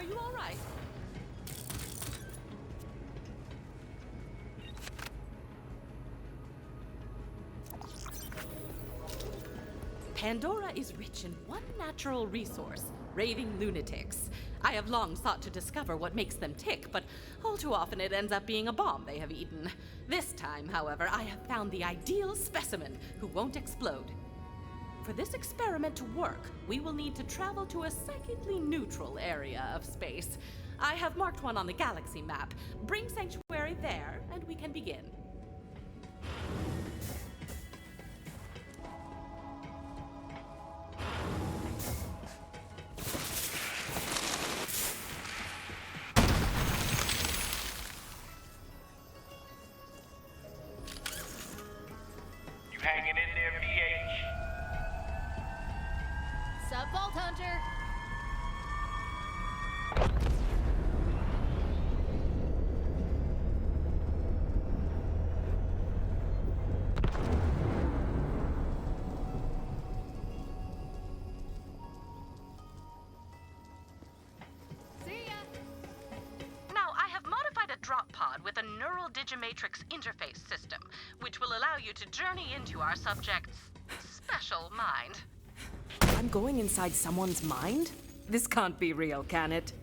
you all right? Pandora is rich in one natural resource, raving lunatics. I have long sought to discover what makes them tick, but all too often it ends up being a bomb they have eaten. This time, however, I have found the ideal specimen who won't explode. For this experiment to work, we will need to travel to a psychically neutral area of space. I have marked one on the galaxy map. Bring Sanctuary there, and we can begin. Hanging in there, VH. Sub Vault Hunter. See ya. Now, I have modified a drop pod with a neural digimatrix interface system, which will allow you to journey into our subject's special mind. I'm going inside someone's mind? This can't be real, can it?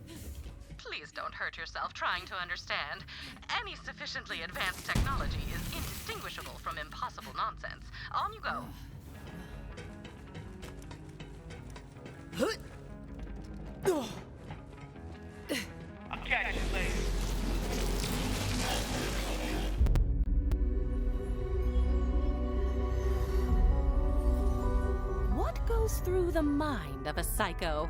Please don't hurt yourself trying to understand. Any sufficiently advanced technology is indistinguishable from impossible nonsense. On you go. I'll catch you later. What goes through the mind of a psycho?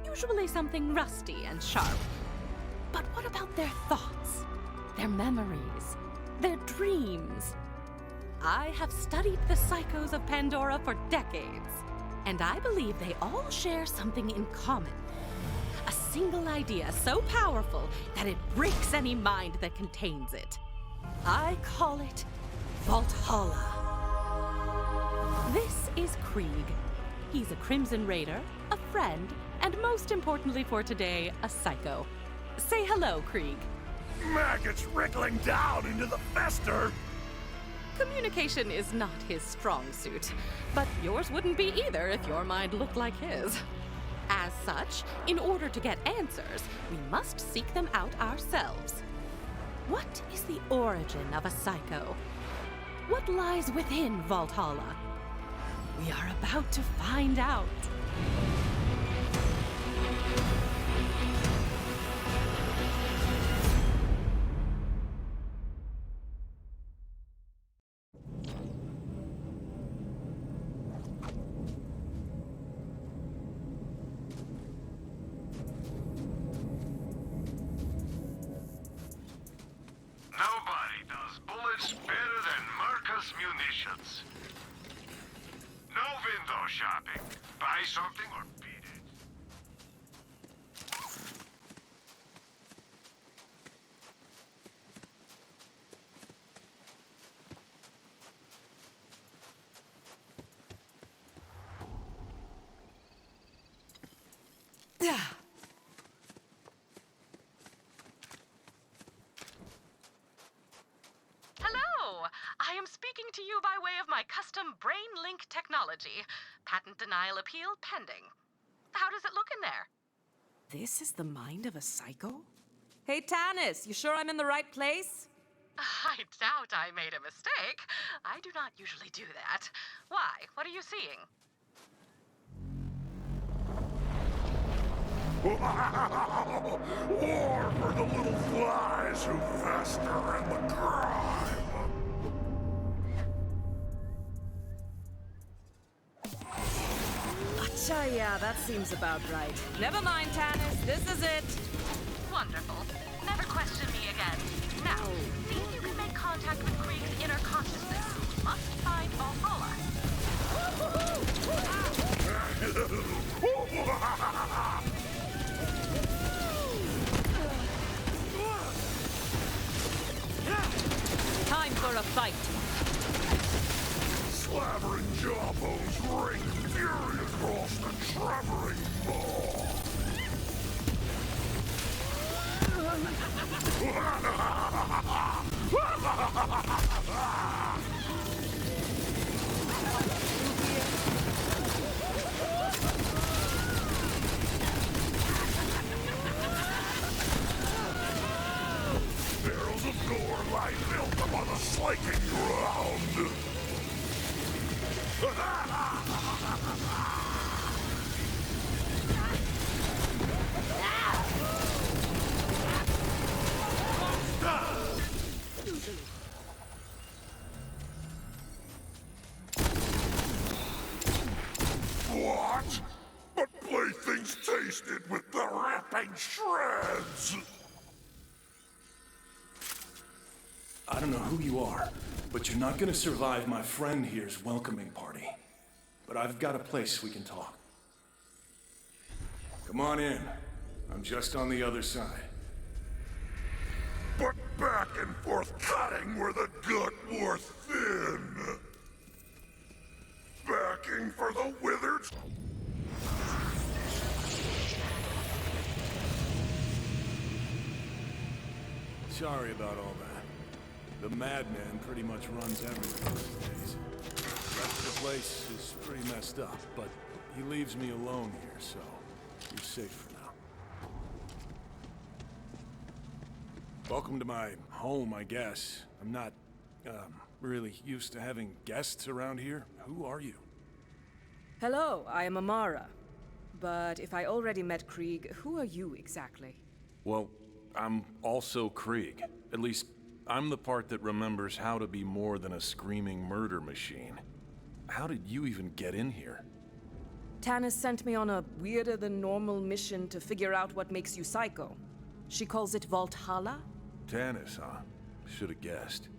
Usually something rusty and sharp. But what about their thoughts, their memories, their dreams? I have studied the psychos of Pandora for decades, and I believe they all share something in common. A single idea so powerful that it breaks any mind that contains it. I call it Valhalla. This is Krieg. He's a Crimson Raider, a friend, and most importantly for today, a psycho. Say hello, Krieg. Maggots wriggling down into the fester! Communication is not his strong suit, but yours wouldn't be either if your mind looked like his. As such, in order to get answers, we must seek them out ourselves. What is the origin of a psycho? What lies within Valhalla? We are about to find out. Nobody does bullets better than Marcus Munitions. No window shopping. Buy something or beat it. Hello! I am speaking to you by way of my custom brain link technology. Patent denial appeal pending. How does it look in there? This is the mind of a psycho? Hey, Tanis, you sure I'm in the right place? I doubt I made a mistake. I do not usually do that. Why? What are you seeing? War for the little flies who fester in the grime! Acha, yeah, that seems about right. Never mind, Tanis, this is it. Wonderful. Never question me again. Now, see if you can make contact with Krieg's inner consciousness. Must find Valhalla. Time for a fight. Slavering jawbones ring fury across the trevering maw. What? But playthings tasted with the ripping shreds! I don't know who you are, but you're not gonna survive my friend here's welcoming party. But I've got a place we can talk. Come on in. I'm just on the other side. But back and forth cutting where the gut wore thin. Backing for the withered. Sorry about all that. The madman pretty much runs everything these days. The rest of the place is pretty messed up, but he leaves me alone here, so he's safe for now. Welcome to my home, I guess. I'm not, really used to having guests around here. Who are you? Hello, I am Amara. But if I already met Krieg, who are you exactly? Well, I'm also Krieg. At least, I'm the part that remembers how to be more than a screaming murder machine. How did you even get in here? Tanis sent me on a weirder-than-normal mission to figure out what makes you psycho. She calls it Valhalla? Tanis, huh? Should've guessed.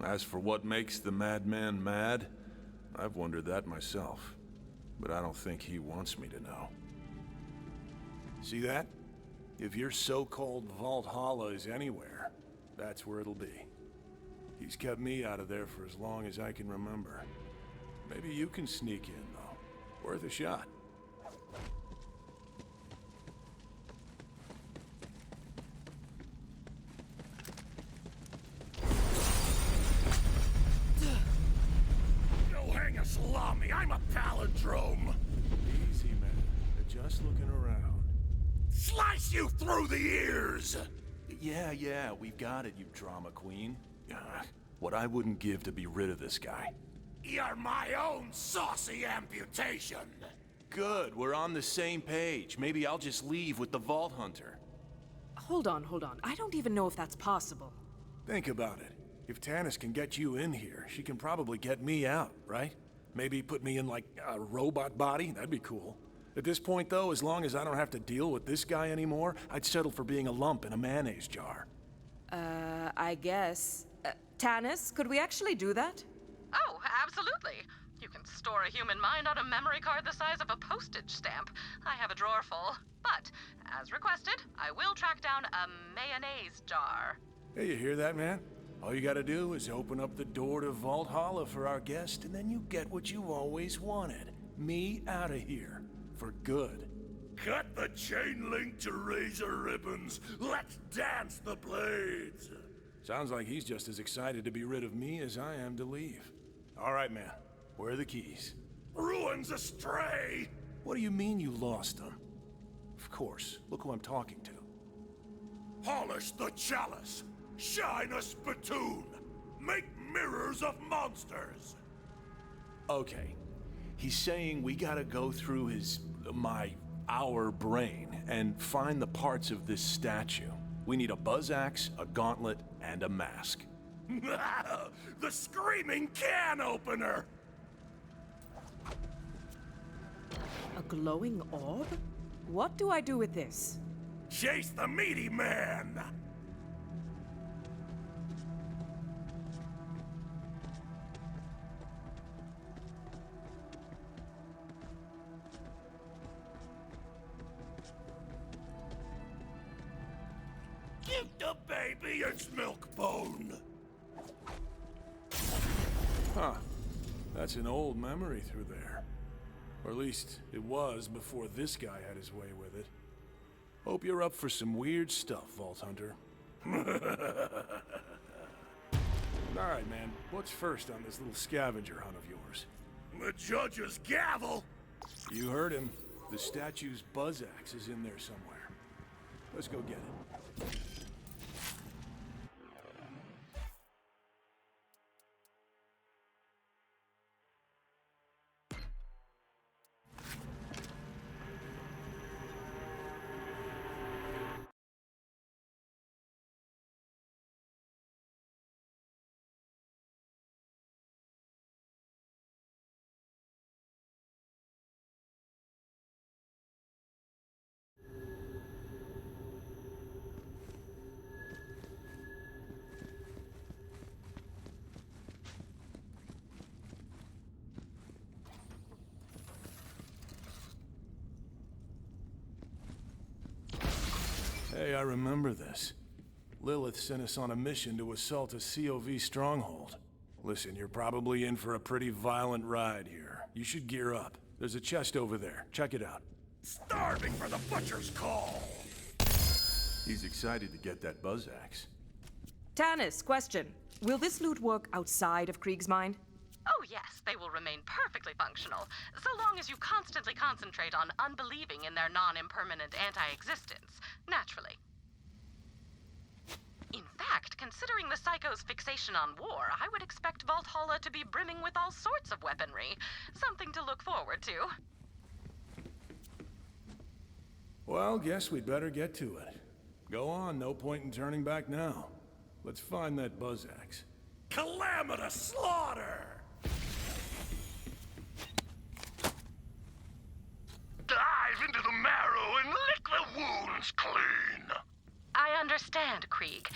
As for what makes the madman mad, I've wondered that myself. But I don't think he wants me to know. See that? If your so-called Valhalla is anywhere, that's where it'll be. He's kept me out of there for as long as I can remember. Maybe you can sneak in, though. Worth a shot. No hang a salami, I'm a palindrome! Easy, man. They're just looking around. Slice you through the ears! Yeah, we've got it, you drama queen. What I wouldn't give to be rid of this guy. You're my own saucy amputation! Good, we're on the same page. Maybe I'll just leave with the Vault Hunter. Hold on. I don't even know if that's possible. Think about it. If Tanis can get you in here, she can probably get me out, right? Maybe put me in, like, a robot body? That'd be cool. At this point, though, as long as I don't have to deal with this guy anymore, I'd settle for being a lump in a mayonnaise jar. I guess. Tanis, could we actually do that? Oh, absolutely. You can store a human mind on a memory card the size of a postage stamp. I have a drawer full. But, as requested, I will track down a mayonnaise jar. Hey, you hear that, man? All you gotta do is open up the door to Valhalla for our guest, and then you get what you've always wanted. Me out of here. For good. Cut the chain link to razor ribbons. Let's dance the blades. Sounds like he's just as excited to be rid of me as I am to leave. All right, man. Where are the keys? Ruins astray. What do you mean you lost them? Of course. Look who I'm talking to. Polish the chalice. Shine a spittoon. Make mirrors of monsters. Okay. He's saying we gotta go through our brain and find the parts of this statue. We need a buzz axe, a gauntlet, and a mask. The screaming can opener. A glowing orb? What do I do with this? Chase the meaty man. Give the baby its milk bone. Huh. That's an old memory through there. Or at least, it was before this guy had his way with it. Hope you're up for some weird stuff, Vault Hunter. Alright, man. What's first on this little scavenger hunt of yours? The judge's gavel. You heard him. The statue's buzz axe is in there somewhere. Let's go get it. Hey, I remember this. Lilith sent us on a mission to assault a COV stronghold. Listen, you're probably in for a pretty violent ride here. You should gear up. There's a chest over there. Check it out. Starving for the butcher's call. He's excited to get that buzz axe. Tannis, question. Will this loot work outside of Krieg's mind? Oh yes, they will remain perfectly functional, so long as you constantly concentrate on unbelieving in their non-impermanent anti-existence, naturally. In fact, considering the Psycho's fixation on war, I would expect Valhalla to be brimming with all sorts of weaponry. Something to look forward to. Well, guess we'd better get to it. Go on, no point in turning back now. Let's find that buzz axe. Calamitous slaughter! Dive into the marrow and lick the wounds clean! I understand, Krieg.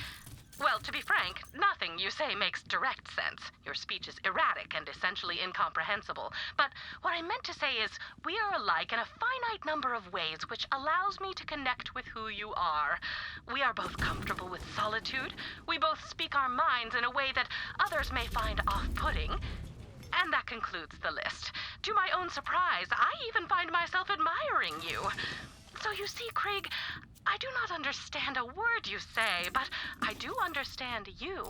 Well, to be frank, nothing you say makes direct sense. Your speech is erratic and essentially incomprehensible. But what I meant to say is, we are alike in a finite number of ways, which allows me to connect with who you are. We are both comfortable with solitude. We both speak our minds in a way that others may find off-putting. And that concludes the list. To my own surprise, I even find myself admiring you. So you see, Krieg, I do not understand a word you say, but I do understand you.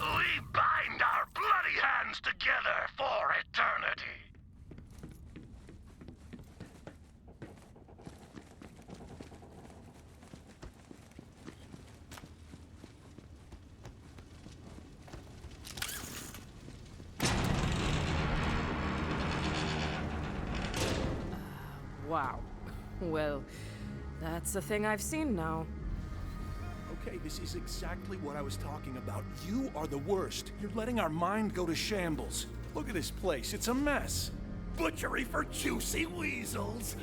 We bind our bloody hands together for eternity. Wow. Well, that's a thing I've seen now. Okay, this is exactly what I was talking about. You are the worst. You're letting our mind go to shambles. Look at this place. It's a mess. Butchery for juicy weasels.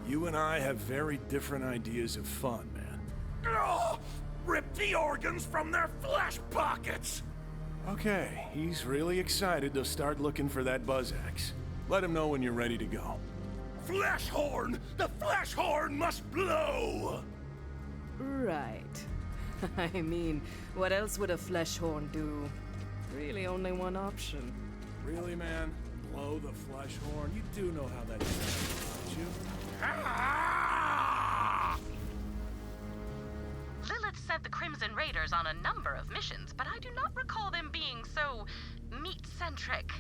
You and I have very different ideas of fun, man. Oh, rip the organs from their flesh pockets. Okay, he's really excited to start looking for that buzz axe. Let him know when you're ready to go. Flesh horn! The flesh horn must blow! Right. I mean, what else would a flesh horn do? Really only one option. Really, man? Blow the flesh horn? You do know how that sounds, don't you? Ah! Lilith sent the Crimson Raiders on a number of missions, but I do not recall them being so meat-centric.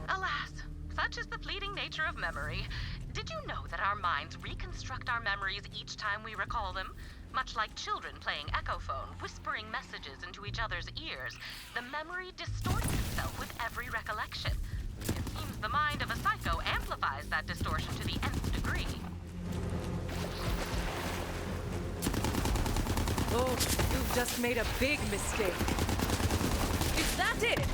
Alas, such is the fleeting nature of memory. Did you know that our minds reconstruct our memories each time we recall them? Much like children playing echophones, whispering messages into each other's ears, the memory distorts itself with every recollection. It seems the mind of a psycho amplifies that distortion to the nth degree. Oh, you've just made a big mistake. Is that it?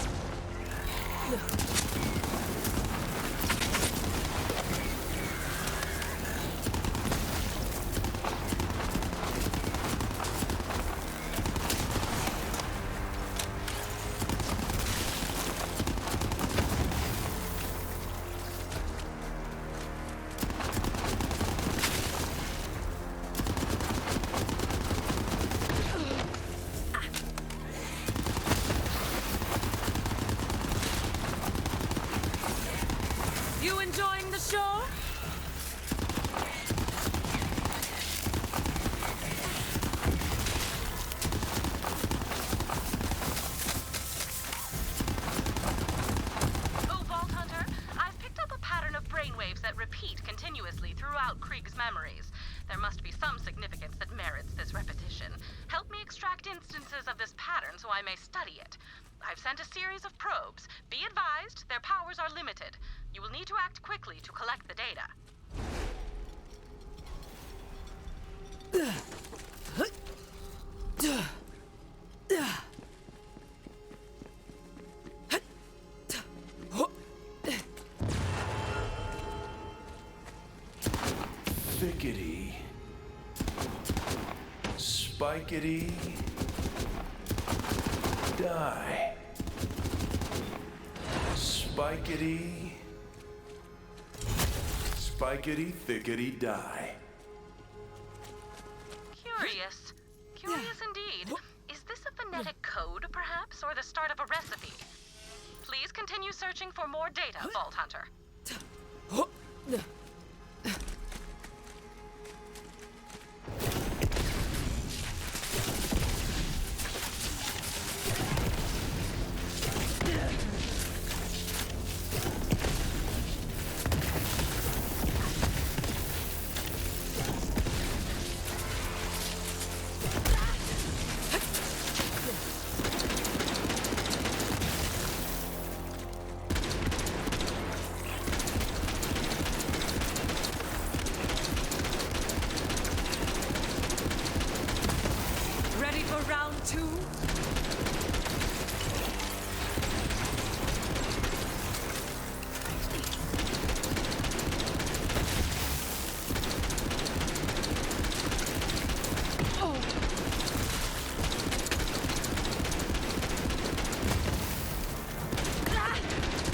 You enjoying the show? Oh, Vault Hunter, I've picked up a pattern of brainwaves that repeat continuously throughout Krieg's memories. There must be some significance that merits this repetition. Help me extract instances of this pattern so I may study it. I've sent a series of probes. Be advised, their powers are limited. You will need to act quickly to collect the data. Thickety. Spikety. Die. Spikety. Spikety, thickety, die. or the start of a recipe. Please continue searching for more data, Vault Hunter. Ready for round two?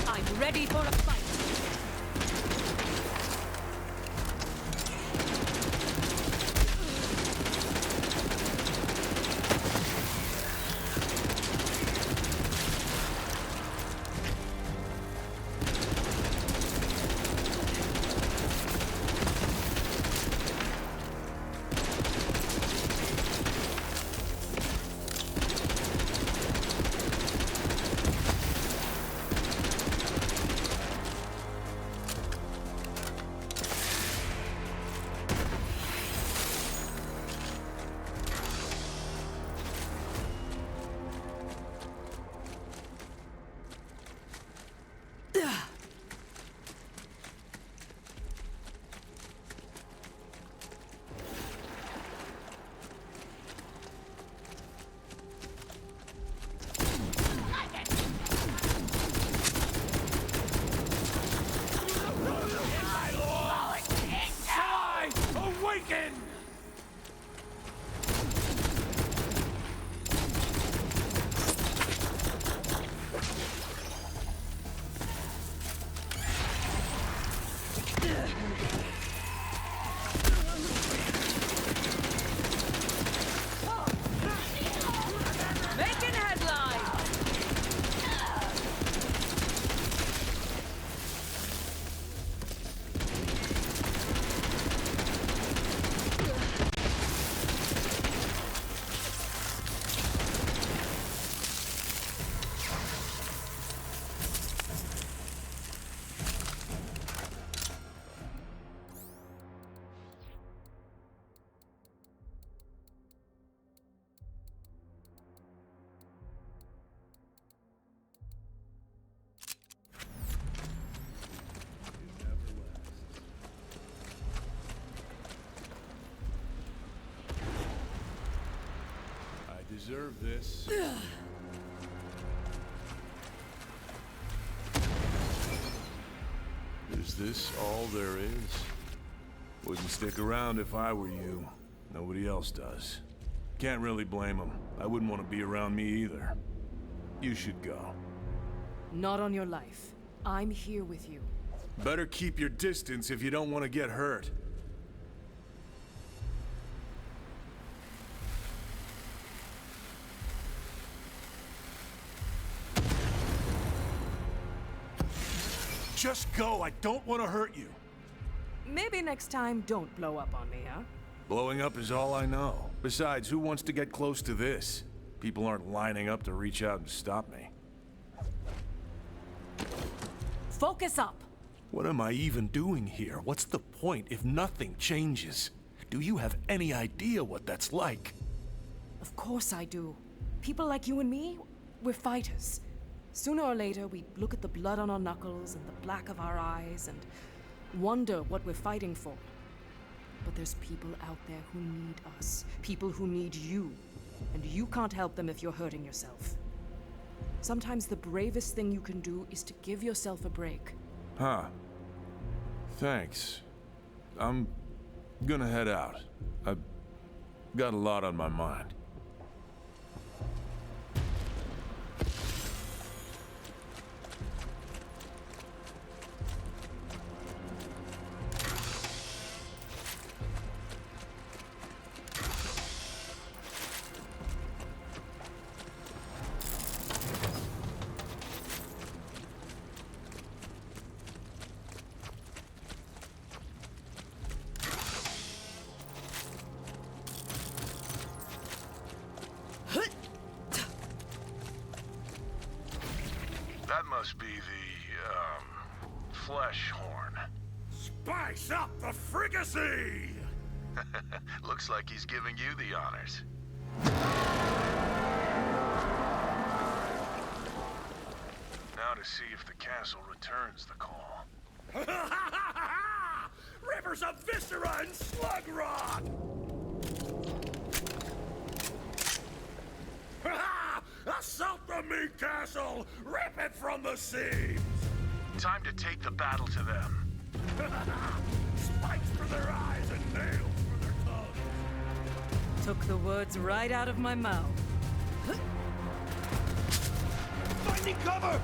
I'm ready for a fight. Awaken! Making headlines! I deserve this. Is this all there is? Wouldn't stick around if I were you. Nobody else does. Can't really blame them. I wouldn't want to be around me either. You should go. Not on your life. I'm here with you. Better keep your distance if you don't want to get hurt. Just go. I don't want to hurt you. Maybe next time, don't blow up on me, huh? Blowing up is all I know. Besides, who wants to get close to this? People aren't lining up to reach out and stop me. Focus up! What am I even doing here? What's the point if nothing changes? Do you have any idea what that's like? Of course I do. People like you and me, we're fighters. Sooner or later, we look at the blood on our knuckles and the black of our eyes and wonder what we're fighting for. But there's people out there who need us. People who need you. And you can't help them if you're hurting yourself. Sometimes the bravest thing you can do is to give yourself a break. Huh. Thanks. I'm gonna head out. I've got a lot on my mind. flesh horn. Spice up the fricassee! Looks like he's giving you the honors. Now to see if the castle returns the call. Rivers of viscera and slug rot! Assault the meat castle! Rip it from the seams! Time to take the battle to them. Spikes for their eyes and nails for their tongues! Took the words right out of my mouth. Finding cover!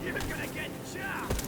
You're gonna get chopped!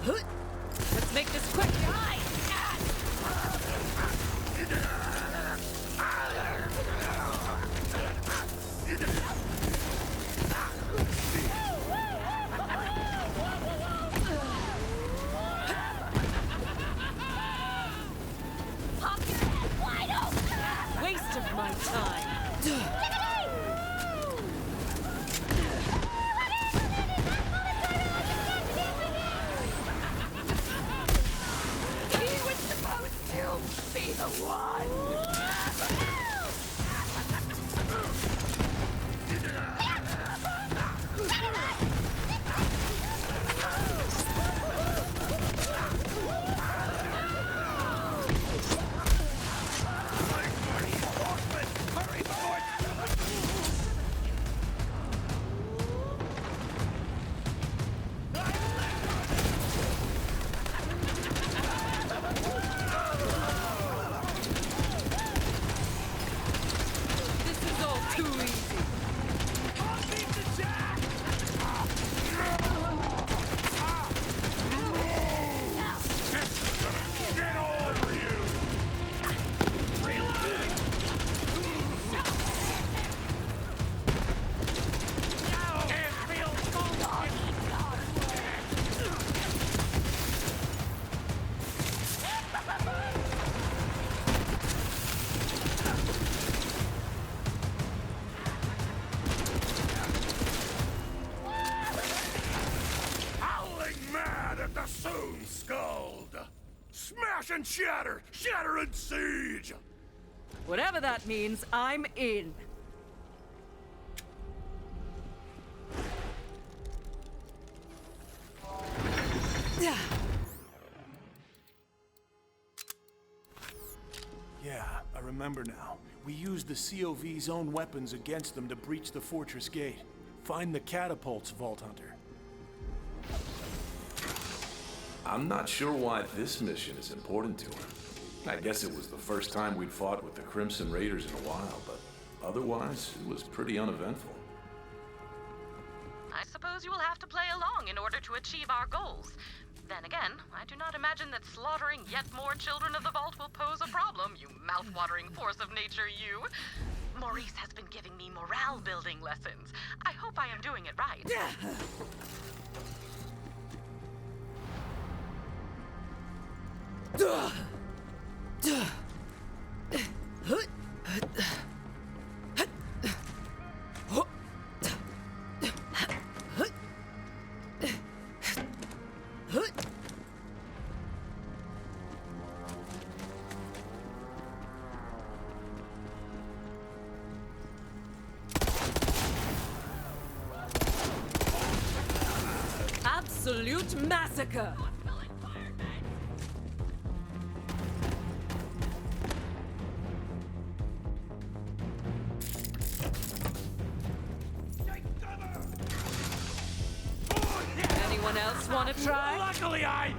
Let's make this quick. Pop your head wide open! Waste of my time. He was supposed to be the one! This is all too easy. Get over you! Reloading! Can't feel howling mad at the soon scald! Smash and shatter! Shatter and siege! Whatever that means, I'm in. Yeah, I remember now. We used the COV's own weapons against them to breach the fortress gate. Find the catapults, Vault Hunter. I'm not sure why this mission is important to him. I guess it was the first time we'd fought with the Crimson Raiders in a while, but otherwise, it was pretty uneventful. I suppose you will have to play along in order to achieve our goals. Then again, I do not imagine that slaughtering yet more children of the Vault will pose a problem, you mouth-watering force of nature, you. Maurice has been giving me morale-building lessons. I hope I am doing it right. Absolute massacre! Anyone else want to try? Luckily, I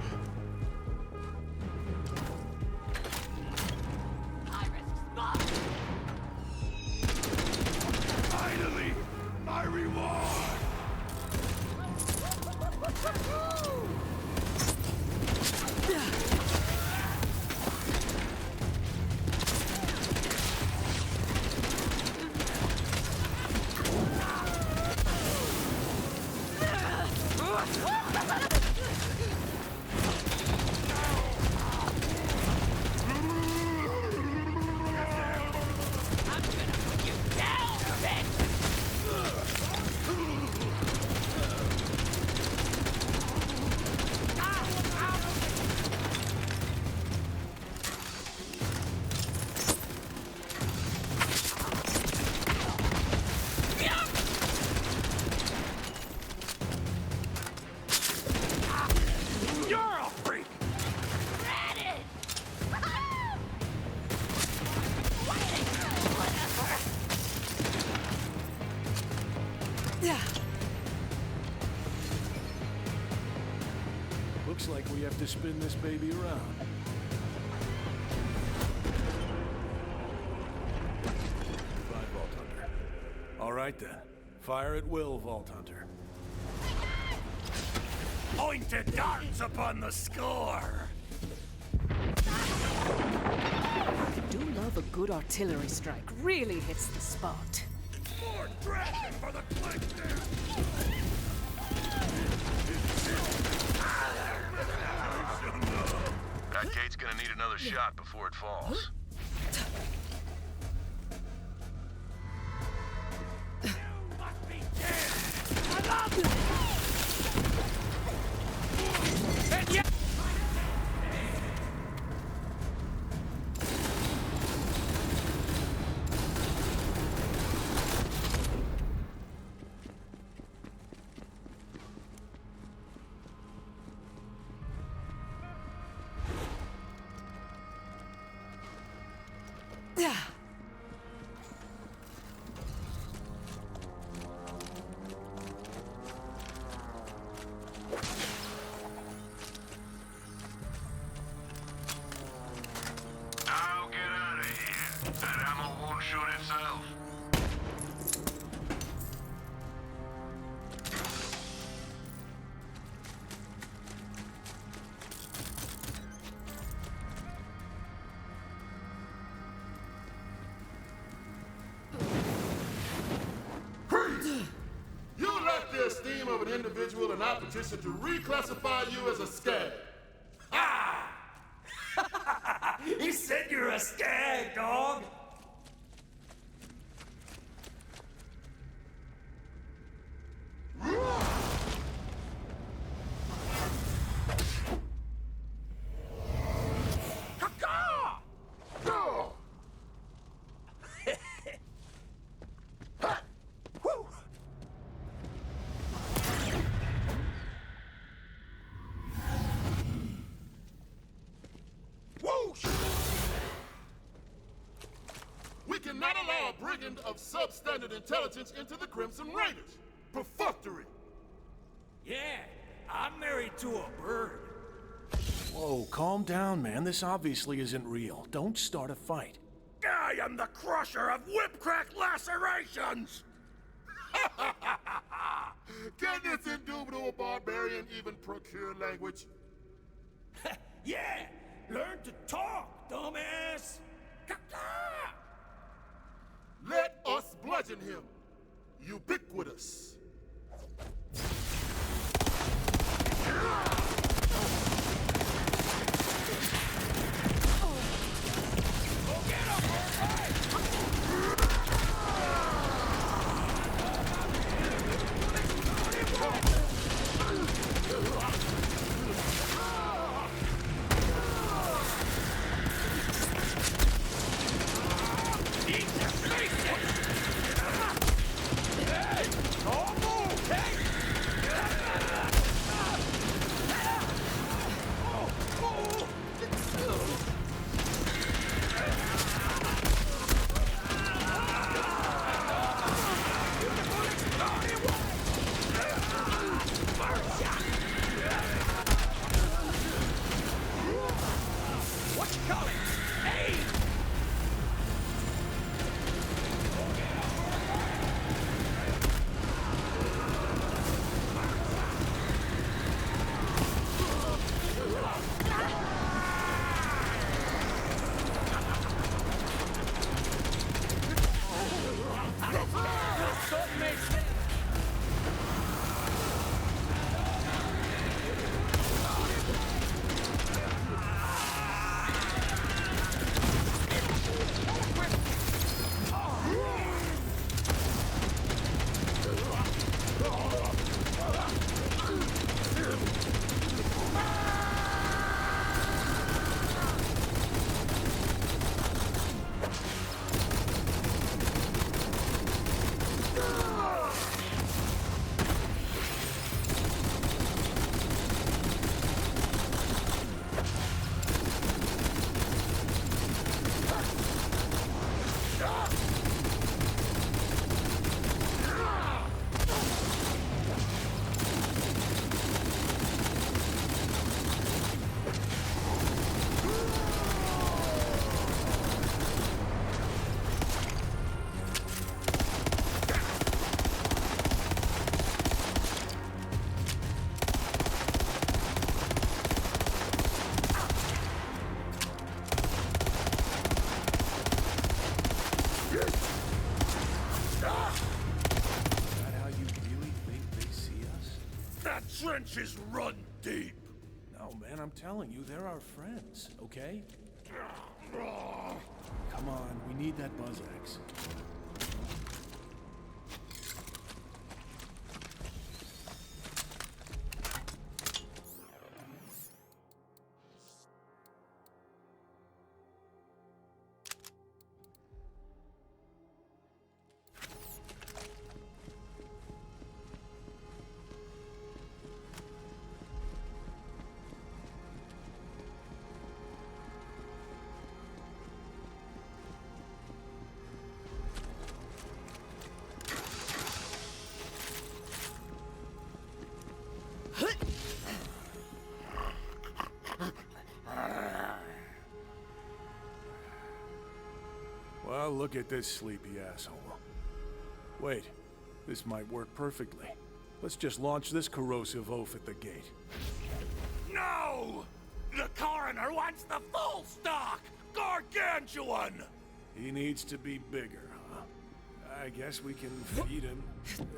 finally my reward. You're a freak! Looks like we have to spin this baby around. Goodbye, Vault Hunter. All right then. Fire at will, Vault Hunter. pointed darts upon the score. I do love a good artillery strike. Really hits the spot. More dragon for the click there. That gate's gonna need another shot before it falls. Now get out of here. That ammo won't shoot itself. Krieg! You lack the esteem of an individual and I petition to reclassify you as a scab. He said you're a skag, dog. We cannot allow a brigand of substandard intelligence into the Crimson Raiders. Perfunctory. Yeah, I'm married to a bird. Whoa, calm down, man. This obviously isn't real. Don't start a fight. I am the crusher of whip-crack lacerations! Can this indubitable barbarian even procure language? Yeah, learn to talk, dumbass! Let us bludgeon him. Ubiquitous. trenches run deep. No, man, I'm telling you, they're our friends, okay? Come on, we need that buzz axe. Well, look at this sleepy asshole. Wait, this might work perfectly. Let's just launch this corrosive oaf at the gate. No! The coroner wants the full stock! Gargantuan! He needs to be bigger, huh? I guess we can feed him.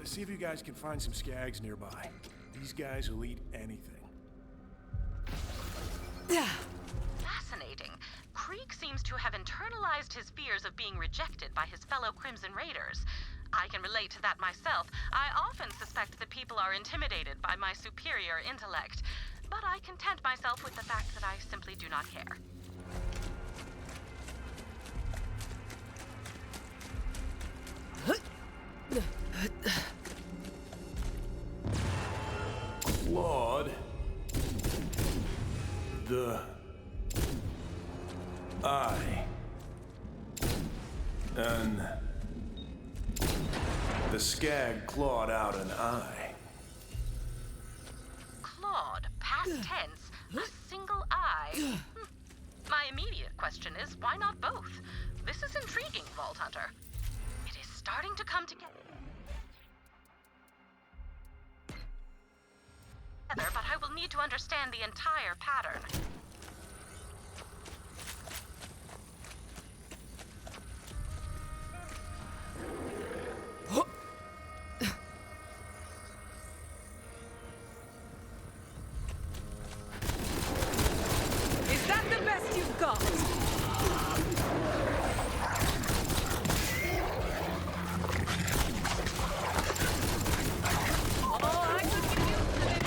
See if you guys can find some skags nearby. These guys will eat anything. Fascinating. Krieg seems to have internalized his fears of being rejected by his fellow Crimson Raiders. I can relate to that myself. I often suspect that people are intimidated by my superior intellect, but I content myself with the fact that I simply do not care. Claude. The eye. And the skag clawed out an eye. Claude, past tense, a single eye. My immediate question is, why not both? This is intriguing, Vault Hunter. It is starting to come together, but I will need to understand the entire pattern. Is that the best you've got? Oh, I could get used to this.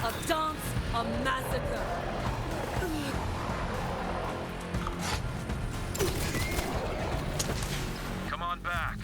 A dance, a massacre. Come on back.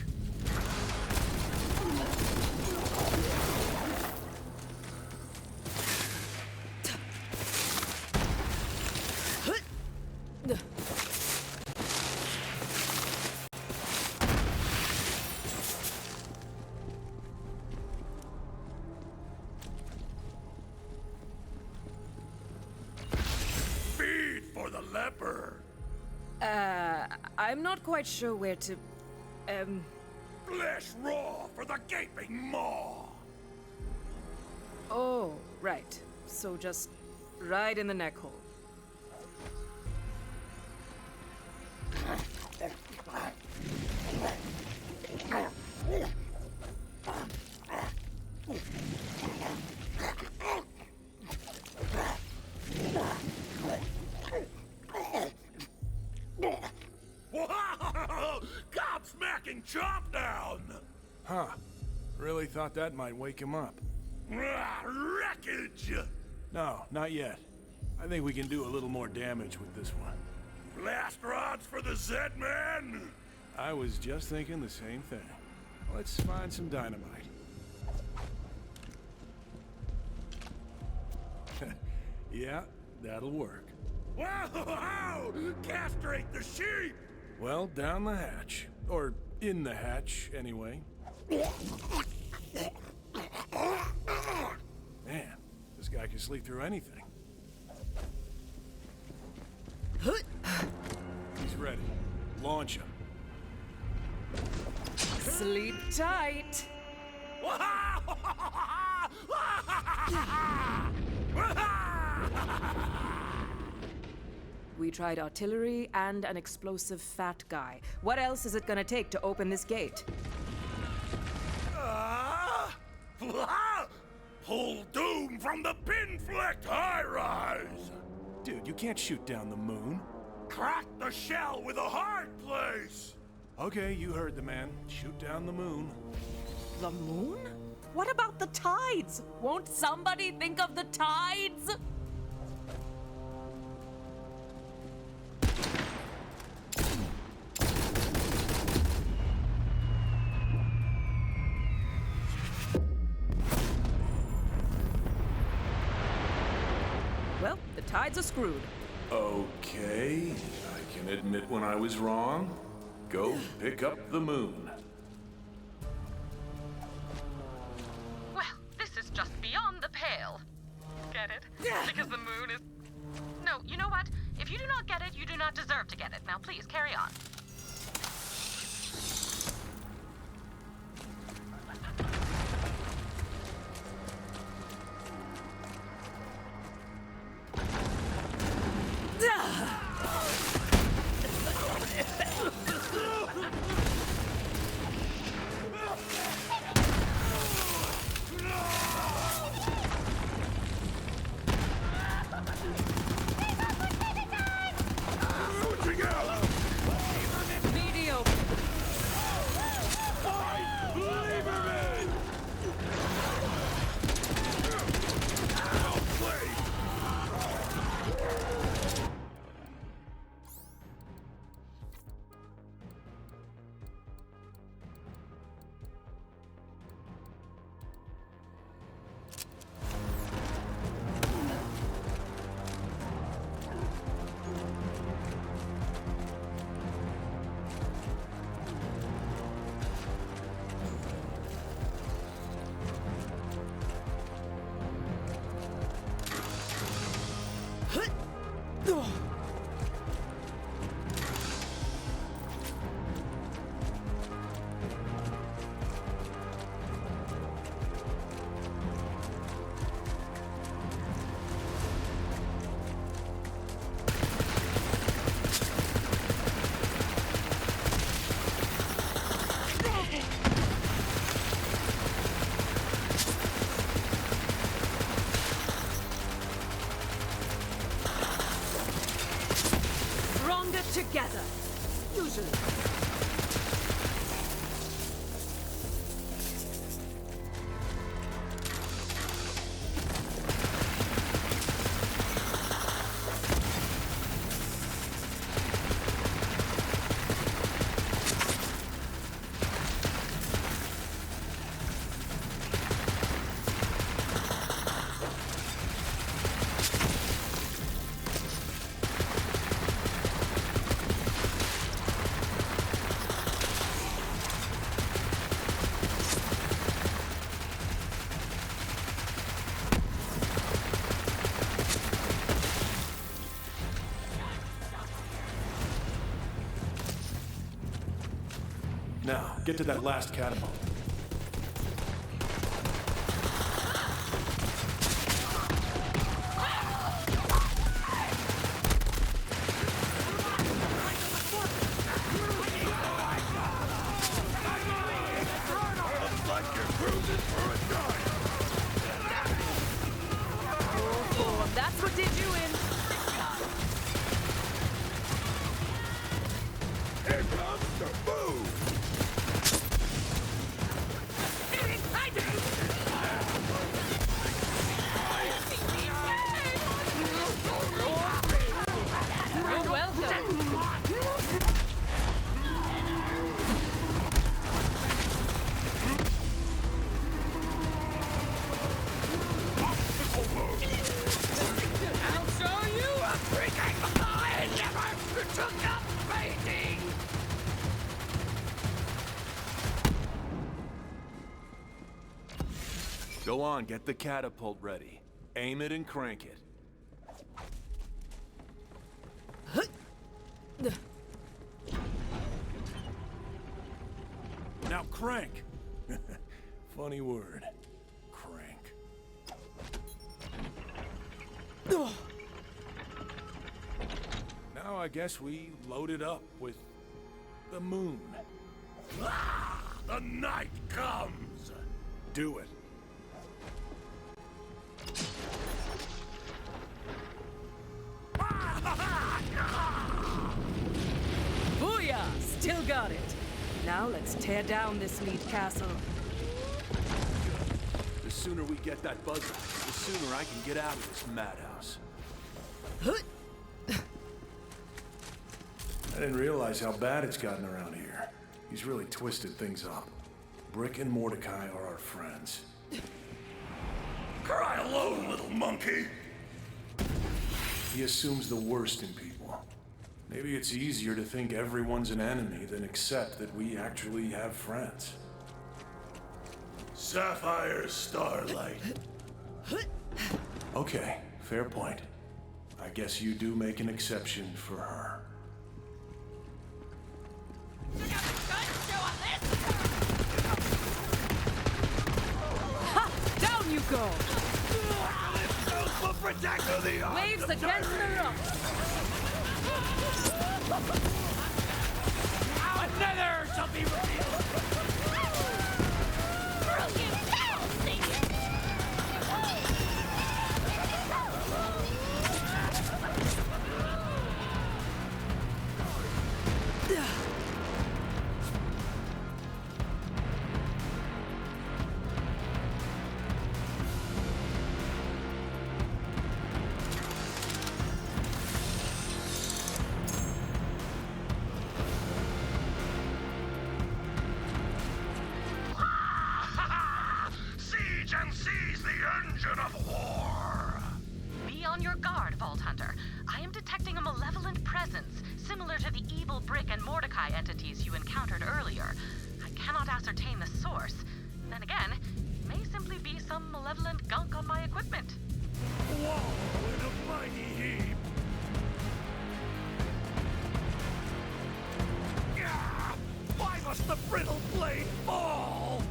Feed for the leper! I'm not quite sure where to, Flesh raw for the gaping maw! Oh, right. So just right in the neck hole. really thought that might wake him up. Wreckage! No, not yet. I think we can do a little more damage with this one. Blast rods for the Z-Man? I was just thinking the same thing. Let's find some dynamite. Yeah, that'll work. Wow! Castrate the sheep! Well, down the hatch. Or in the hatch, anyway. Man, this guy can sleep through anything. He's ready. Launch him. Sleep tight. We tried artillery and an explosive fat guy. What else is it gonna take to open this gate? Pull doom from the pin-flecked high-rise! Dude, you can't shoot down the moon. Crack the shell with a hard place! Okay, you heard the man. Shoot down the moon. The moon? What about the tides? Won't somebody think of the tides? Well, the tides are screwed. Okay, I can admit when I was wrong. Go pick up the moon. Well, this is just beyond the pale. Get it? Because the moon is... No, you know what? If you do not get it, you do not deserve to get it. Now please, carry on. Together, usually. Now, get to that last catapult. Oh, that's what did you in. Here comes the move! Go on, get the catapult ready. Aim it and crank it. Now crank. Funny word. Crank. Now I guess we load it up with the moon. Ah, the night comes! Do it. Booyah! Still got it. Now let's tear down this neat castle. The sooner we get that buzzer, the sooner I can get out of this madhouse. I didn't realize how bad it's gotten around here. He's really twisted things up. Brick and Mordecai are our friends. Cry alone, little monkey! He assumes the worst in people. Maybe it's easier to think everyone's an enemy than accept that we actually have friends. Sapphire Starlight. Okay, fair point. I guess you do make an exception for her. Ha! Down you go! Will protect the arms Waves of against the rock. Another shall be revealed! Siege and seize the engine of war! Be on your guard, Vault Hunter. I am detecting a malevolent presence, similar to the evil Brick and Mordecai entities you encountered earlier. I cannot ascertain the source. Then again, it may simply be some malevolent gunk on my equipment. Whoa, in a mighty heap! Ah, why must the brittle blade fall?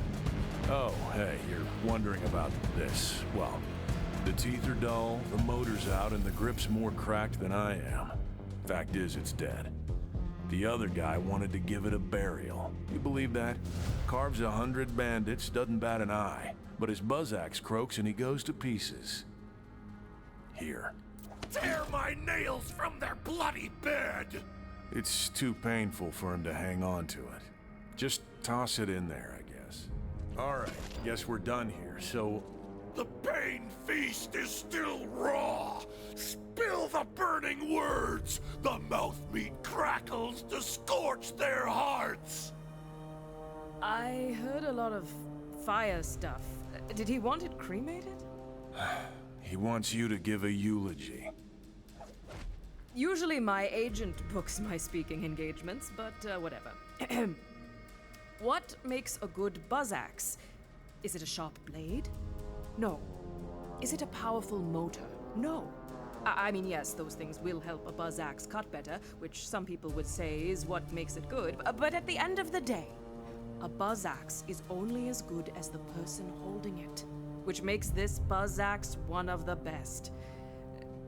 Oh, hey, you're wondering about this. Well, the teeth are dull, the motor's out, and the grip's more cracked than I am. Fact is, it's dead. The other guy wanted to give it a burial. You believe that? Carves 100 bandits, doesn't bat an eye. But his buzz axe croaks and he goes to pieces. Here. Tear my nails from their bloody bed! It's too painful for him to hang on to it. Just toss it in there, I guess. All right, guess we're done here, so... The pain feast is still raw! Spill the burning words! The mouth meat crackles to scorch their hearts! I heard a lot of fire stuff. Did he want it cremated? He wants you to give a eulogy. Usually my agent books my speaking engagements, but whatever. What makes a good buzz axe? Is it a sharp blade? No. Is it a powerful motor? No. I mean, yes, those things will help a buzz axe cut better, which some people would say is what makes it good, but at the end of the day, a buzz axe is only as good as the person holding it, which makes this buzz axe one of the best.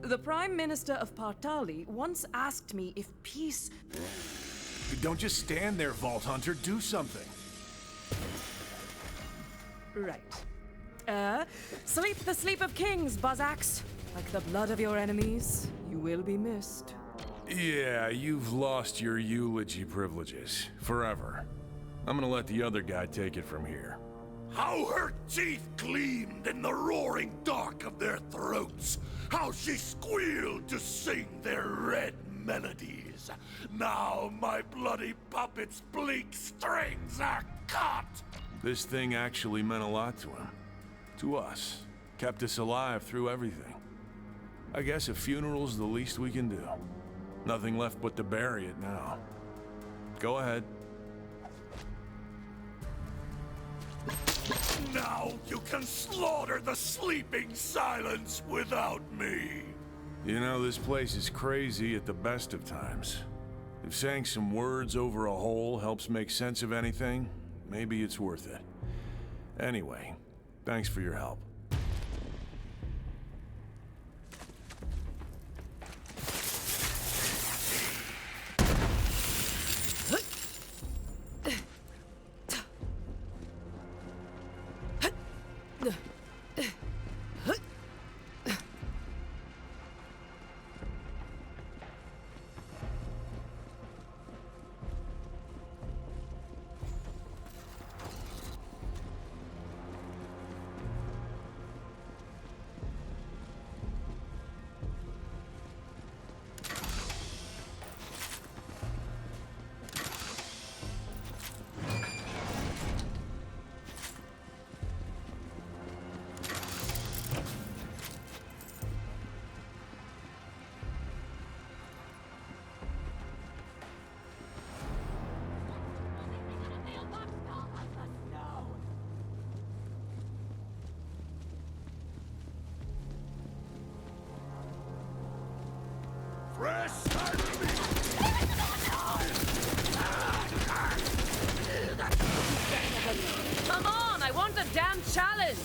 The Prime Minister of Partali once asked me if peace... Don't just stand there, Vault Hunter. Do something. Right. Sleep the sleep of kings, buzz axe. Like the blood of your enemies, you will be missed. Yeah, you've lost your eulogy privileges. Forever. I'm gonna let the other guy take it from here. How her teeth gleamed in the roaring dark of their throats! How she squealed to sing their red melodies! Now my bloody puppet's bleak strings are cut! This thing actually meant a lot to him. To us. Kept us alive through everything. I guess a funeral's the least we can do. Nothing left but to bury it now. Go ahead. Now you can slaughter the sleeping silence without me. You know, this place is crazy at the best of times. If saying some words over a hole helps make sense of anything, maybe it's worth it. Anyway, thanks for your help. Fresh start for me! Come on, I want a damn challenge!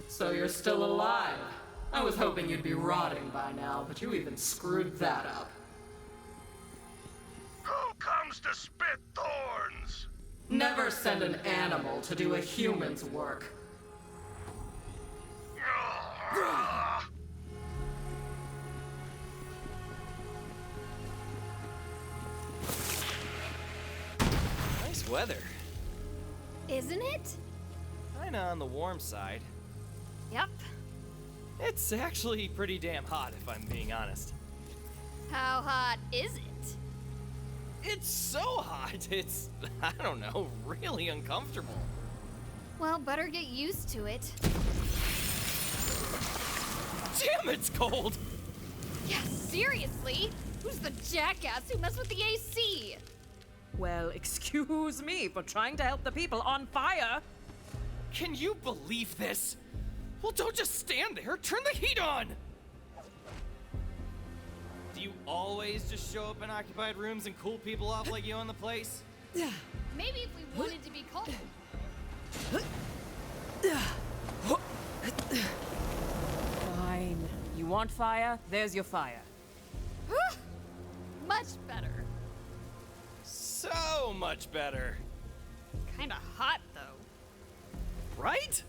So you're still alive. I was hoping you'd be rotting by now, but you even screwed that up. Who comes to spit thorns? Never send an animal to do a human's work. Nice weather. Isn't it? Kinda on the warm side. Yep. It's actually pretty damn hot, if I'm being honest. How hot is it? It's so hot, it's, I don't know, really uncomfortable. Well, better get used to it. Damn, it's cold! Yeah, seriously? Who's the jackass who messed with the AC? Well, excuse me for trying to help the people on fire. Can you believe this? Well, don't just stand there, turn the heat on! Do you always just show up in occupied rooms and cool people off like you own the place? Maybe if we wanted to be cold. Fine. You want fire? There's your fire. Much better. So much better. Kinda hot, though. Right?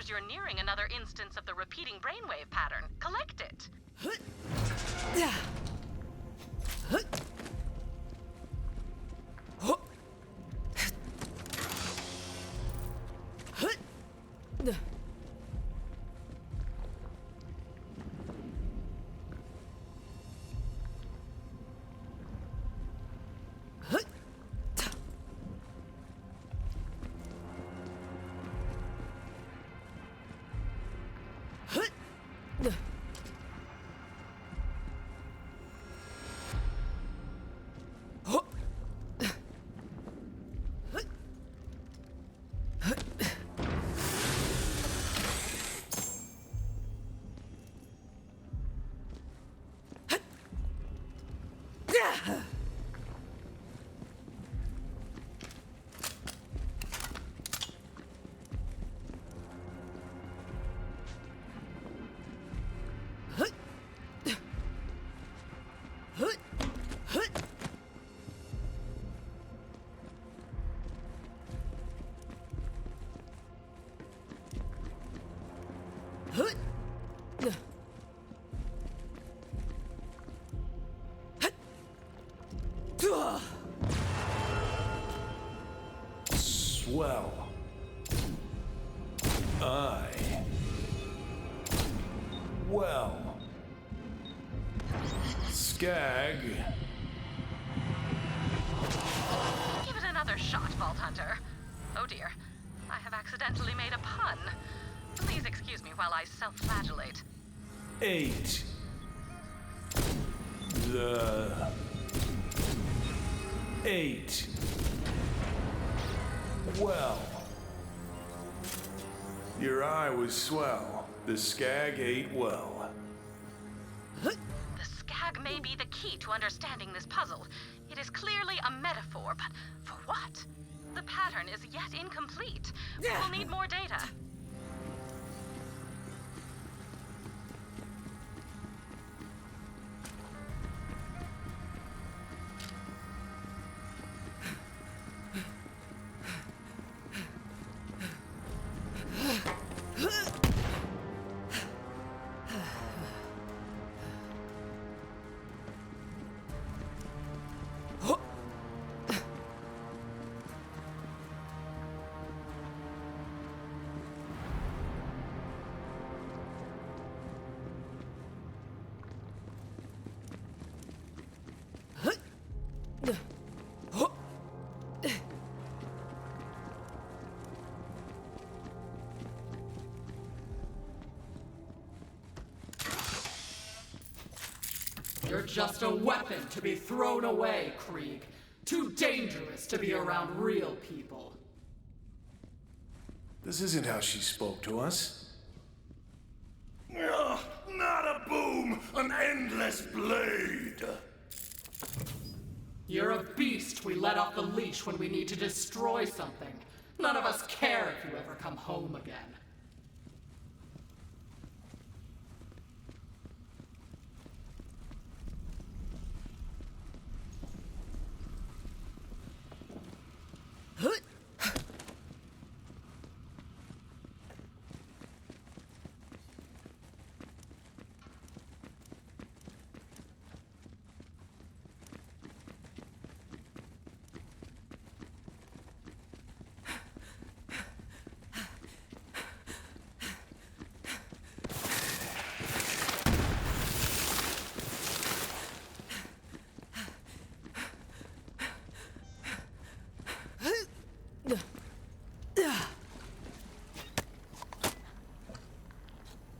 appears you're nearing another instance of the repeating brainwave pattern. Collect it. Swell. Well. Skag. Give it another shot, Vault Hunter. Oh dear, I have accidentally made a pun. Please excuse me while I self-flagellate. 8. The 8. Well. Your eye was swell. The skag ate well. The skag may be the key to understanding this puzzle. It is clearly a metaphor, but for what? The pattern is yet incomplete. We will need more data. You're just a weapon to be thrown away, Krieg. Too dangerous to be around real people. This isn't how she spoke to us. Ugh, not a boom, an endless blade. You're a beast we let off the leash when we need to destroy something. None of us care if you ever come home again.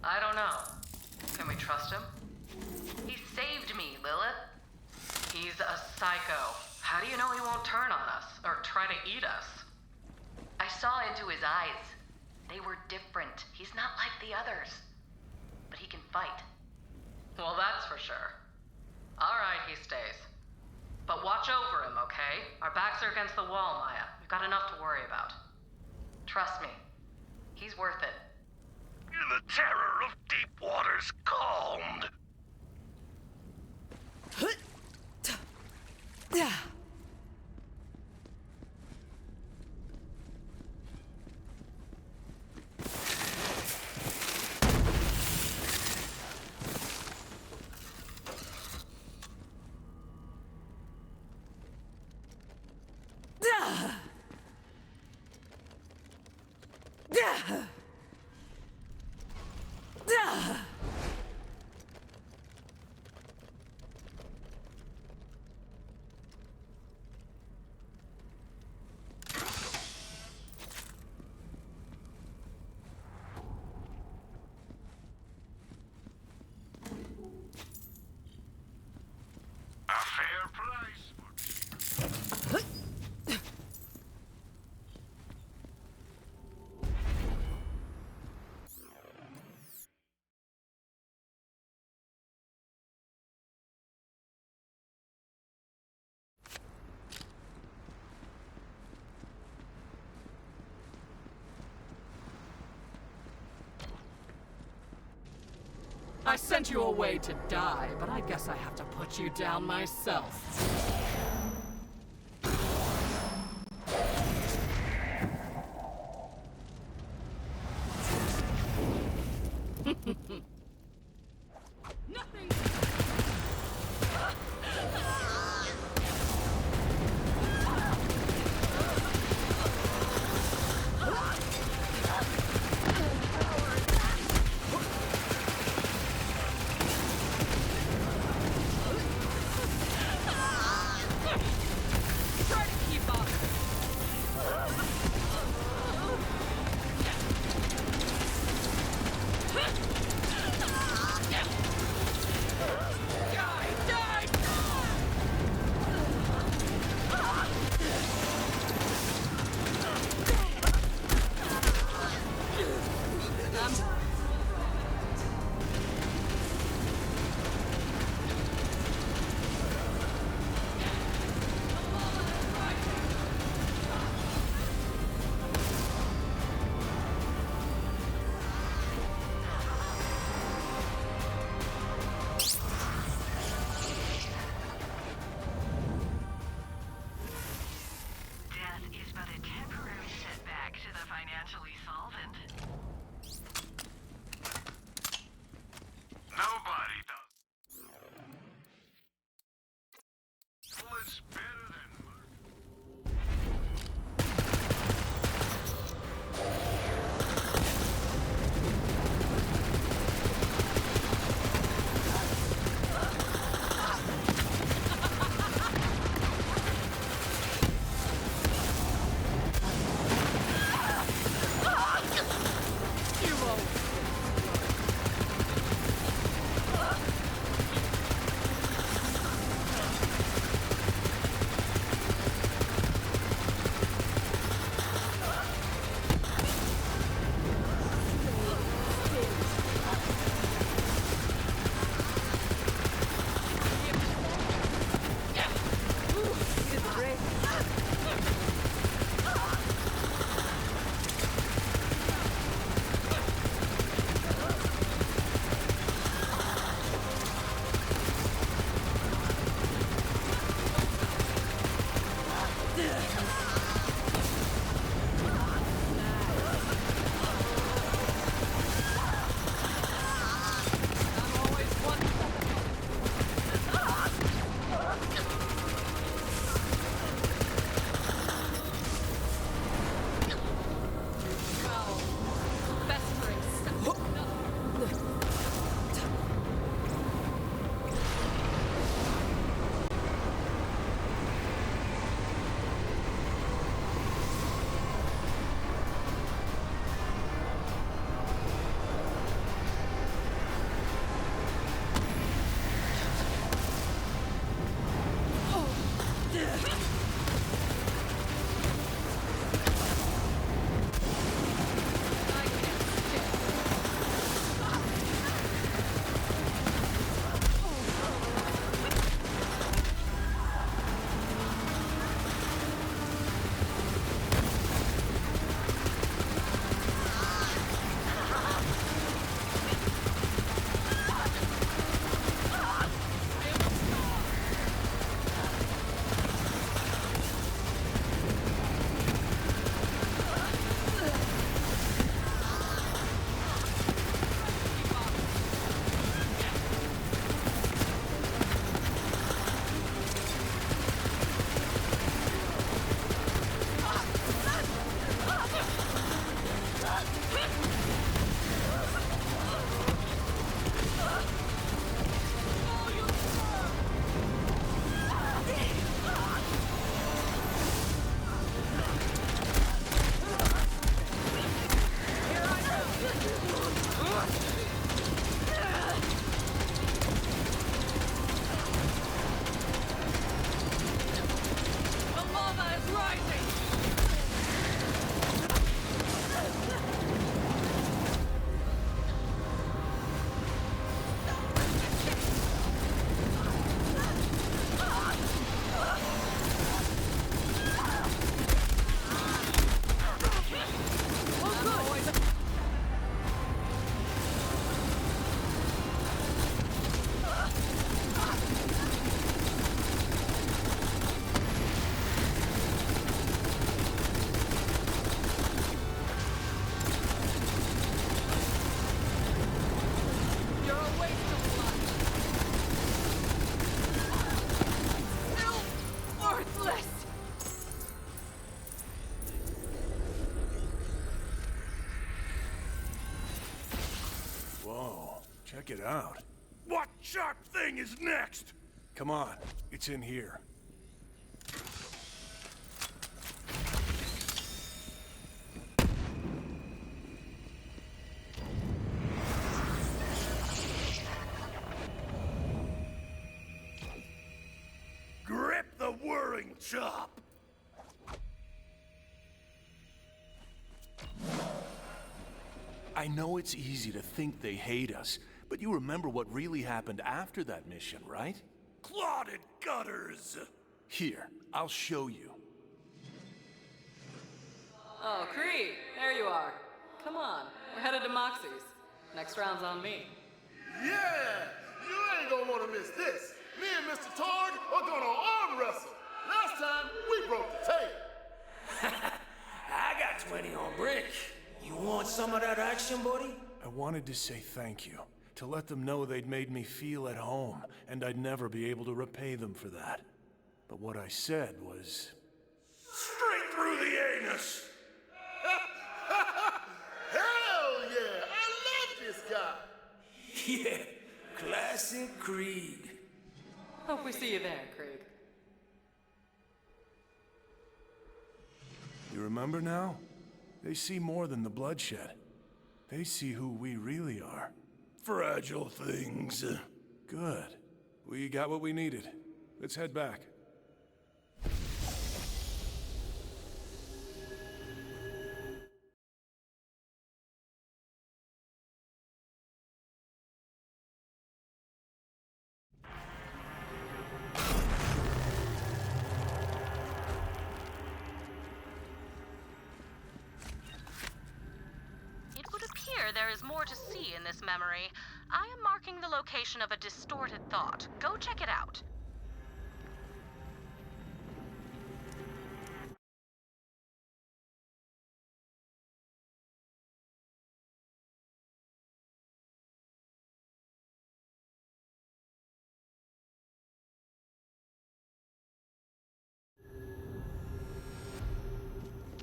I don't know. Can we trust him? He saved me, Lilith. He's a psycho. How do you know he won't turn on us or try to eat us? I saw into his eyes. They were different. He's not like the others. But he can fight. Well, that's for sure. All right, he stays. But watch over him, okay? Our backs are against the wall, Maya. We've got enough to worry about. Trust me. He's worth it. The terror of deep waters calmed. A fair price. I sent you away to die, but I guess I have to put you down myself. Nothing! Try to keep up! Oh, check it out. What sharp thing is next? Come on, it's in here. Grip the whirring chop. I know it's easy to think they hate us, but you remember what really happened after that mission, right? Clotted gutters. Here, I'll show you. Oh, Krieg, there you are. Come on, we're headed to Moxie's. Next round's on me. Yeah! You ain't gonna wanna miss this. Me and Mr. Targ are gonna arm wrestle. Last time, we broke the tape. I got 20 on brick. You want some of that action, buddy? I wanted to say thank you, to let them know they'd made me feel at home, and I'd never be able to repay them for that. But what I said was... Straight through the anus. Hell yeah! I love this guy. Yeah, classic Krieg. Hope we see you there, Krieg. You remember now? They see more than the bloodshed. They see who we really are. Fragile things. Good. We got what we needed. Let's head back. There is more to see in this memory. I am marking the location of a distorted thought. Go check it out.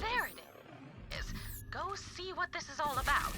There it is. Go see what this is all about.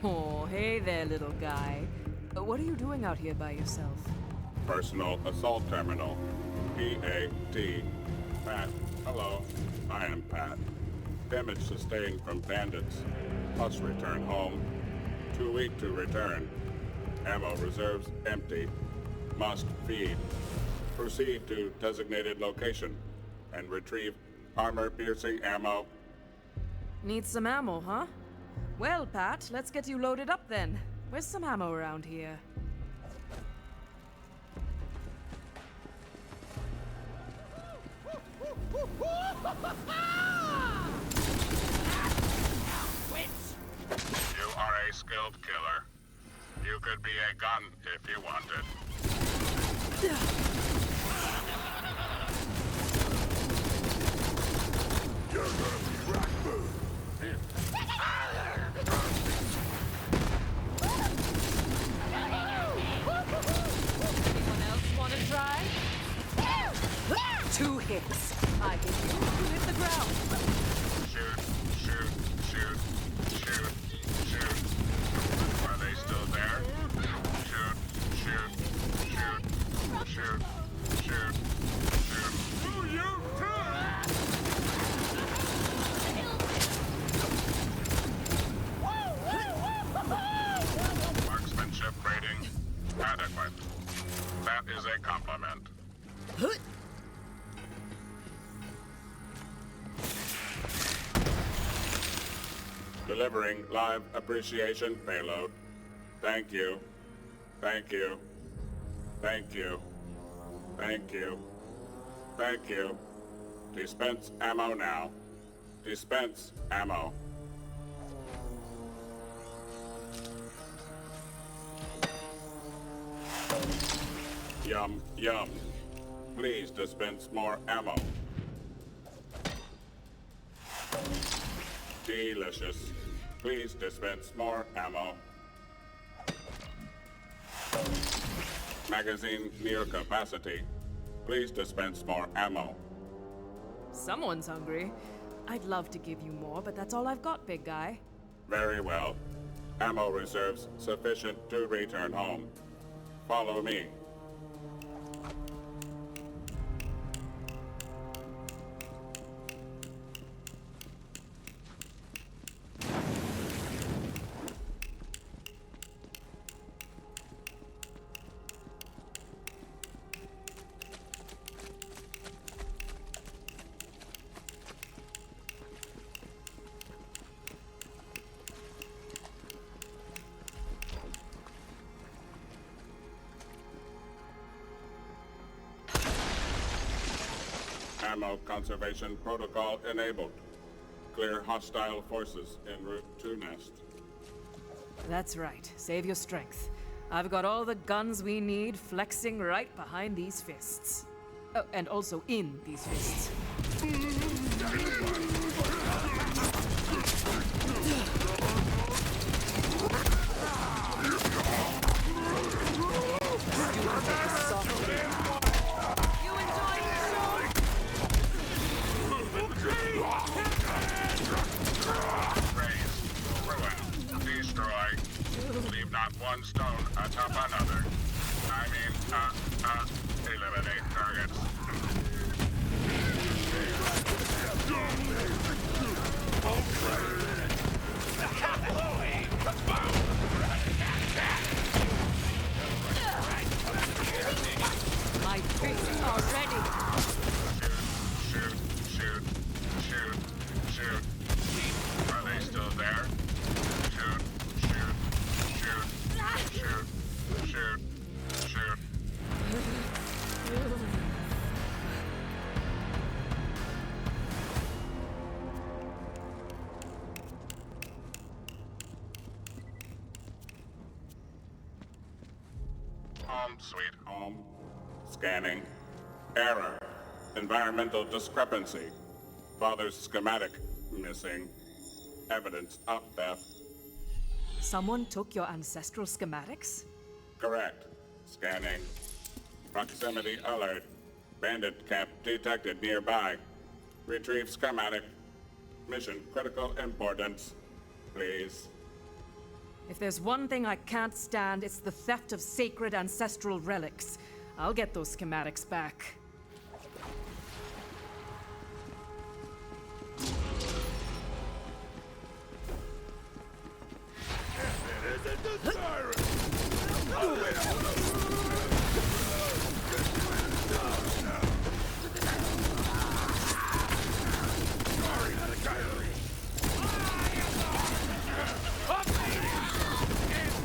Oh, hey there, little guy. What are you doing out here by yourself? Personal Assault Terminal. P-A-T. Pat. Hello. I am Pat. Damage sustained from bandits. Must return home. Too weak to return. Ammo reserves empty. Must feed. Proceed to designated location and retrieve armor-piercing ammo. Need some ammo, huh? Well, Pat, let's get you loaded up then. Where's some ammo around here? You are a skilled killer. You could be a gun if you wanted. You're gonna be rock food. Anyone else want to try? 2 hits. I hit you, you hit the ground. Shoot, shoot, shoot, shoot, shoot. Are they still there? Adequate. That is a compliment. Delivering live appreciation payload. Thank you. Thank you. Thank you. Thank you. Thank you. Dispense ammo now. Dispense ammo. Yum, yum. Please dispense more ammo. Delicious. Please dispense more ammo. Magazine near capacity. Please dispense more ammo. Someone's hungry. I'd love to give you more, but that's all I've got, big guy. Very well. Ammo reserves sufficient to return home. Follow me. Ammo conservation protocol enabled. Clear hostile forces en route to nest. That's right. Save your strength. I've got all the guns we need flexing right behind these fists. Oh, and also in these fists. Leave not one stone atop another. I mean, eliminate targets. My fists are ready. Shoot, shoot, shoot, shoot, shoot. Are they still there? Shoot, shoot, shoot, shoot, shoot, shoot. Home, sweet home. Scanning. Error. Environmental discrepancy. Father's schematic missing. Evidence of theft. Someone took your ancestral schematics? Correct. Scanning. Proximity alert. Bandit camp detected nearby. Retrieve schematic. Mission critical importance. Please. If there's one thing I can't stand, it's the theft of sacred ancestral relics. I'll get those schematics back.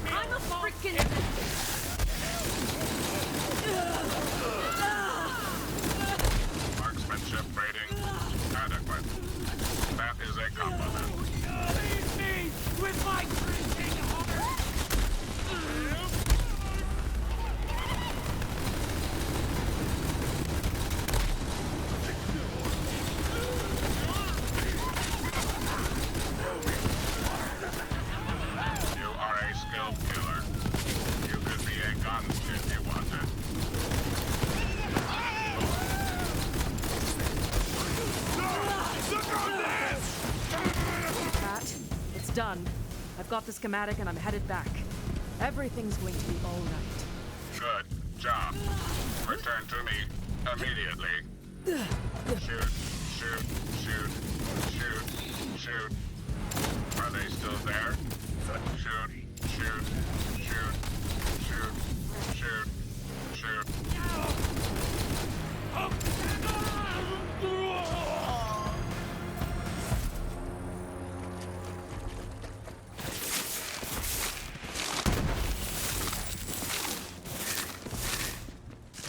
I'm a freaking... Marksmanship rating adequate. That is a compliment. Leave me with my drinking heart! You are a skilled killer. You could be a gun if you wanted. Pat, it's done. I've got the schematic and I'm headed back. Everything's going to be all right. Good job. Return to me immediately. Shoot, shoot, shoot, shoot, shoot. Are they still there? Shoot, shoot, shoot, shoot.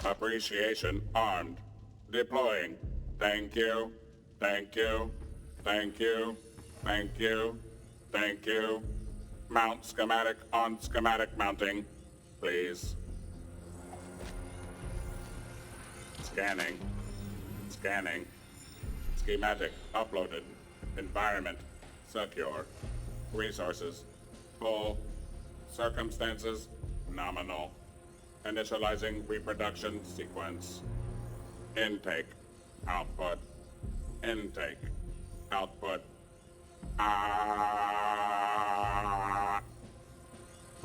Appreciation armed. Deploying. Thank you. Thank you. Thank you. Thank you. Thank you. Mount schematic on schematic mounting, please. Scanning. Scanning. Schematic uploaded. Environment secure. Resources full. Circumstances nominal. Initializing reproduction sequence. Intake. Output. Intake. Output.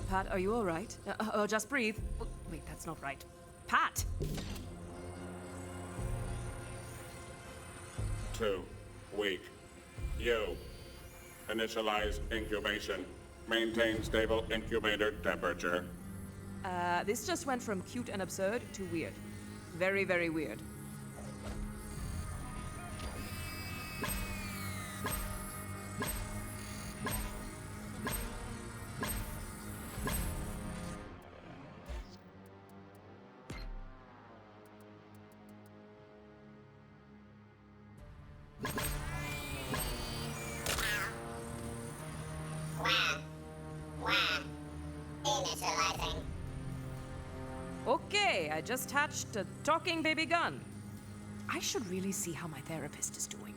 Pat, are you all right? Just breathe. Oh, wait, that's not right. Pat! 2 weak. You. Initialize incubation. Maintain stable incubator temperature. This just went from cute and absurd to weird. Very, very weird. Okay, I just hatched a talking baby gun. I should really see how my therapist is doing.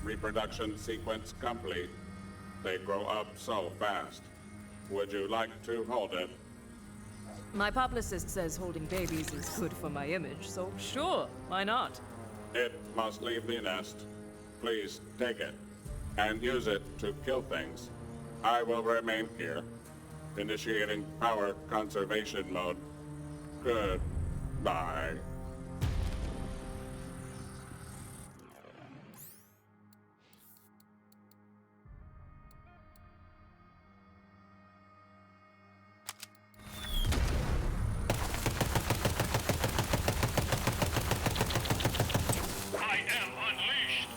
Reproduction sequence complete. They grow up so fast. Would you like to hold it? My publicist says holding babies is good for my image, so sure, why not? It must leave the nest. Please take it and use it to kill things. I will remain here. Initiating power conservation mode. Goodbye. I am unleashed.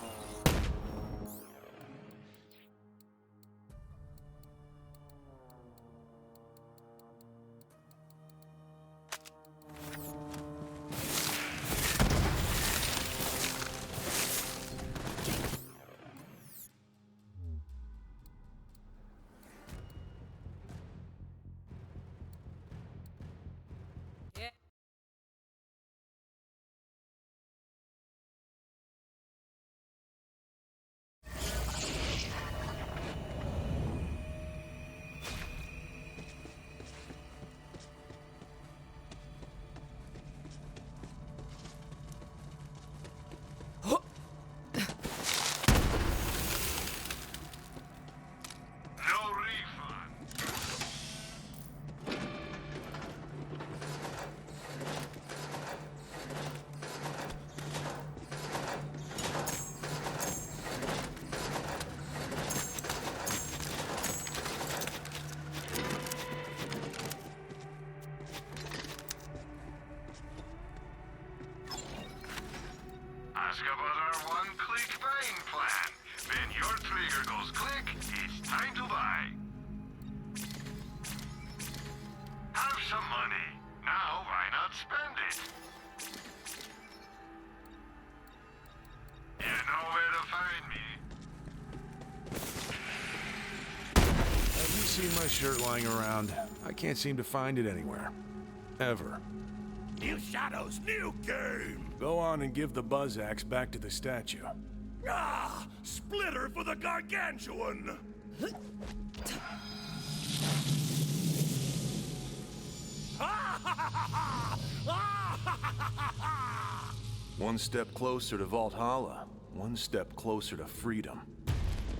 Ask about our one-click buying plan. When your trigger goes click, it's time to buy. Have some money. Now, why not spend it? You know where to find me. Have you seen my shirt lying around? I can't seem to find it anywhere. Ever. New shadows, new game! Go on and give the buzz axe back to the statue. Ah! Splitter for the gargantuan! One step closer to Valhalla, one step closer to freedom.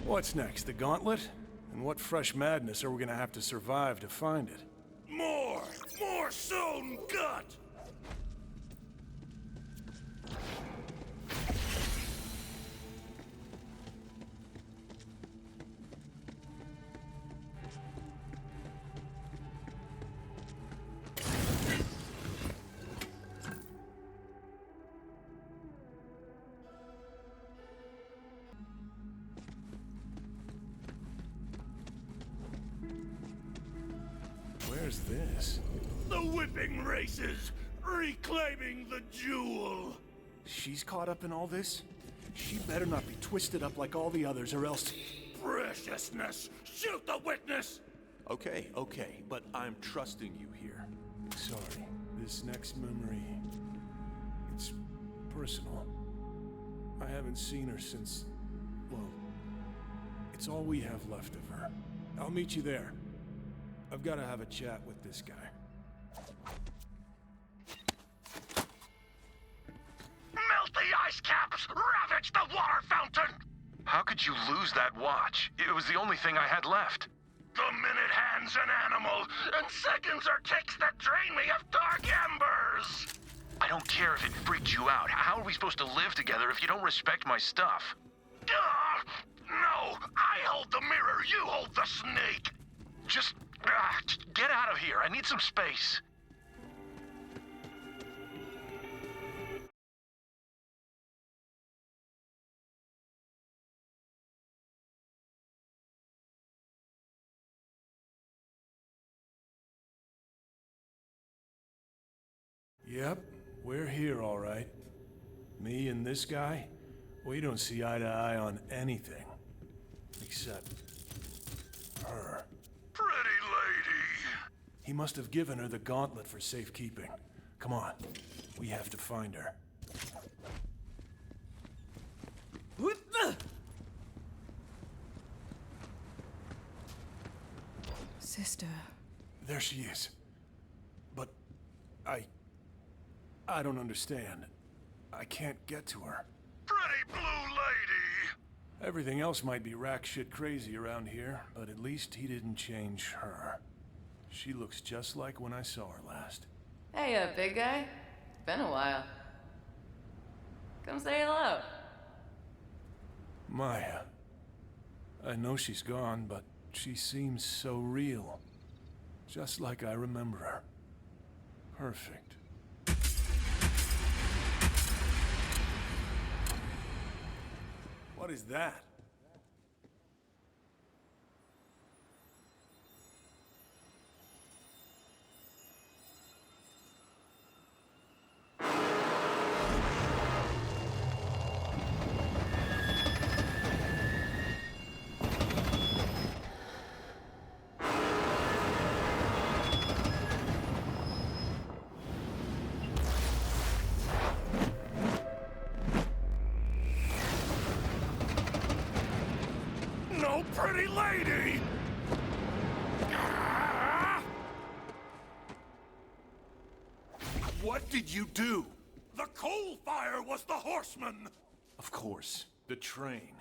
What's next, the gauntlet? And what fresh madness are we gonna have to survive to find it? More! More sewn gut! Where's this? The whipping races! Reclaiming the jewel. She's caught up in all this? She better not be twisted up like all the others, or else... Preciousness! Shoot the witness! Okay, but I'm trusting you here. Sorry, this next memory... it's personal. I haven't seen her since... well... it's all we have left of her. I'll meet you there. I've got to have a chat with this guy. Melt the ice caps! Ravage the water fountain! How could you lose that watch? It was the only thing I had left. The minute hand's an animal, and seconds are ticks that drain me of dark embers! I don't care if it freaked you out. How are we supposed to live together if you don't respect my stuff? No! I hold the mirror, you hold the snake! Just get out of here. I need some space. Yep, we're here all right. Me and this guy, we don't see eye to eye on anything. Except... her. Pretty lady! He must have given her the gauntlet for safekeeping. Come on, we have to find her. Sister. There she is. But... I don't understand. I can't get to her. Pretty blue lady! Everything else might be rack shit crazy around here, but at least he didn't change her. She looks just like when I saw her last. Hey, big guy. Been a while. Come say hello. Maya. I know she's gone, but she seems so real. Just like I remember her. Perfect. What is that? No pretty lady! What did you do? The coal fire was the horseman! Of course, the train.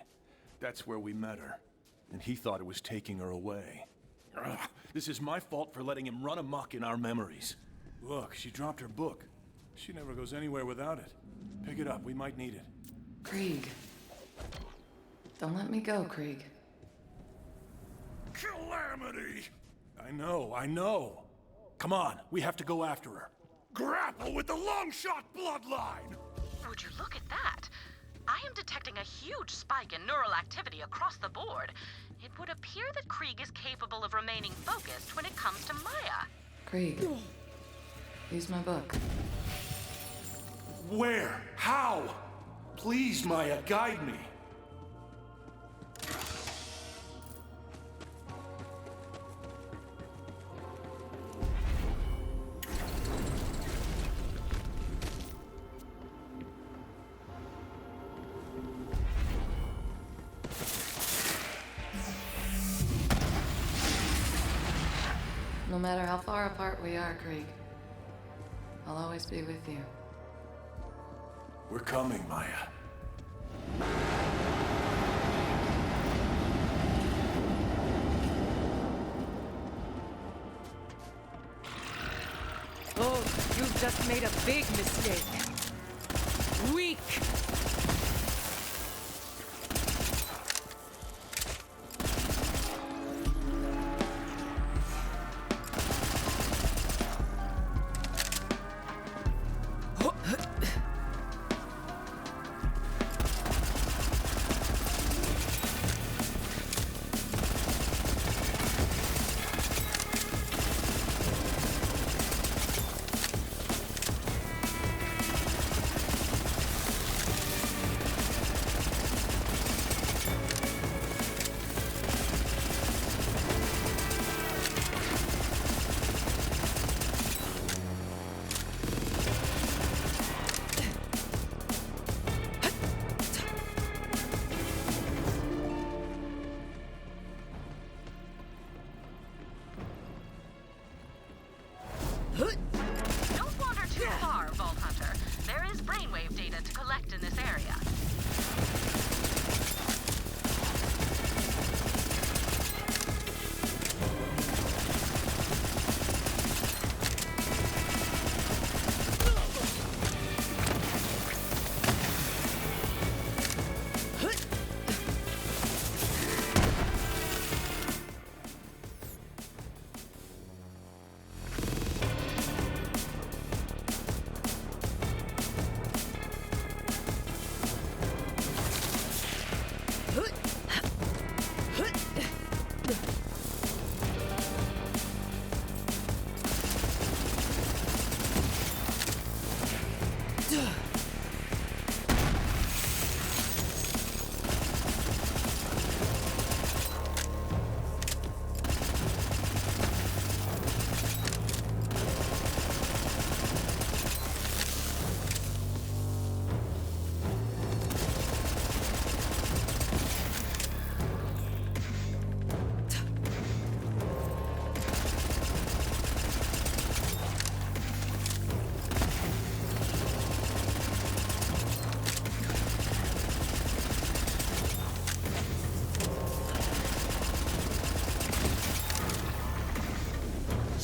That's where we met her. And he thought it was taking her away. Ugh, this is my fault for letting him run amok in our memories. Look, she dropped her book. She never goes anywhere without it. Pick it up, we might need it. Krieg. Don't let me go, Krieg. Calamity! I know. Come on, we have to go after her. Grapple with the long-shot bloodline! Would you look at that? I am detecting a huge spike in neural activity across the board. It would appear that Krieg is capable of remaining focused when it comes to Maya. Krieg. Use my book. Where? How? Please, Maya, guide me. No matter how far apart we are, Krieg, I'll always be with you. We're coming, Maya. Oh, you've just made a big mistake. Weak! Don't wander too far, Vault Hunter. There is brainwave data to collect in this area.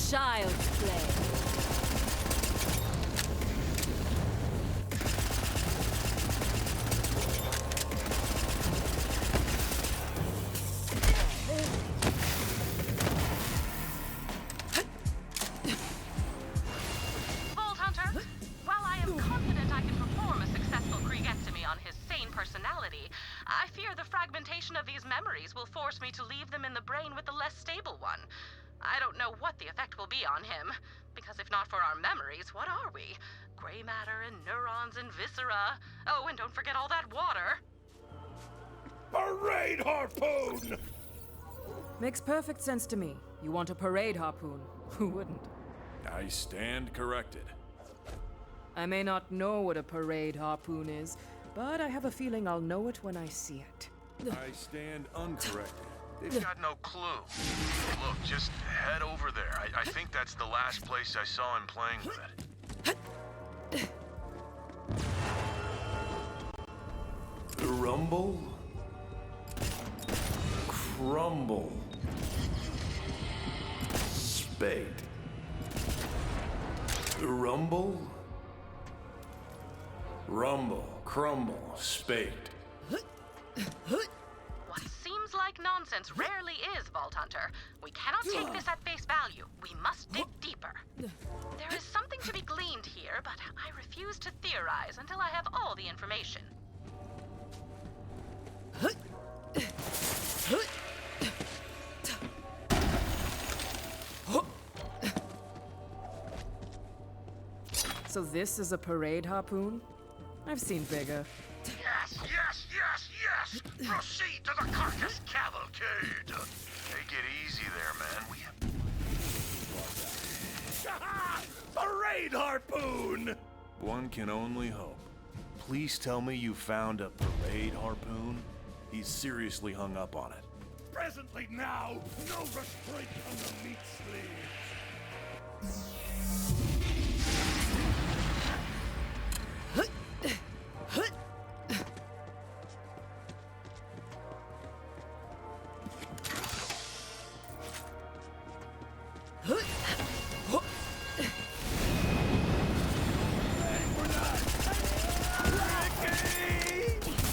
Child's play. Vault Hunter, while I am confident I can perform a successful Kriegectomy on his sane personality, I fear the fragmentation of these memories will force me to leave them in the brain with the less stable one. I don't know what the effect will be on him, because if not for our memories, what are we? Gray matter and neurons and viscera. Oh, and don't forget all that water. Parade harpoon! Makes perfect sense to me. You want a parade harpoon. Who wouldn't? I stand corrected. I may not know what a parade harpoon is, but I have a feeling I'll know it when I see it. I stand uncorrected. They've got no clue. Look, just head over there. I think that's the last place I saw him playing with it. Rumble? Crumble. Spade. Rumble? Rumble, crumble, spade. What seems like nonsense rarely is, Vault Hunter. We cannot take this at face value. We must dig deeper. There is something to be gleaned here, but I refuse to theorize until I have all the information. So this is a parade harpoon? I've seen bigger. Yes, yes, yes, yes! Proceed to the carcass cavalcade! Take it easy there, man. We have... Parade harpoon! One can only hope. Please tell me you found a parade harpoon? He's seriously hung up on it. Presently now, no restraint on the meat sleeves.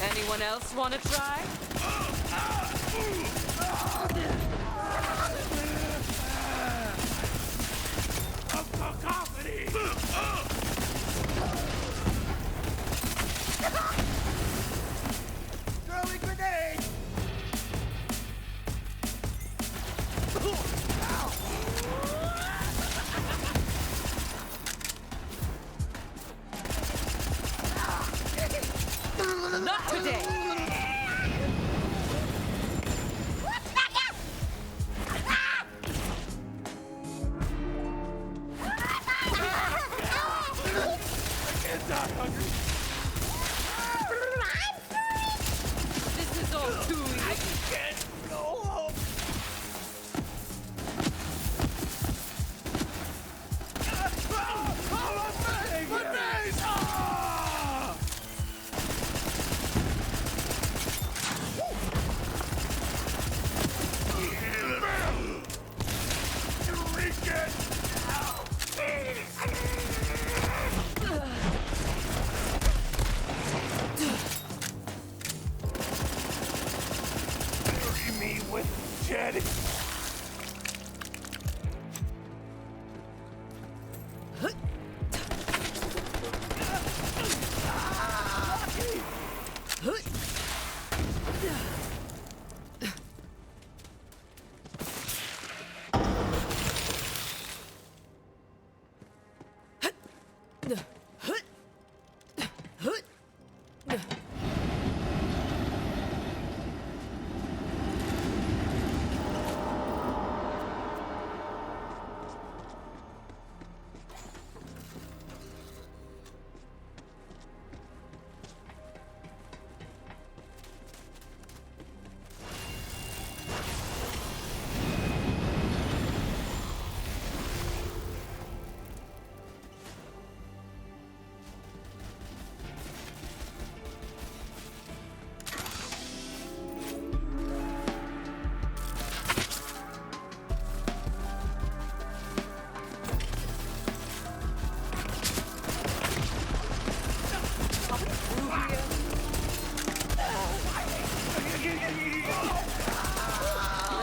Anyone else want to try? A cacophony! Throwing grenade! Not today! This is all too easy. I can't go home!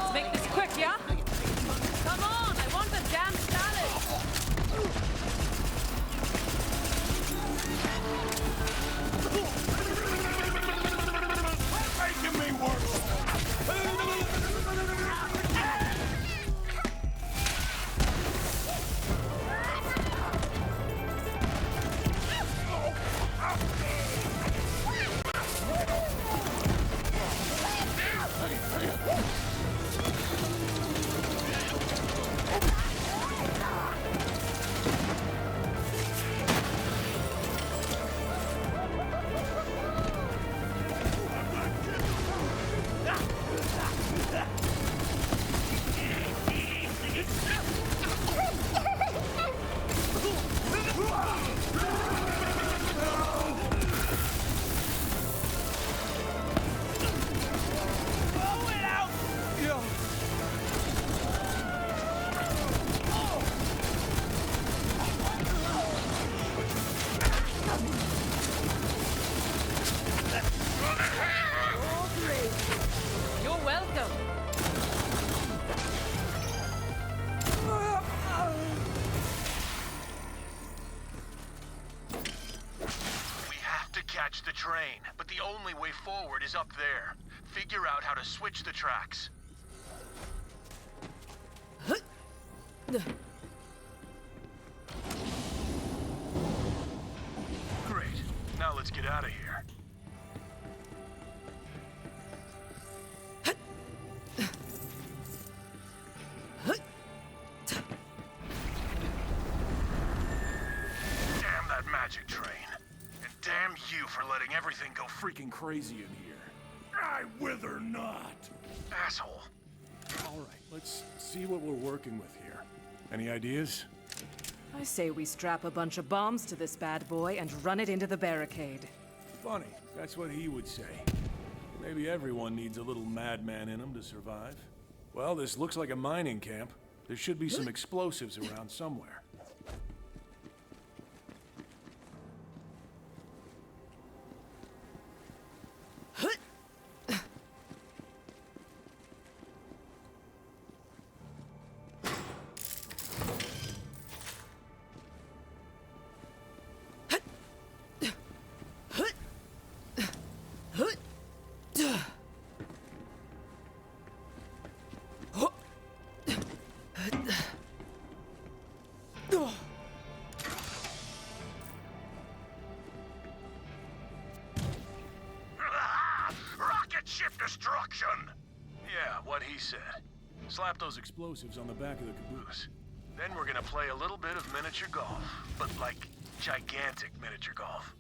Let's make this quick, yeah? Come on, I want the damn salad! Making me worse! You're welcome. We have to catch the train, but the only way forward is up there. Figure out how to switch the tracks. Great. Now let's get out of here. Damn that magic train. And damn you for letting everything go Freaking crazy in here. I wither not! asshole. All right, let's see what we're working with here. Any ideas? I say we strap a bunch of bombs to this bad boy and run it into the barricade. Funny, that's what he would say. Maybe everyone needs a little madman in him to survive. Well, this looks like a mining camp. There should be some explosives around somewhere. Rocket ship destruction! Yeah, what he said. Slap those Explosives on the back of the caboose. Then we're gonna play a little bit of miniature golf, but like gigantic miniature golf.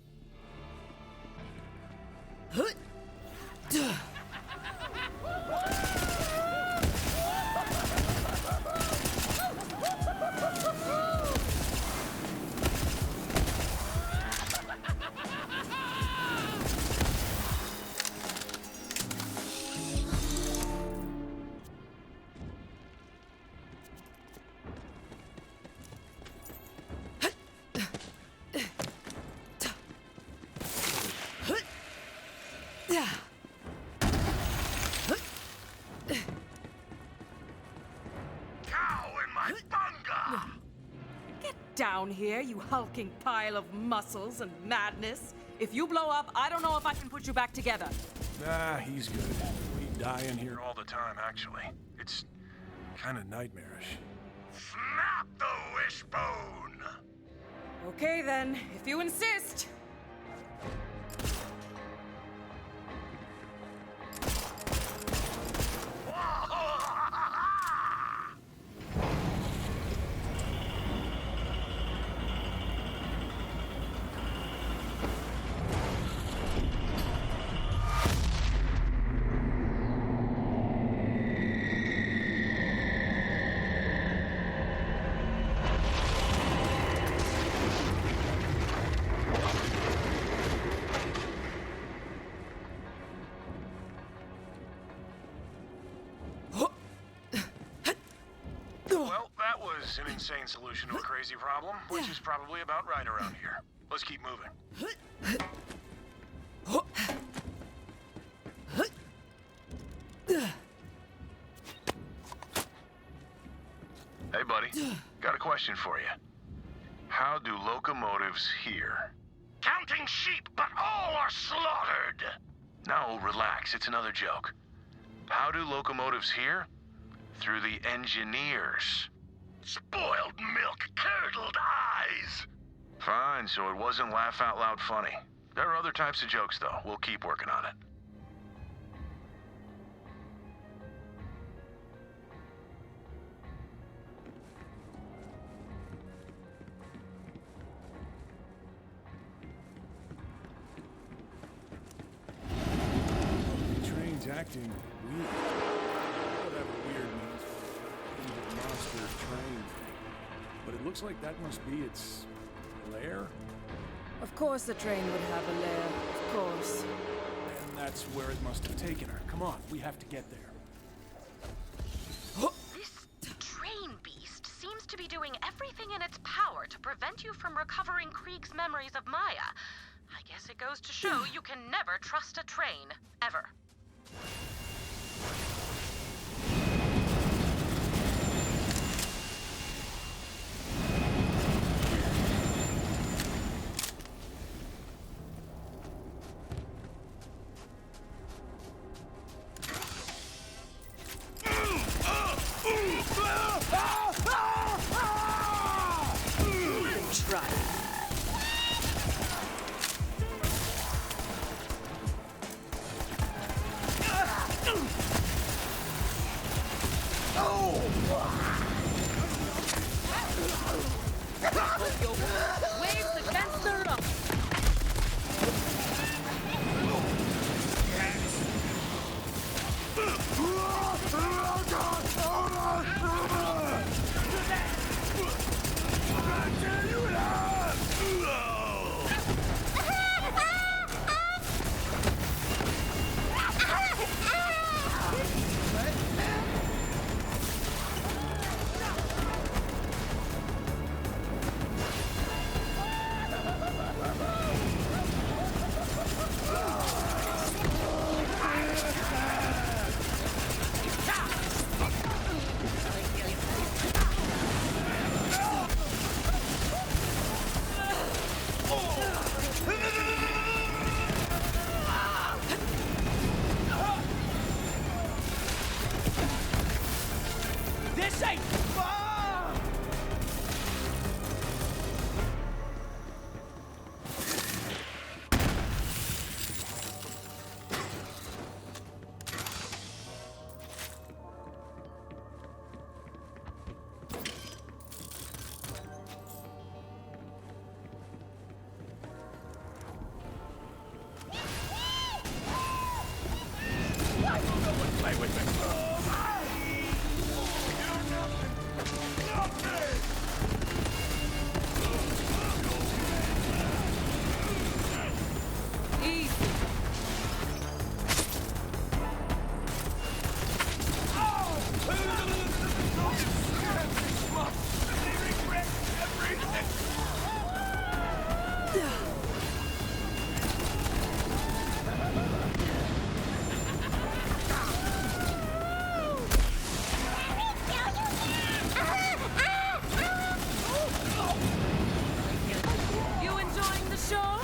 Down here, you hulking pile of muscles and madness. If you blow up, I don't know if I can put you back together. Nah, he's good. We die in here All the time, actually. It's kind of nightmarish. Snap the wishbone! Okay then, if you insist. Well, that was an insane solution to a crazy problem, which is probably about right around here. Let's keep moving. Hey, buddy. Got a question for you. How do locomotives hear? Counting sheep, but all are slaughtered! No, relax. It's another joke. How do locomotives hear? Through the engineers. Spoiled milk, curdled eyes! Fine, so it wasn't laugh out loud funny. There are other types of jokes, though. We'll keep working on it. The train's acting weird. Whatever weird means. Evil monster train. But it looks like that must be its lair. Of course the train would have a lair, of course. And that's where it must have taken her. Come on, we have to get there. This train beast seems to be doing everything in its power to prevent you from recovering Krieg's memories of Maya. I guess it goes to show you can never trust a train, ever. Waves against the rock. This ain't fun! Play with me. You enjoying the show?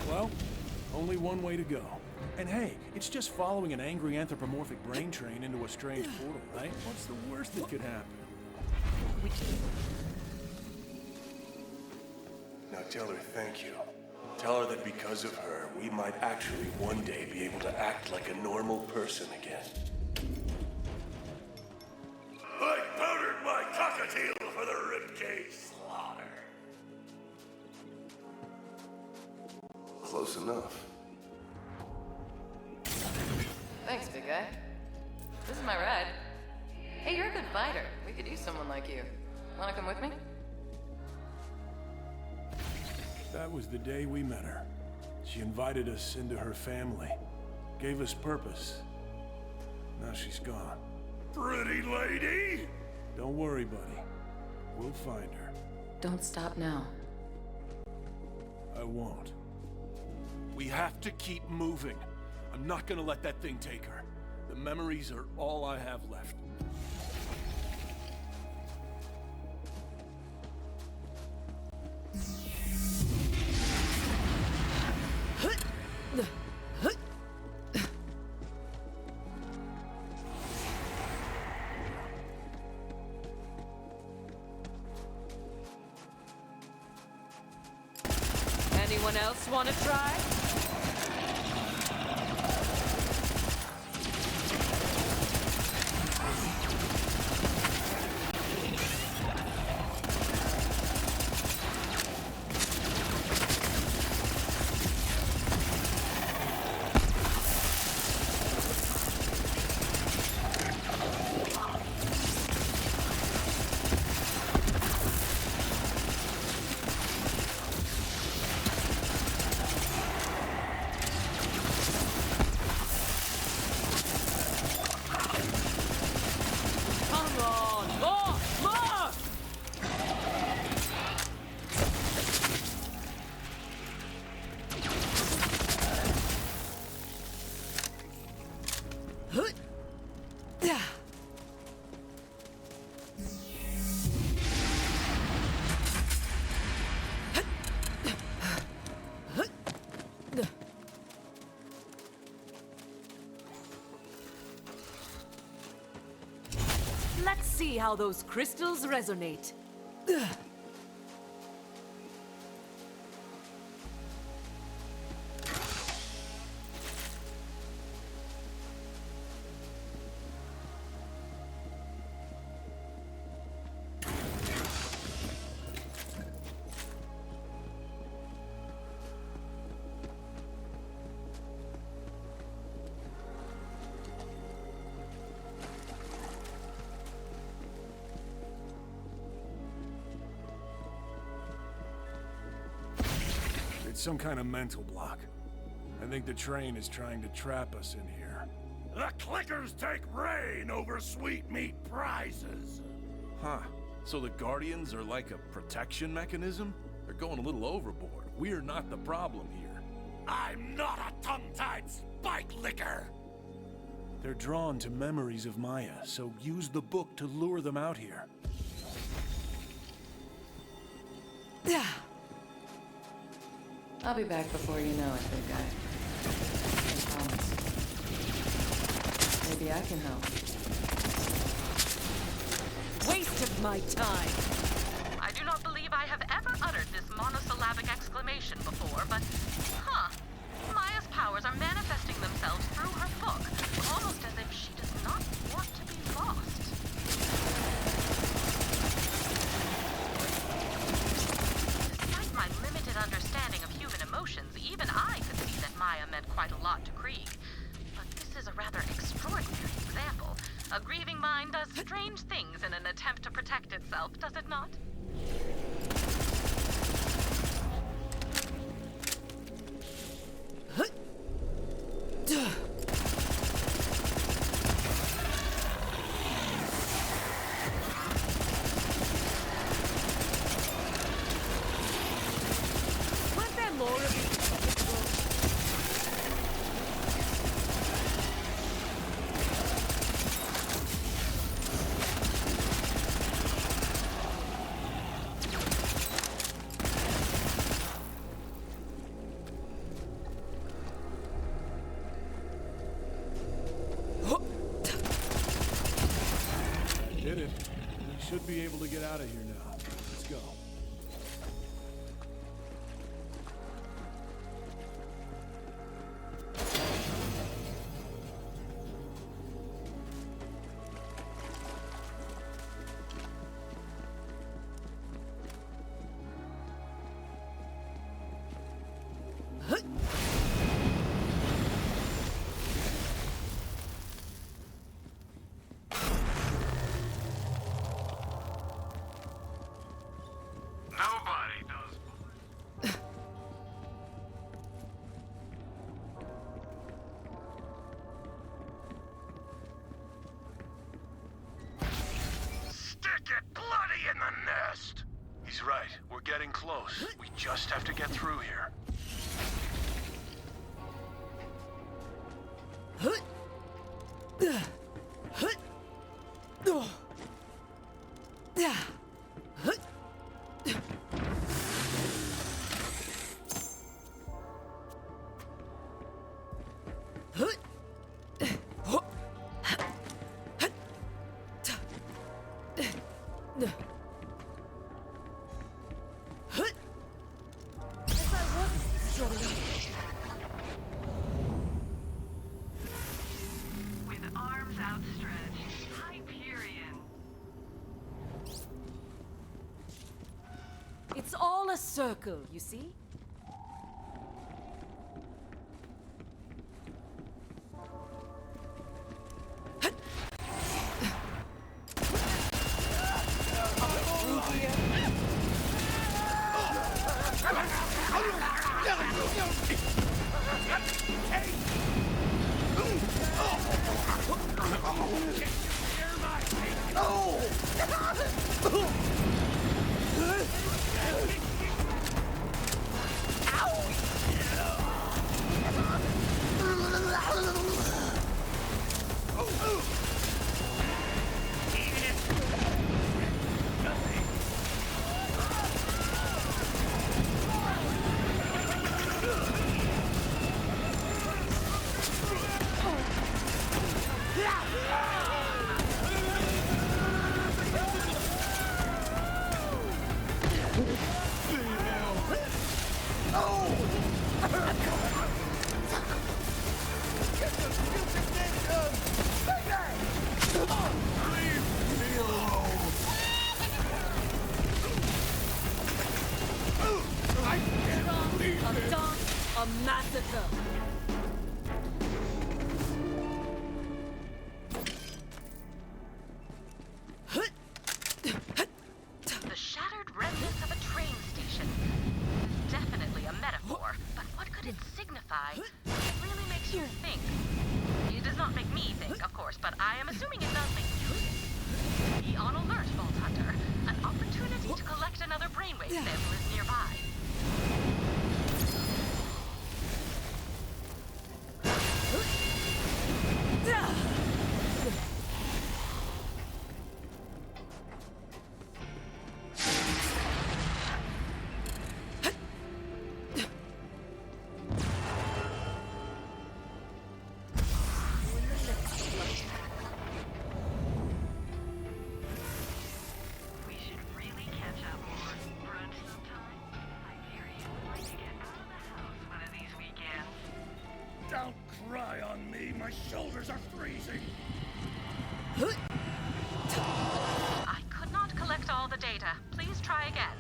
Well, only one way to go. And hey, it's just following an angry anthropomorphic brain train into a strange portal, right? What's the worst that could happen? Now tell her thank you. Tell her that because of her, we might actually one day be able to act like a normal person again. I powdered my cockatiel for the ribcage slaughter. Close enough. Thanks, big guy. This is my ride. Hey, you're a good fighter. We could use someone like you. Wanna come with me? That was the day we met her. She invited us into her family. Gave us purpose. Now she's gone. Pretty lady! Don't worry, buddy. We'll find her. Don't stop now. I won't. We have to keep moving. I'm not gonna let that thing take her. The memories are all I have left. Anyone else want to try? Let's see how those crystals resonate. It's some kind of mental block. I think the train is trying to trap us in here. The clickers take reign over sweetmeat prizes. Huh. So the Guardians are like a protection mechanism? They're going a little overboard. We're not the problem here. I'm not a tongue-tied spike licker. They're drawn to memories of Maya, so use the book to lure them out here. I'll be back before you know it, big guy. I promise. Maybe I can help. Waste of my time! I do not believe I have ever uttered this monosyllabic exclamation before, but... Maya's powers are manifesting themselves through her book, almost as if she does not want to be lost. Despite my limited understanding of human emotions, even I could see that Maya meant quite a lot to Krieg. But this is a rather extraordinary example. A grieving mind does strange things in an attempt to protect itself, does it not? Weren't there more of these? Did it. We should be able to get out of here now. Let's go. Nobody does. Stick it bloody in the nest! He's right. We're getting close. We just have to get through here. With arms outstretched, Hyperion. It's all a circle, you see? A massacre! The shattered remnants of a train station. Definitely a metaphor, but what could it signify? It really makes you think. It does not make me think, of course, but I am assuming it does make you think. Be on alert, Vault Hunter. An opportunity to collect another brainwave sample is nearby. We should really catch up over brunch sometime. Hyperion would like to get out of the house one of these weekends. Don't cry on me. My shoulders are freezing. I could not collect all the data. Please try again.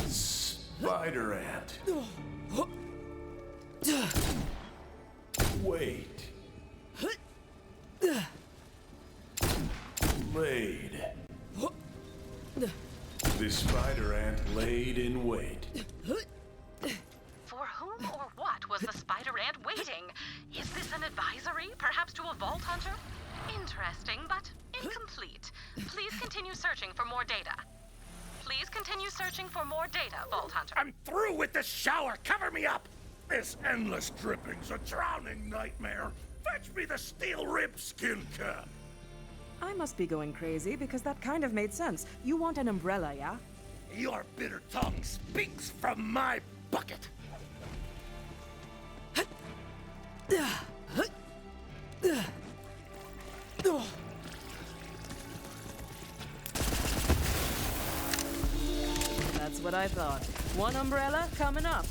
Spider ant. Wait. Laid. The spider ant laid in wait. For whom was the spider ant waiting. Is this an advisory, perhaps to a vault hunter? Interesting, but incomplete. Please continue searching for more data. Please continue searching for more data, Vault Hunter. I'm through with this shower. Cover me up. This endless dripping's a drowning nightmare. Fetch me the steel rib skin cap. I must be going crazy because that kind of made sense. You want an umbrella, yeah? Your bitter tongue speaks from my bucket. That's what I thought. One umbrella coming up.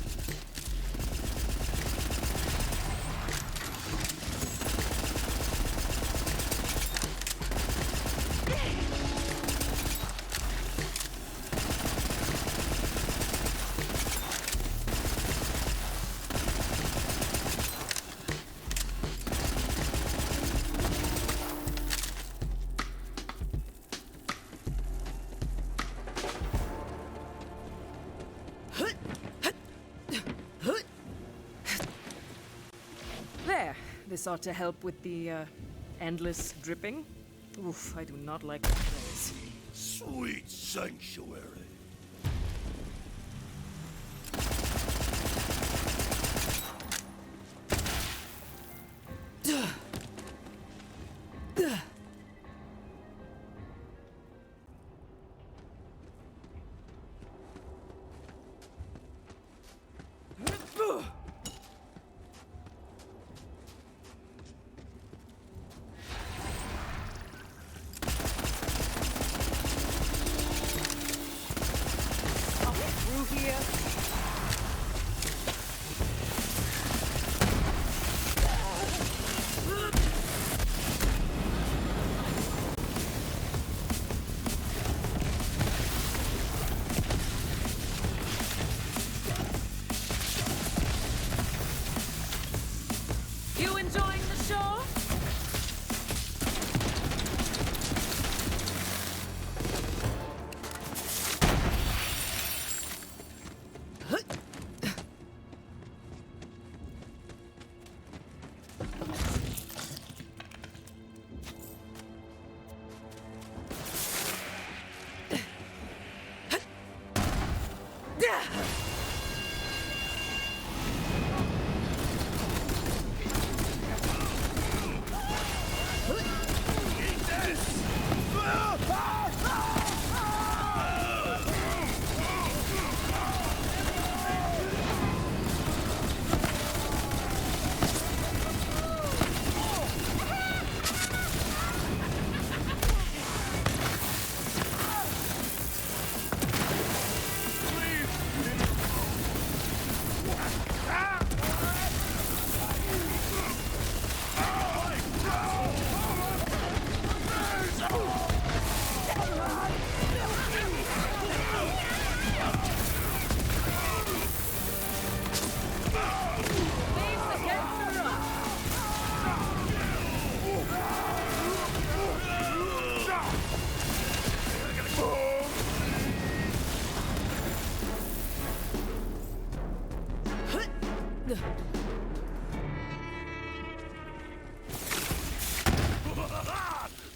There. This ought to help with the, endless dripping. Oof, I do not like that place. Sweet sanctuary. You enjoying the show?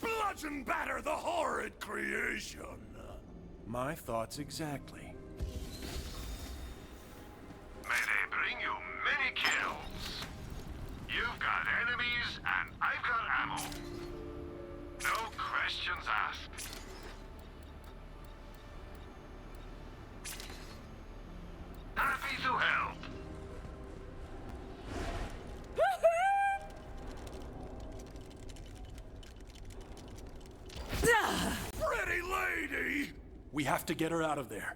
Bludgeon batter the horrid creation. My thoughts exactly. May they bring you many kills. You've got enemies, and I've got ammo. No questions asked. Happy to help. Pretty lady! We have to get her out of there.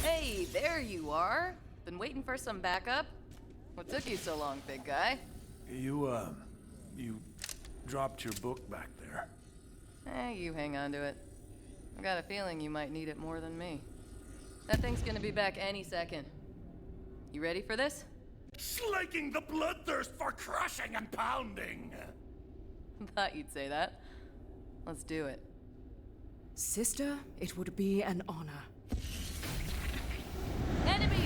Hey, there you are. Been waiting for some backup? What took you so long, big guy? You dropped your book back there. You hang on to it. I got a feeling you might need it more than me. That thing's gonna be back any second. You ready for this? Slaking the bloodthirst for crushing and pounding! Thought you'd say that. Let's do it. Sister, it would be an honor. Enemy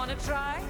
Wanna try?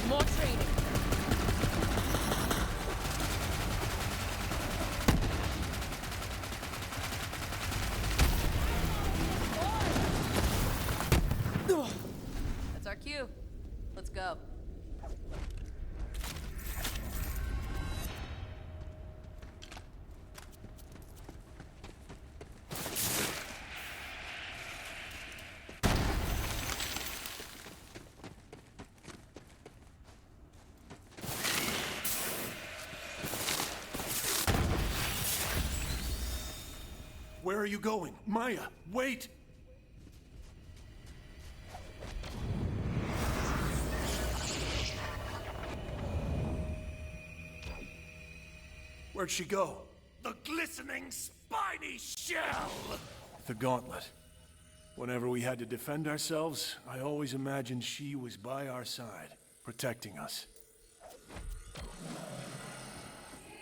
More training. That's our cue. Let's go. Where are you going? Maya, wait! Where'd she go? The glistening, spiny shell! The gauntlet. Whenever we had to defend ourselves, I always imagined she was by our side, protecting us.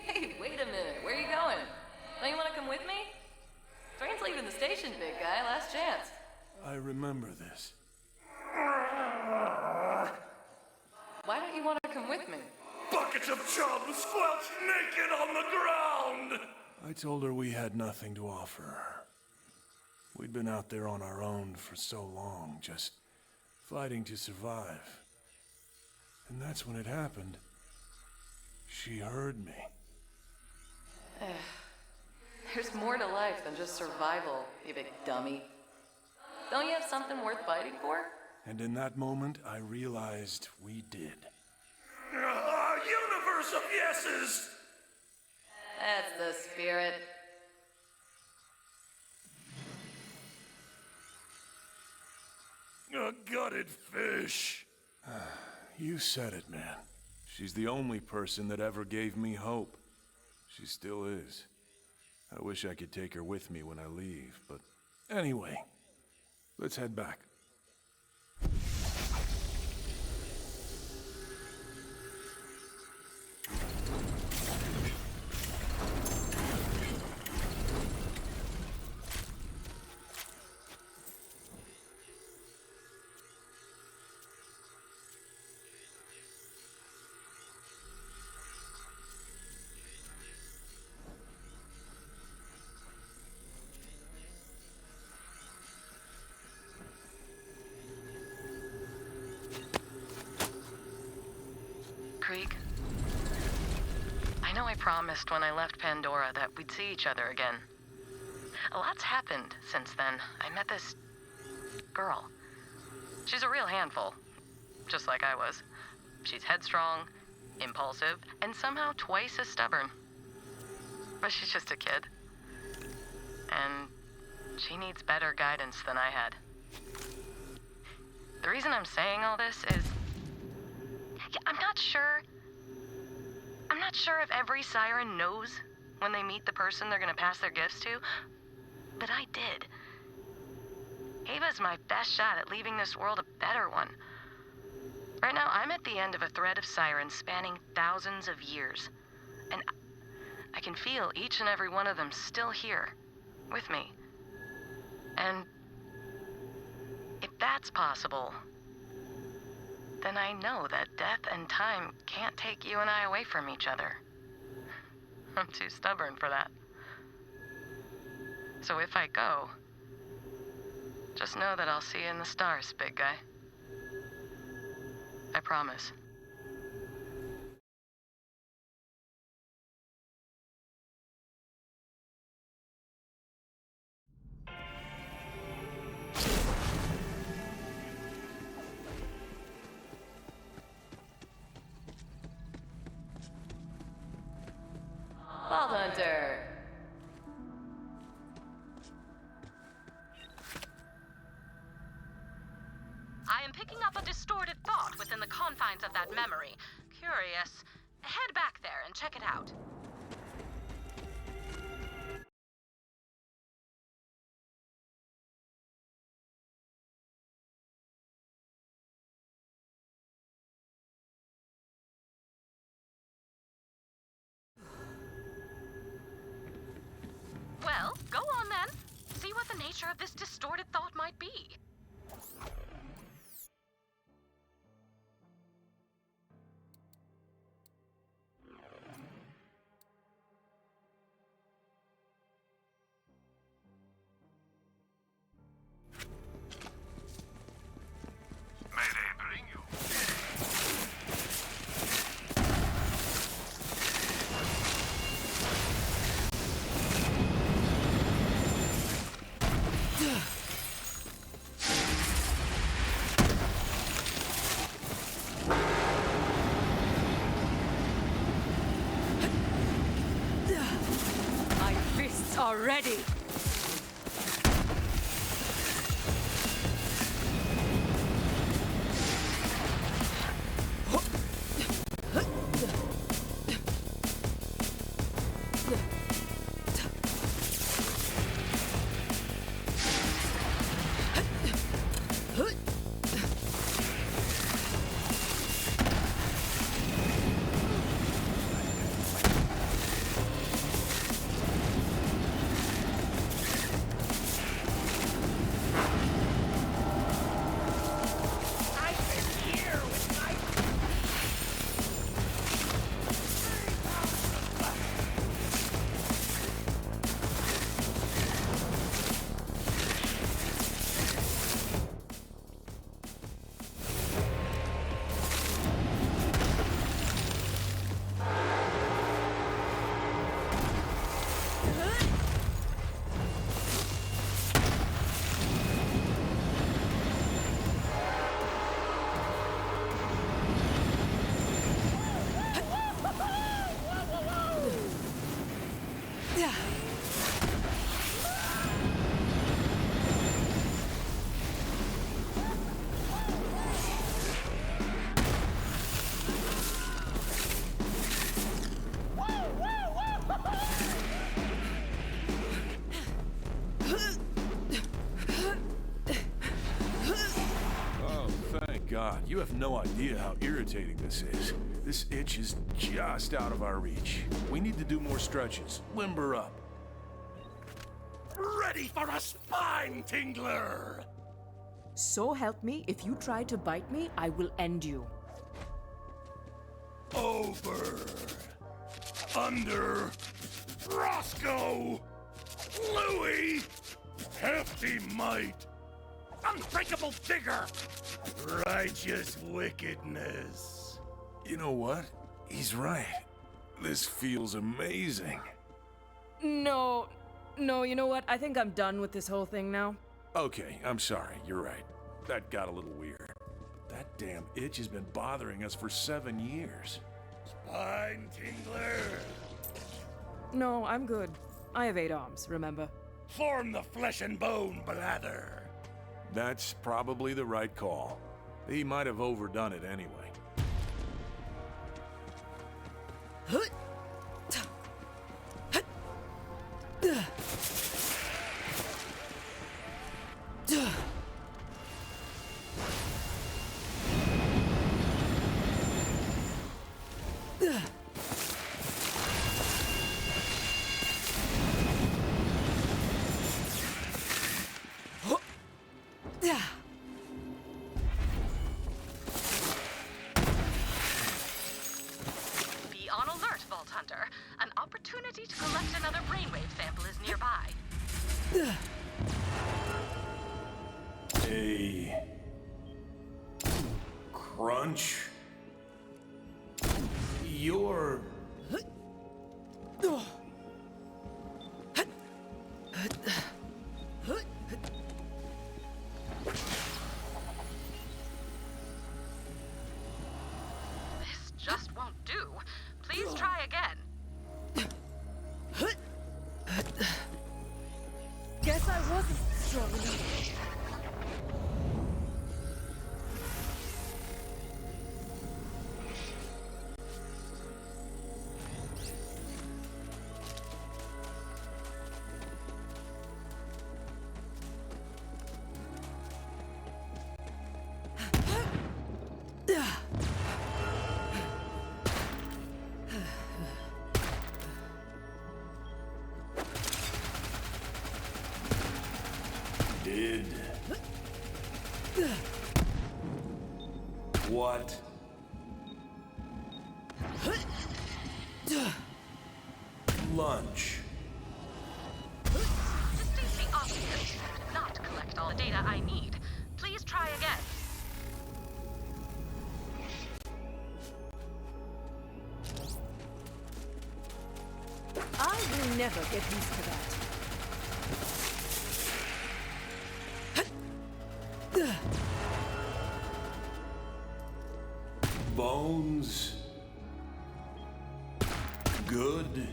Hey, wait a minute. Where are you going? Don't you want to come with me? Train's leaving the station, big guy. Last chance. I remember this. Why don't you want to come with me? Buckets of chum squelched naked on the ground! I told her we had nothing to offer her. We'd been out there on our own for so long, just fighting to survive. And that's when it happened. She heard me. There's more to life than just survival, you big dummy. Don't you have something worth fighting for? And in that moment, I realized we did. A universe of yeses! That's the spirit. A gutted fish. You said it, man. She's the only person that ever gave me hope. She still is. I wish I could take her with me when I leave, but anyway, let's head back. I promised when I left Pandora that we'd see each other again. A lot's happened since then. I met this girl. She's a real handful, just like I was. She's headstrong, impulsive, and somehow twice as stubborn. But she's just a kid. And she needs better guidance than I had. The reason I'm saying all this is... I'm not sure if every siren knows when they meet the person they're gonna pass their gifts to, but I did. Ava's my best shot at leaving this world a better one. Right now, I'm at the end of a thread of sirens spanning thousands of years. And I can feel each and every one of them still here, with me. And if that's possible, then I know that death and time can't take you and I away from each other. I'm too stubborn for that. So if I go, just know that I'll see you in the stars, big guy. I promise. Vault Hunter! I am picking up a distorted thought within the confines of that memory. Curious. Head back there and check it out. Well, go on then. See what the nature of this distorted thought might be. May they bring you. My fists are ready. God, you have no idea how irritating this is. This itch is just out of our reach. We need to do more stretches. Limber up. Ready for a spine tingler! So help me, if you try to bite me, I will end you. Over. Under. Roscoe! Louis! Hefty might! Unbreakable vigor! Righteous wickedness! You know what? He's right. This feels amazing. No, you know what? I think I'm done with this whole thing now. Okay, I'm sorry, you're right. That got a little weird. That damn itch has been bothering us for 7 years. Spine tingler! No, I'm good. I have 8 arms, remember? Form the flesh and bone blather! That's probably the right call. He might have overdone it anyway. Be on alert, Vault Hunter. An opportunity to collect another brainwave sample is nearby. A crunch? You're... This just won't do. Please try again. Guess I wasn't strong enough. Did... What? Lunch. Distinctly obvious. Did not collect all the data I need. Please try again. I will never get used to that. Bones. Good.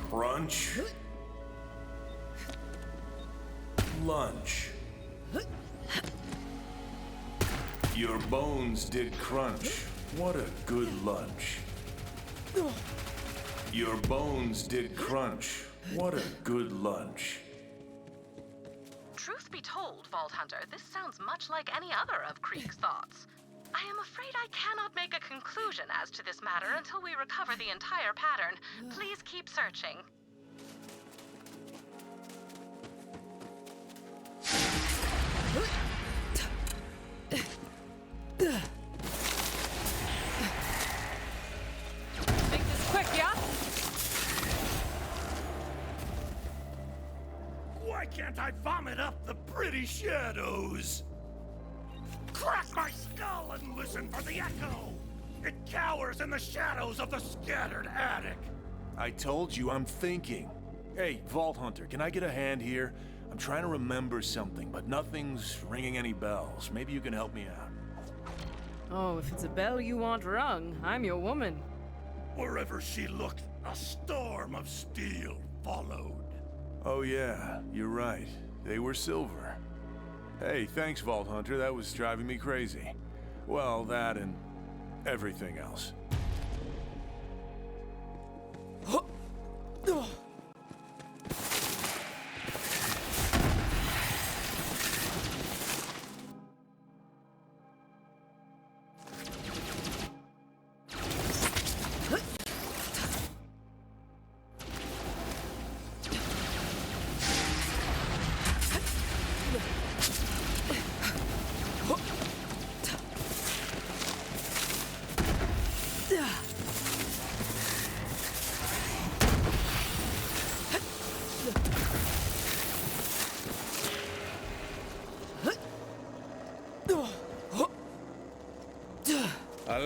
Crunch. Lunch. Your bones did crunch. What a good lunch. Your bones did crunch. What a good lunch. Truth be told, Vault Hunter, this sounds much like any other of Krieg's thoughts. I am afraid I cannot make a conclusion as to this matter until we recover the entire pattern. Please keep searching. Make this quick, yeah? Why can't I vomit up the pretty shadows? Crack my skull and listen for the echo! It cowers in the shadows of the scattered attic! I told you I'm thinking. Hey, Vault Hunter, can I get a hand here? I'm trying to remember something, but nothing's ringing any bells. Maybe you can help me out. Oh, if it's a bell you want rung, I'm your woman. Wherever she looked, a storm of steel followed. Oh yeah, you're right. They were silver. Hey, thanks, Vault Hunter. That was driving me crazy. Well, that and everything else.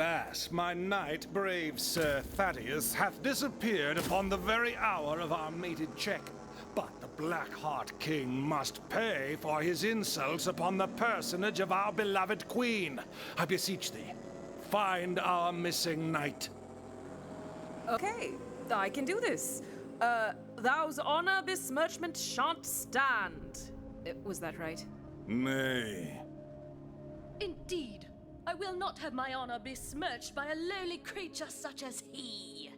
Alas, my knight, brave Sir Thaddeus, hath disappeared upon the very hour of our mated check. But the Blackheart King must pay for his insults upon the personage of our beloved queen. I beseech thee, find our missing knight. Okay, I can do this. Thou's honor besmirchment shan't stand. Was that right? Nay. Indeed, I will not have my honor besmirched by a lowly creature such as he.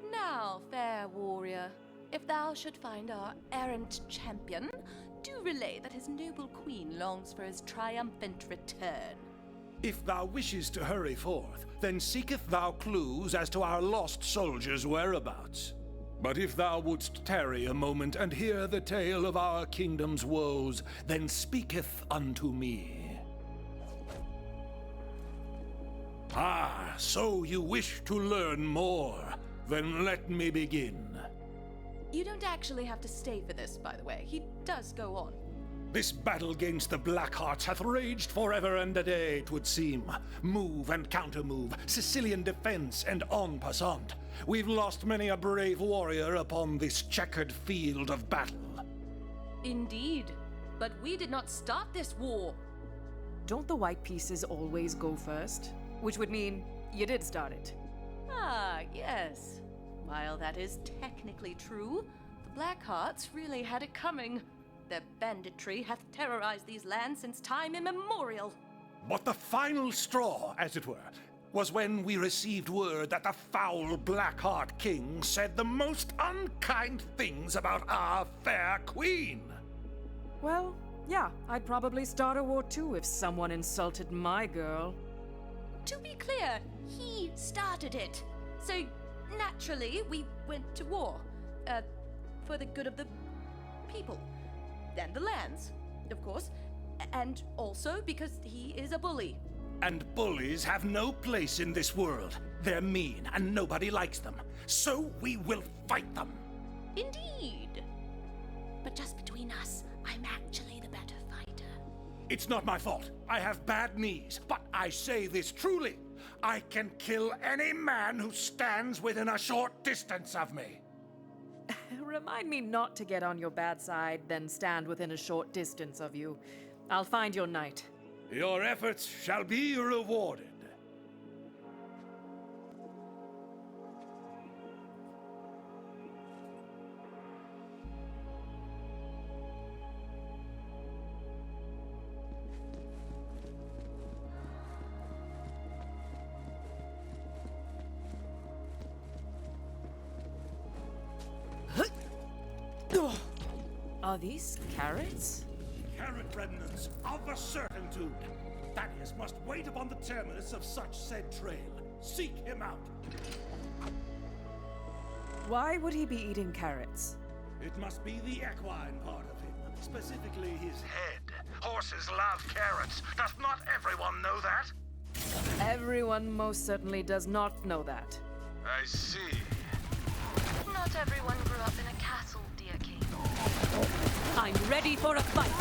Now, fair warrior, if thou should find our errant champion, do relay that his noble queen longs for his triumphant return. If thou wishes to hurry forth, then seeketh thou clues as to our lost soldiers' whereabouts. But if thou wouldst tarry a moment and hear the tale of our kingdom's woes, then speaketh unto me. Ah, so you wish to learn more? Then let me begin. You don't actually have to stay for this, by the way. He does go on. This battle against the Blackhearts hath raged forever and a day, 'twould seem. Move and counter-move, Sicilian defense and en passant. We've lost many a brave warrior upon this checkered field of battle. Indeed, but we did not start this war. Don't the white pieces always go first? Which would mean you did start it. Ah, yes. While that is technically true, the Blackhearts really had it coming. Their banditry hath terrorized these lands since time immemorial. But the final straw, as it were, was when we received word that the foul Blackheart King said the most unkind things about our fair queen. Well, yeah, I'd probably start a war too if someone insulted my girl. To be clear, he started it. So, naturally, we went to war. For the good of the people. And the lands, of course. And also because he is a bully. And bullies have no place in this world. They're mean and nobody likes them. So we will fight them. Indeed. But just between us, I'm actually the better fighter. It's not my fault. I have bad knees, but I say this truly. I can kill any man who stands within a short distance of me. Remind me not to get on your bad side, then stand within a short distance of you. I'll find your knight. Your efforts shall be rewarded. Are these carrots? Carrot remnants of a certitude. Thaddeus must wait upon the terminus of such said trail. Seek him out. Why would he be eating carrots? It must be the equine part of him, specifically his head. Horses love carrots. Does not everyone know that? Everyone most certainly does not know that. I see. Not everyone grew up in a castle, dear king. I'm ready for a fight.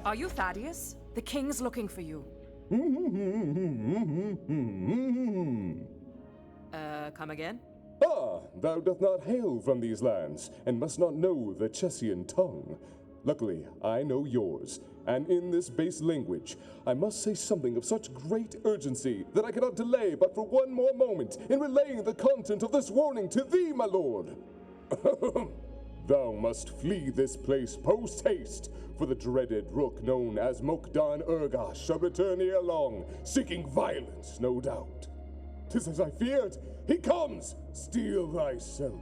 Are you Thaddeus? The king's looking for you. Come again? Ah, thou doth not hail from these lands, and must not know the Chessian tongue. Luckily, I know yours, and in this base language, I must say something of such great urgency that I cannot delay but for one more moment in relaying the content of this warning to thee, my lord. Thou must flee this place post-haste, for the dreaded rook known as Mokdan Urgash shall return ere long, seeking violence, no doubt. 'Tis as I feared. He comes! Steel thyself.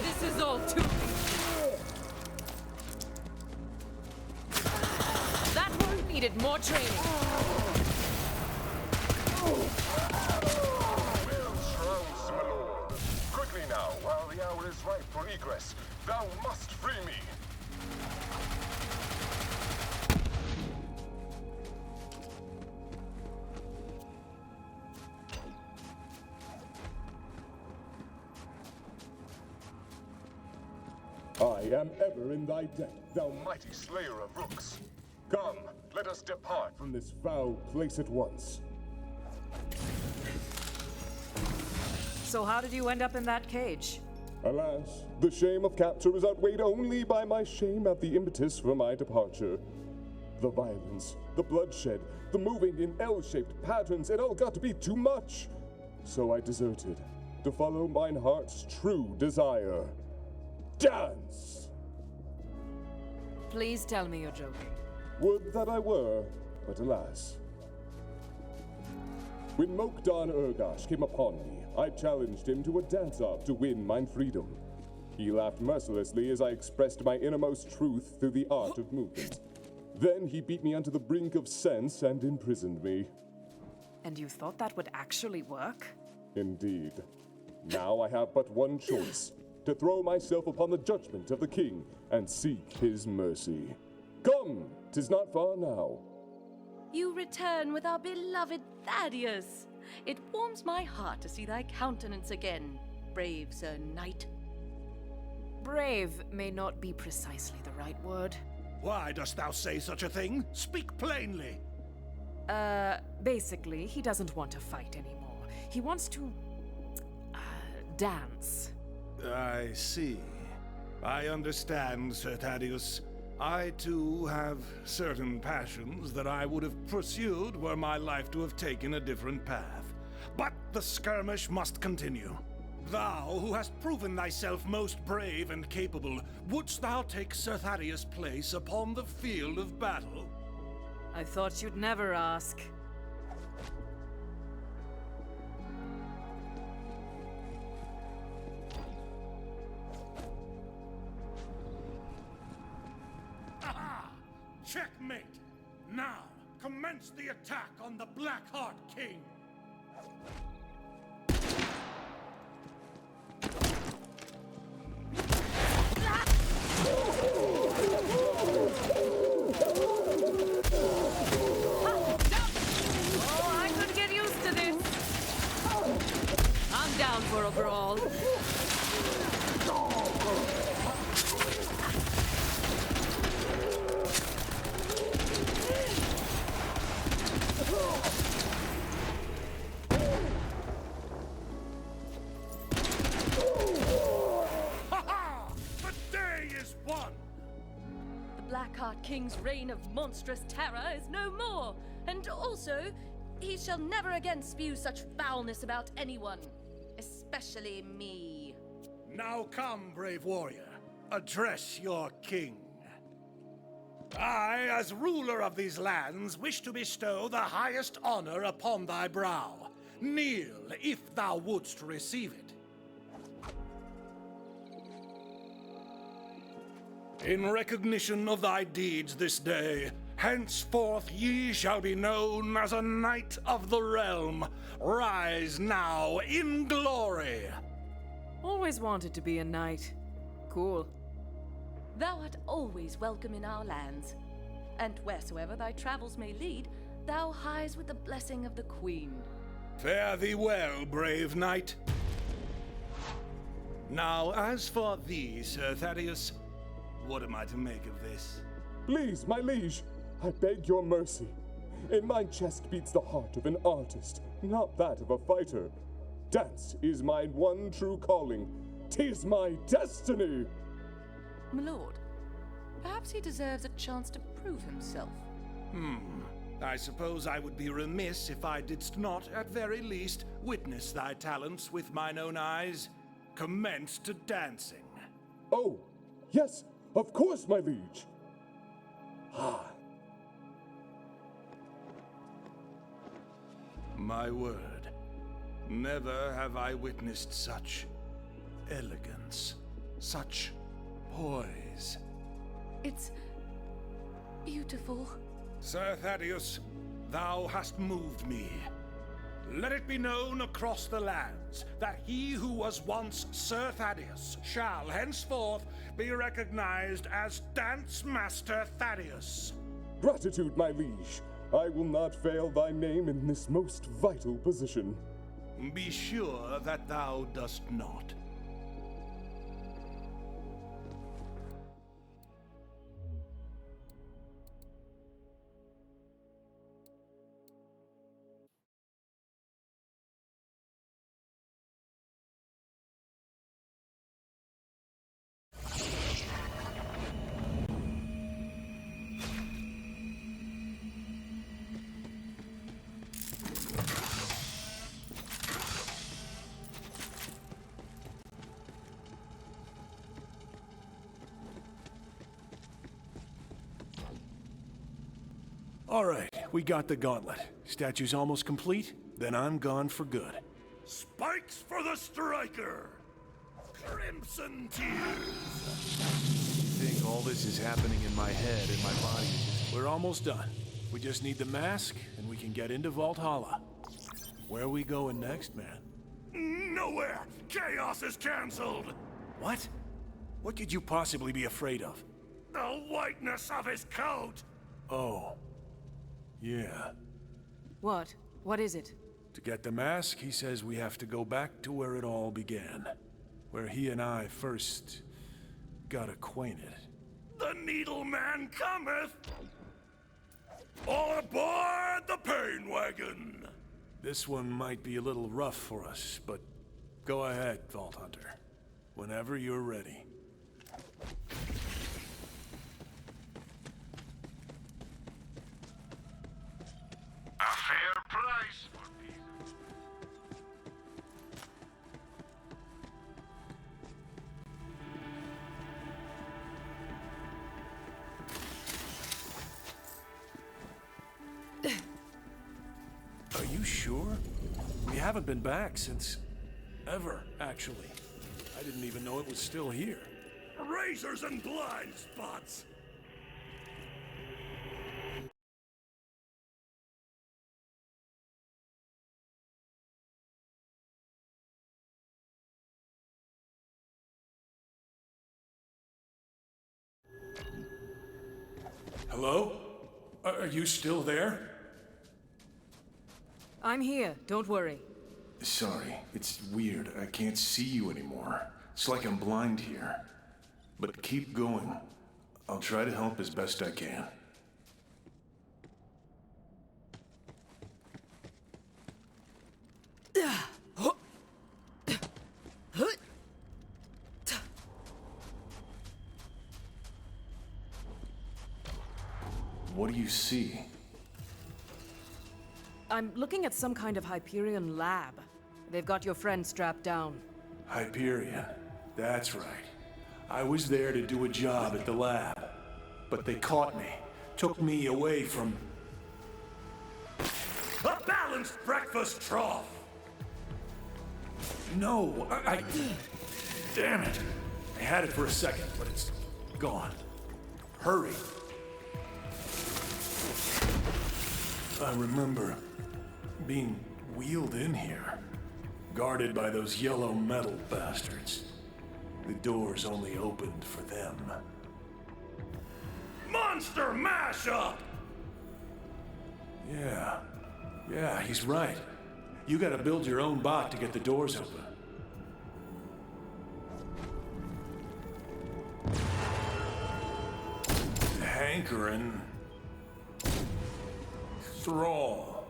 This is all too That one needed more training. Shrouds, my lord. Quickly now, while the hour is ripe for egress. Thou must free me. I am ever in thy debt, thou mighty slayer of rooks. Come, let us depart from this foul place at once. So how did you end up in that cage? Alas, the shame of capture is outweighed only by my shame at the impetus for my departure. The violence, the bloodshed, the moving in L-shaped patterns, it all got to be too much. So I deserted, to follow mine heart's true desire. Dance! Please tell me you're joking. Would that I were, but alas. When Mokdan Urgash came upon me, I challenged him to a dance-off to win mine freedom. He laughed mercilessly as I expressed my innermost truth through the art of movement. Then he beat me onto the brink of sense and imprisoned me. And you thought that would actually work? Indeed. Now I have but one choice. To throw myself upon the judgment of the king and seek his mercy. Come, 'tis not far now. You return with our beloved Thaddeus. It warms my heart to see thy countenance again, brave Sir Knight. Brave may not be precisely the right word. Why dost thou say such a thing? Speak plainly. Basically, he doesn't want to fight anymore. He wants to, dance. I see. I understand, Sir Thaddeus. I, too, have certain passions that I would have pursued were my life to have taken a different path. But the skirmish must continue. Thou, who hast proven thyself most brave and capable, wouldst thou take Sir Thaddeus' place upon the field of battle? I thought you'd never ask. Aha! Checkmate! Now, commence the attack on the Blackheart King! Oh, I could get used to this. I'm down for a brawl. Blackheart King's reign of monstrous terror is no more, and also, he shall never again spew such foulness about anyone, especially me. Now come, brave warrior. Address your king. I, as ruler of these lands, wish to bestow the highest honor upon thy brow. Kneel, if thou wouldst receive it. In recognition of thy deeds this day, henceforth ye shall be known as a knight of the realm. Rise now in glory. Always wanted to be a knight. Cool. Thou art always welcome in our lands, and wheresoever thy travels may lead, thou hies with the blessing of the Queen. Fare thee well, brave knight. Now, as for thee, Sir Thaddeus, what am I to make of this? Please, my liege, I beg your mercy. In my chest beats the heart of an artist, not that of a fighter. Dance is my one true calling. 'Tis my destiny! My lord, perhaps he deserves a chance to prove himself. I suppose I would be remiss if I didst not, at very least, witness thy talents with mine own eyes. Commence to dancing. Oh, yes, of course, my liege. My word, never have I witnessed such elegance, such poise. It's beautiful. Sir Thaddeus, thou hast moved me. Let it be known across the lands that he who was once Sir Thaddeus shall henceforth be recognized as Dance Master Thaddeus. Gratitude, my liege. I will not fail thy name in this most vital position. Be sure that thou dost not. All right, we got the gauntlet. Statue's almost complete, then I'm gone for good. Spikes for the striker! Crimson tears! You think all this is happening in my head and my body? We're almost done. We just need the mask, and we can get into Valhalla. Where are we going next, man? Nowhere! Chaos is cancelled! What? What could you possibly be afraid of? The whiteness of his coat! Oh. Yeah. What? What is it? To get the mask, he says we have to go back to where it all began. Where he and I first got acquainted. The Needle Man cometh! All aboard the pain wagon! This one might be a little rough for us, but go ahead, Vault Hunter. Whenever you're ready. A fair price for peace. Are you sure? We haven't been back since... ever, actually. I didn't even know it was still here. Razors and blind spots! Hello? Are you still there? I'm here, don't worry. Sorry, it's weird. I can't see you anymore. It's like I'm blind here. But keep going. I'll try to help as best I can. What do you see? I'm looking at some kind of Hyperion lab. They've got your friend strapped down. Hyperion. That's right. I was there to do a job at the lab. But they caught me. Took me away from... A balanced breakfast trough! No, I... Damn it. I had it for a second, but it's gone. Hurry. I remember being wheeled in here, guarded by those yellow metal bastards. The doors only opened for them. Monster mashup! Yeah, he's right. You gotta build your own bot to get the doors open. Hankering. thrall.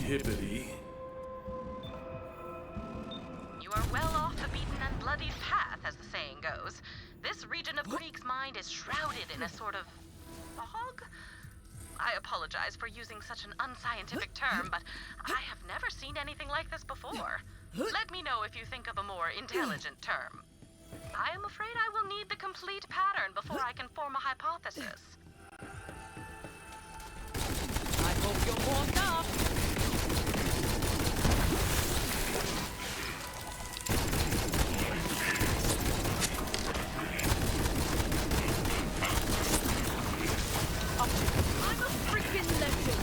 Hippity. You are well off the beaten and bloodied path, as the saying goes. This region of Krieg's mind is shrouded in a sort of fog? I apologize for using such an unscientific term, but I have never seen anything like this before. Let me know if you think of a more intelligent term. I am afraid I will need the complete pattern before I can form a hypothesis. I hope you're warmed up. I'm a freaking legend.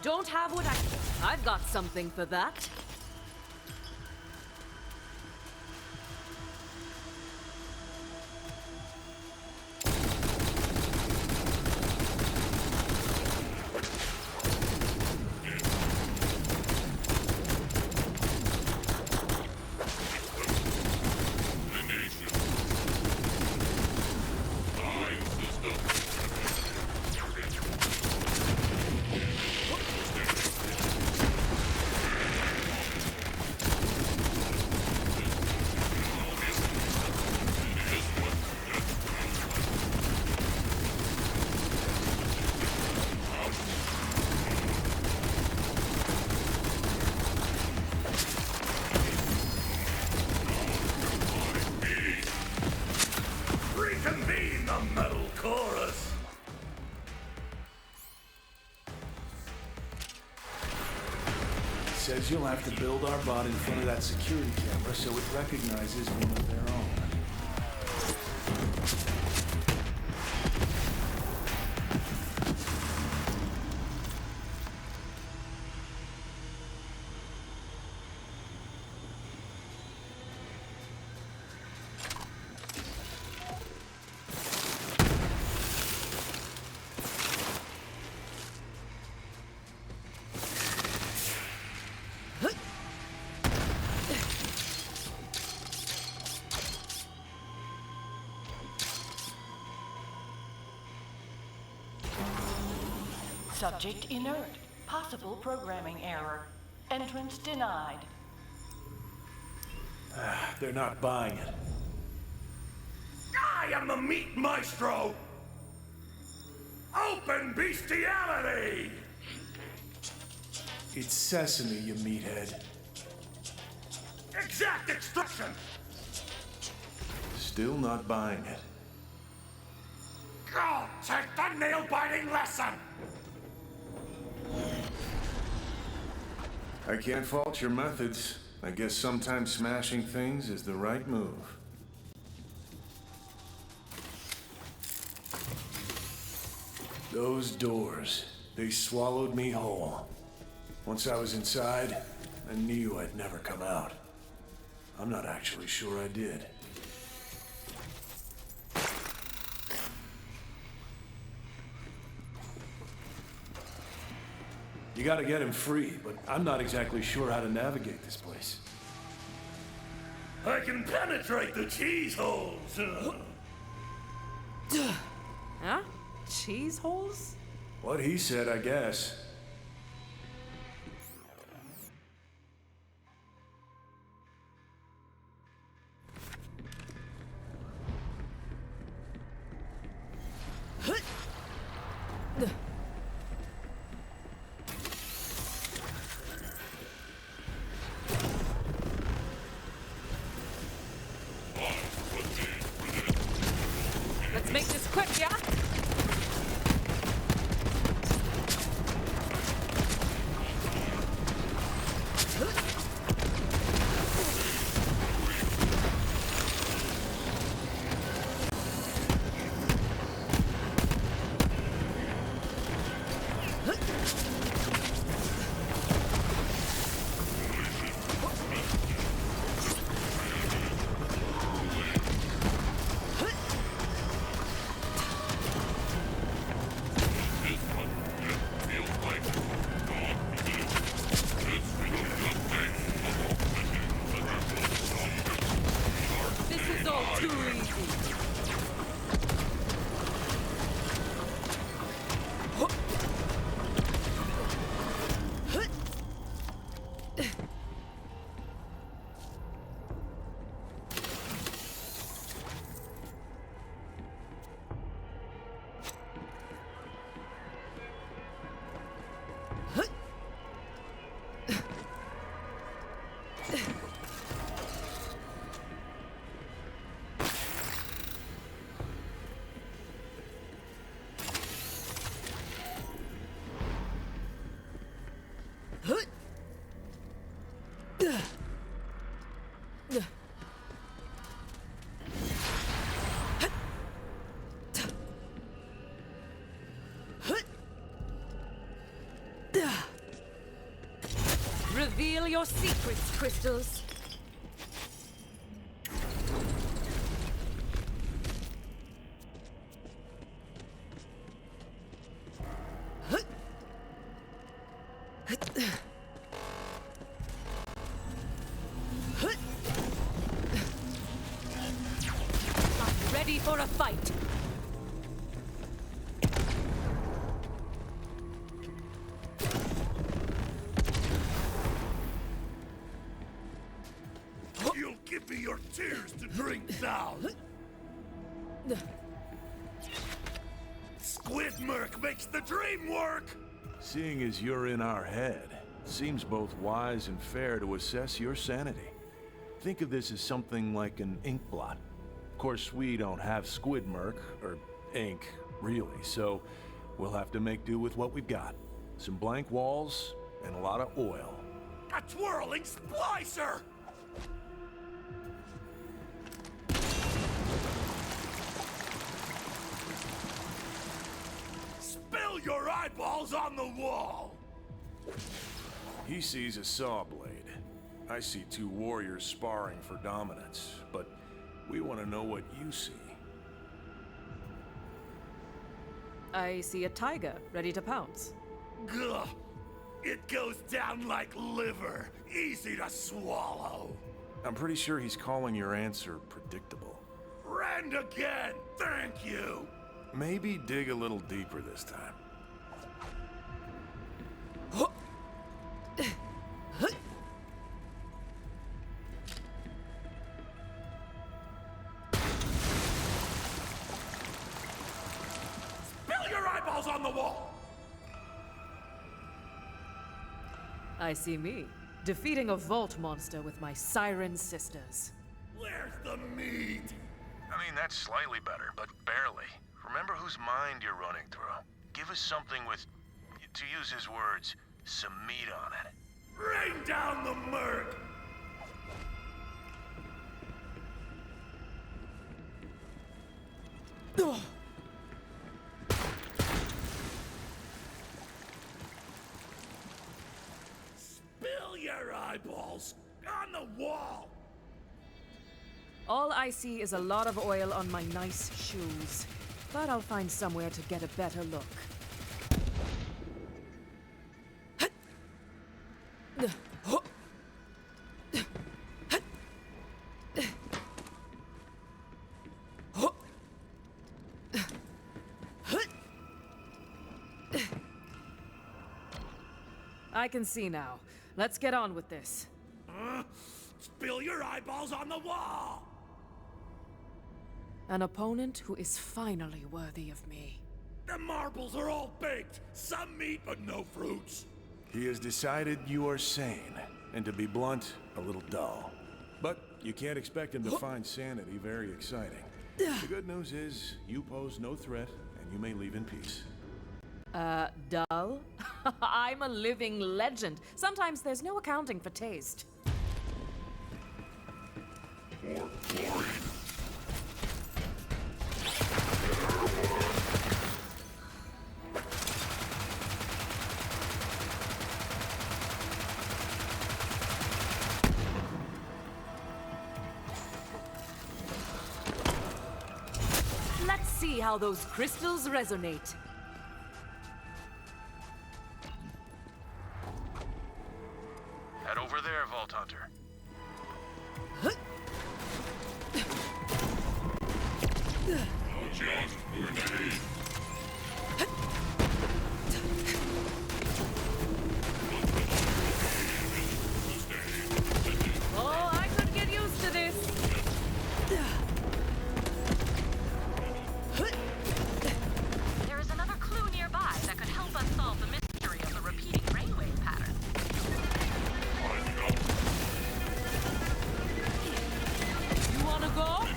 Don't have what I've got something for that. Reconvene the metal chorus! It says you'll have to build our bot in front of that security camera so it recognizes one of their own. Subject inert. Possible programming error. Entrance denied. They're not buying it. I am the meat maestro! Open bestiality! It's sesame, you meathead. Exact extraction! Still not buying it. Go take the nail-biting lesson! I can't fault your methods. I guess sometimes smashing things is the right move. Those doors, they swallowed me whole. Once I was inside, I knew I'd never come out. I'm not actually sure I did. You gotta get him free, but I'm not exactly sure how to navigate this place. I can penetrate the cheese holes! Huh? cheese holes? What he said, I guess. Let's make this quick, yeah? This is all too easy. Reveal your secrets, crystals. I'm ready for a fight. You'll give me your tears to drink now. Squid Merc makes the dream work! Seeing as you're in our head, seems both wise and fair to assess your sanity. Think of this as something like an ink blot. Of course, we don't have squid merc, or ink, really, so we'll have to make do with what we've got. Some blank walls, and a lot of oil. A twirling splicer! Spill your eyeballs on the wall! He sees a saw blade. I see two warriors sparring for dominance, but we want to know what you see. I see a tiger ready to pounce. Gah! It goes down like liver, easy to swallow. I'm pretty sure he's calling your answer predictable. And again, thank you! Maybe dig a little deeper this time. Spill your eyeballs on the wall! I see me, defeating a vault monster with my siren sisters. Where's the meat? I mean, that's slightly better, but barely. Remember whose mind you're running through. Give us something with, to use his words, some meat on it. Rain down the merc! Spill your eyeballs on the wall! All I see is a lot of oil on my nice shoes. But I'll find somewhere to get a better look. I can see now. Let's get on with this. Spill your eyeballs on the wall! An opponent who is finally worthy of me. The marbles are all baked! Some meat, but no fruits! He has decided you are sane, and to be blunt, a little dull. But you can't expect him to find sanity very exciting. The good news is, you pose no threat, and you may leave in peace. Dull? I'm a living legend. Sometimes there's no accounting for taste. More glory. Let's see how those crystals resonate. Head over there, Vault Hunter. Oh, I could get used to this. There is another clue nearby that could help us solve the mystery of the repeating brainwave pattern. You wanna go?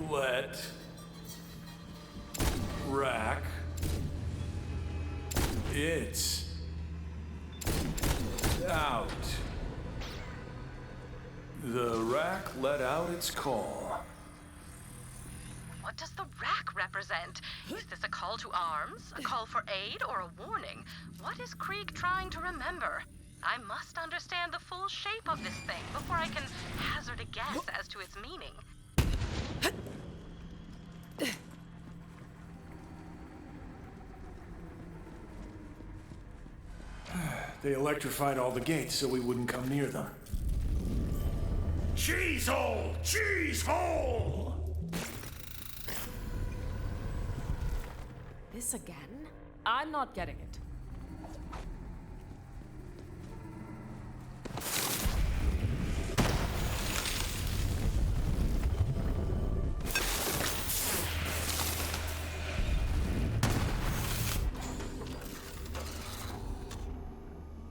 Let rack it's out. The rack let out its call. What does the rack represent? Is this a call to arms, a call for aid, or a warning? What is Krieg trying to remember? I must understand the full shape of this thing before I can hazard a guess as to its meaning. They electrified all the gates so we wouldn't come near them. Cheese hole! Cheese hole! This again? I'm not getting it.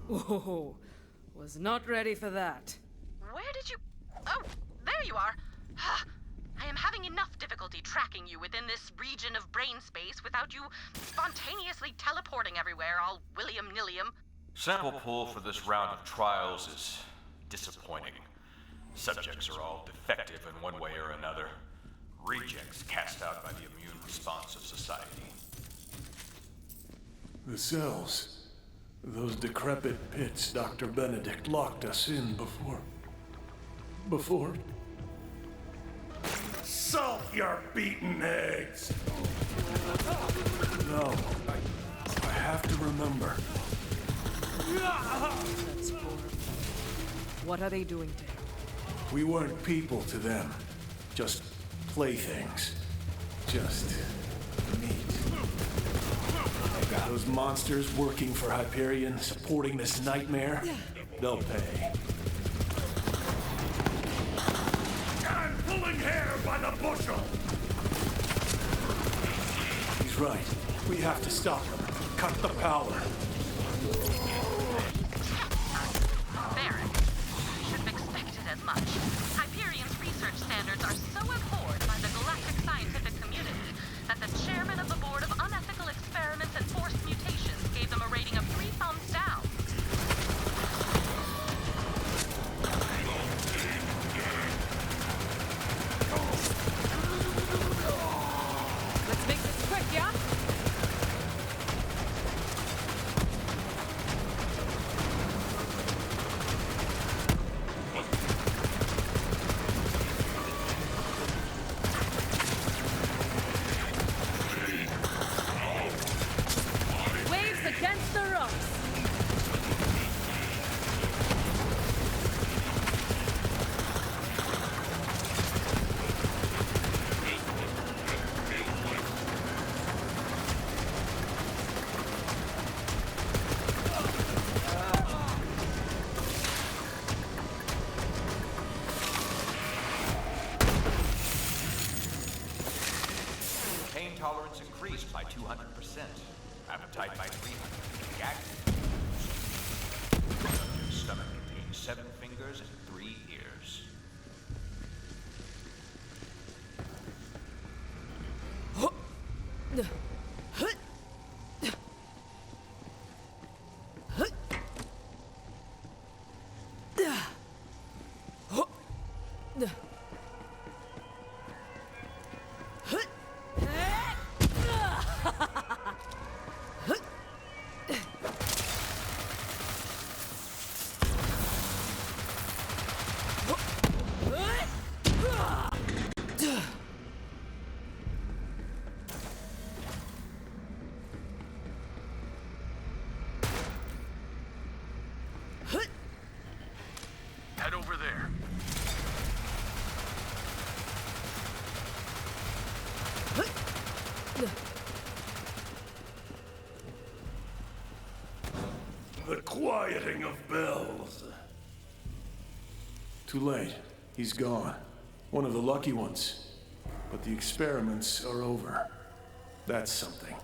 Whoa, was not ready for that. Where did you... Oh, there you are. I am having enough difficulty tracking you within this region of brain space without you spontaneously teleporting everywhere, all william-nillium. Sample pool for this round of trials is disappointing. Subjects are all defective in one way or another. Rejects cast out by the immune response of society. The cells. Those decrepit pits Dr. Benedict locked us in before. Salt your beaten eggs! No, I have to remember. That's horrible. What are they doing to him? We weren't people to them. Just playthings. Just meat. Those monsters working for Hyperion, supporting this nightmare, they'll pay. I'm pulling hair by the bushel! He's right. We have to stop him. Cut the power. Baron, I should have expected as much. Hyperion's research standards are so abhorred by the galactic scientific community that the chairman of the board of unethical experiments and forced mutations gave them a rating of 3 thumbs down. tolerance increased by 200%. Appetite by 300%. Gag. Subject's stomach contains 7 fingers and 3 ears. Head over there. The quieting of bells. Too late. He's gone. One of the lucky ones. But the experiments are over. That's something.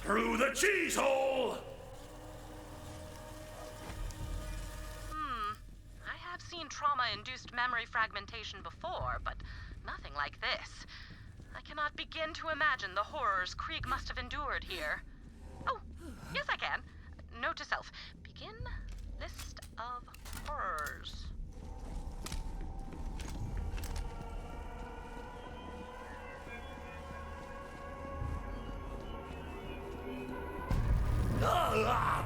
Through the cheese hole! I have seen trauma-induced memory fragmentation before, but nothing like this. I cannot begin to imagine the horrors Krieg must have endured here. Oh, yes I can. Note to self. Begin list of horrors.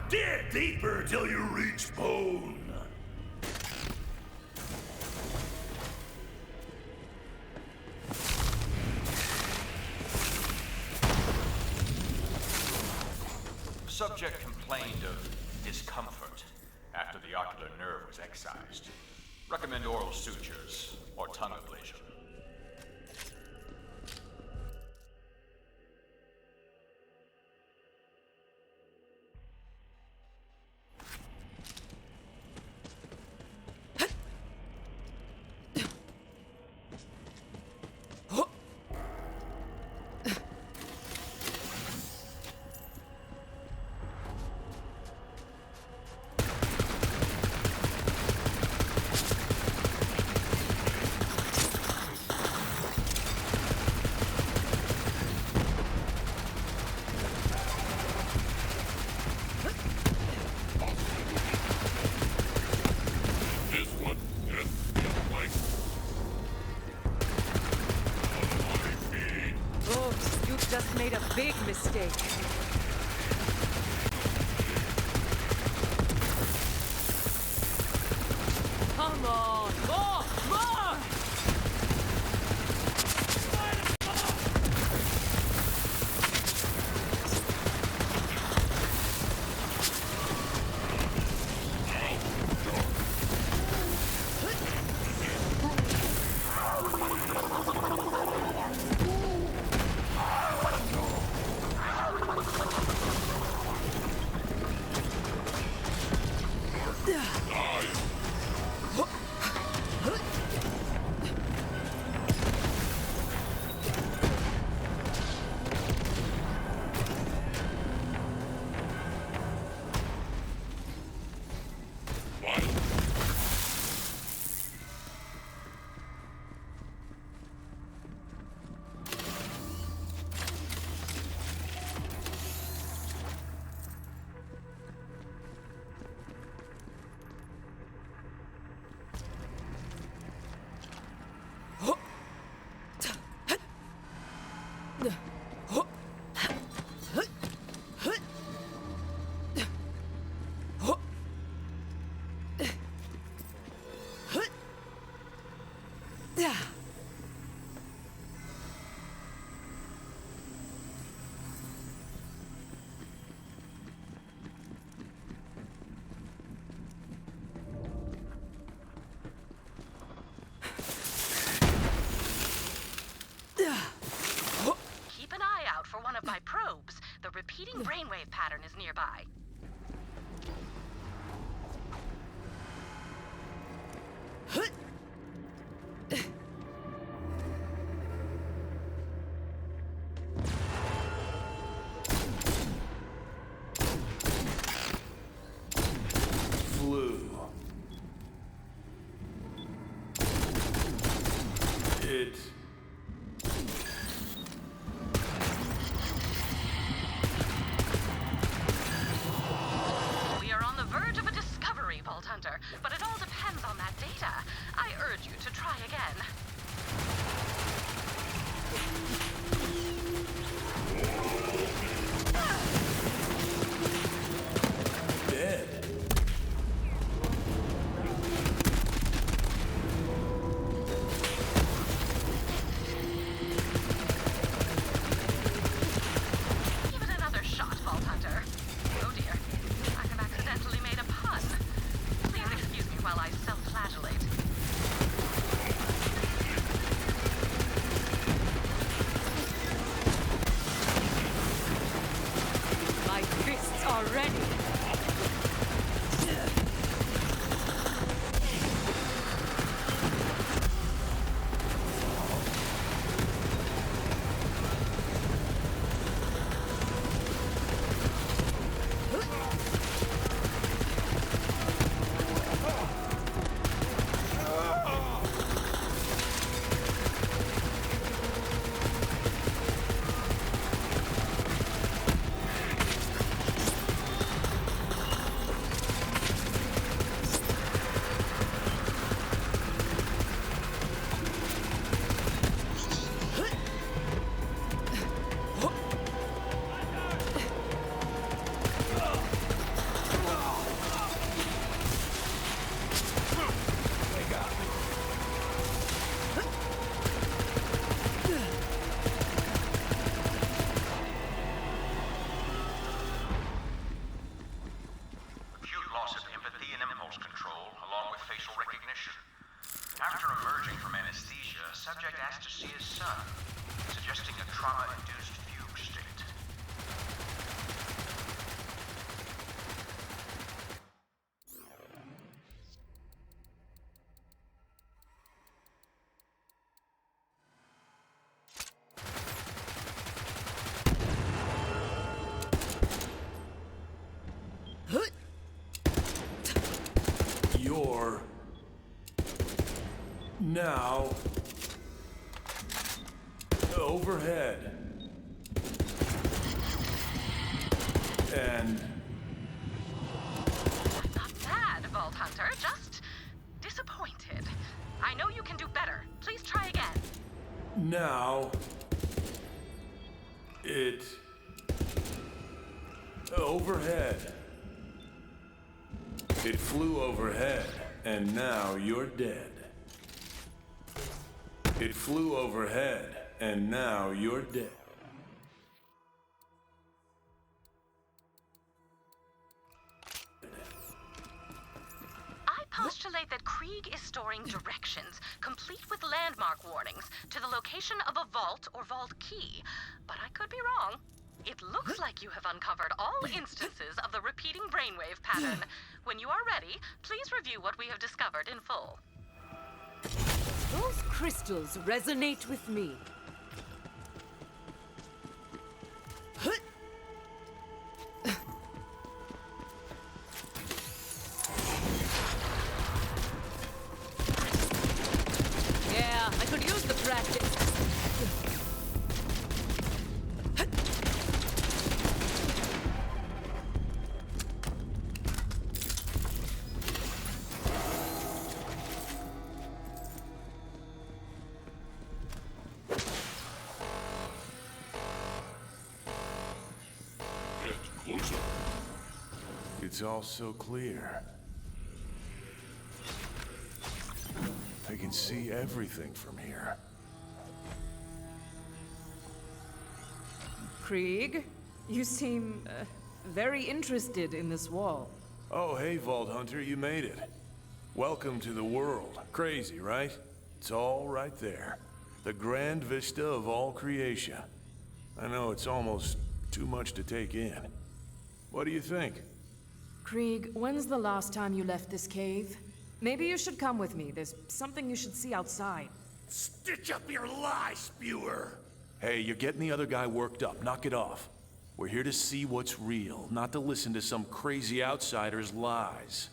Dig deeper till you reach bone. Subject complained of discomfort after the ocular nerve was excised. Recommend oral sutures or tongue ablation. Just made a big mistake. Come on, more, more! Keep an eye out for one of my probes. The repeating brainwave pattern is nearby. It... We are on the verge of a discovery, Vault Hunter, but it all depends on that data. I urge you to try again. Dead. Give it another shot, Vault Hunter. Oh dear, I have accidentally made a pun. Please excuse me while I self-flagellate. My fists are ready. Acute loss of empathy and impulse control, along with facial recognition. After emerging from anesthesia, subject asked to see his son, suggesting a trauma-induced fugue state. You're... now... overhead. And... Not bad, Vault Hunter, just disappointed. I know you can do better. Please try again. now... it... overhead. It flew overhead, and now you're dead. It flew overhead, and now you're dead. I postulate that Krieg is storing directions, complete with landmark warnings, to the location of a vault or vault key. But I could be wrong. It looks like you have uncovered all instances of the repeating brainwave pattern. When you are ready, please review what we have discovered in full. Those crystals resonate with me. Yeah, I could use the practice. It's all so clear. I can see everything from here. Krieg, you seem very interested in this wall. Oh, hey, Vault Hunter, you made it. Welcome to the world. Crazy, right? It's all right there. The grand vista of all creation. I know it's almost too much to take in. What do you think? Krieg, when's the last time you left this cave? Maybe you should come with me. There's something you should see outside. Stitch up your lie, spewer! Hey, you're getting the other guy worked up. Knock it off. We're here to see what's real, not to listen to some crazy outsider's lies.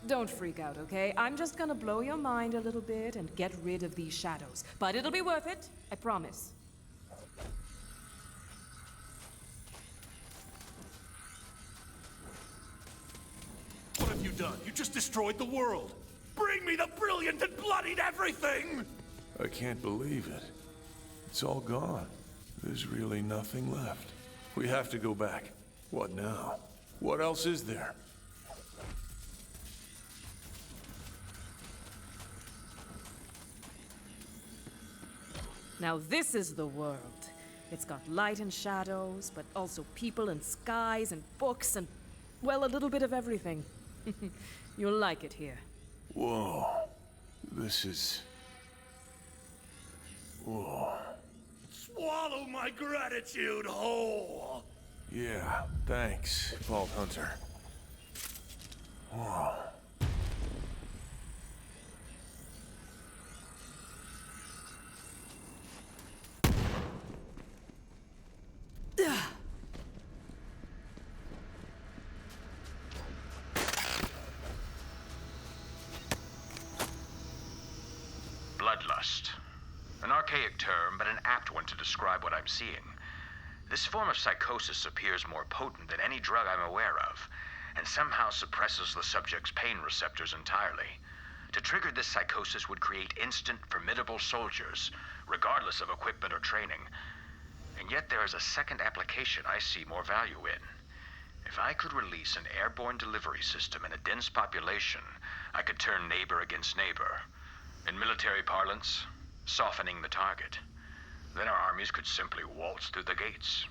Don't freak out, okay? I'm just gonna blow your mind a little bit and get rid of these shadows. But it'll be worth it, I promise. What have you done? You just destroyed the world! Bring me the brilliant and bloodied everything! I can't believe it. It's all gone. There's really nothing left. We have to go back. What now? What else is there? Now this is the world. It's got light and shadows, but also people and skies and books and, well, a little bit of everything. You'll like it here. Whoa. This is... Whoa. Swallow my gratitude whole! Yeah, thanks, Vault Hunter. Whoa. Bloodlust. An archaic term, but an apt one to describe what I'm seeing. This form of psychosis appears more potent than any drug I'm aware of, and somehow suppresses the subject's pain receptors entirely. To trigger this psychosis would create instant, formidable soldiers, regardless of equipment or training. And yet there is a second application I see more value in. If I could release an airborne delivery system in a dense population, I could turn neighbor against neighbor. In military parlance, softening the target. Then our armies could simply waltz through the gates.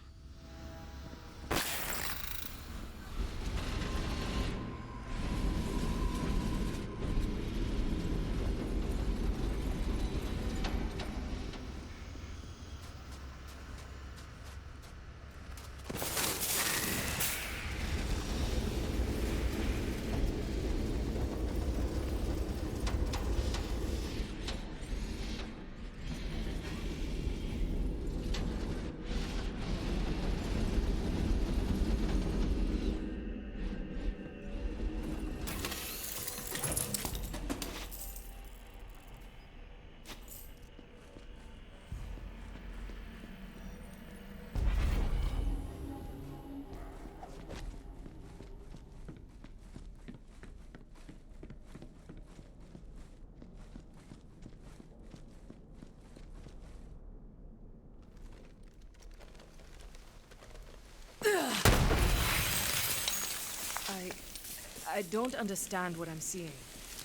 I don't understand what I'm seeing.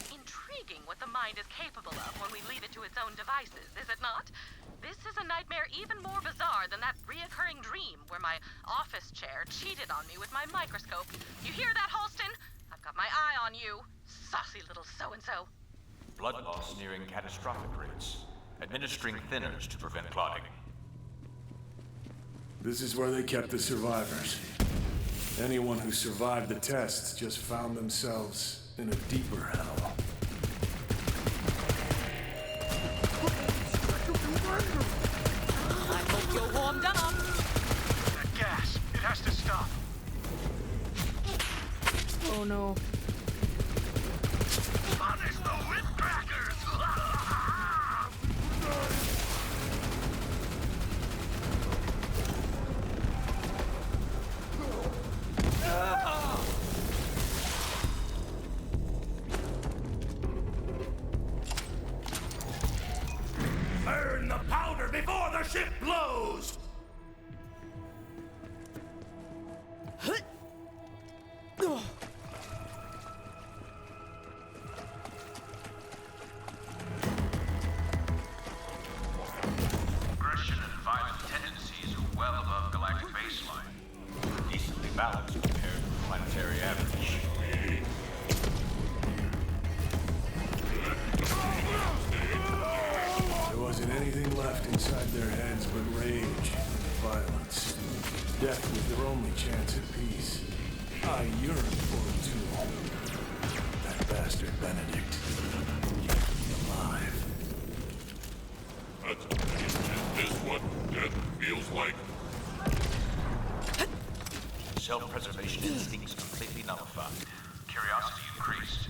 Intriguing what the mind is capable of when we leave it to its own devices, is it not? This is a nightmare even more bizarre than that reoccurring dream where my office chair cheated on me with my microscope. You hear that, Halston? I've got my eye on you, saucy little so-and-so. Blood loss nearing catastrophic rates. Administering thinners to prevent clotting. This is where they kept the survivors. Anyone who survived the tests just found themselves in a deeper hell. I hope you're warmed up. That gas, it has to stop. Oh no. Punish the whipcrackers! Burn the powder before the ship blows! Aggression and violent tendencies are well above galactic baseline. Decently balanced compared to the planetary average. There wasn't anything left inside their heads but rage and violence. Death was their only chance at peace. I yearned for it too. That bastard Benedict. Alive. Is what death feels like. Self-preservation instincts completely nullified. Curiosity increased.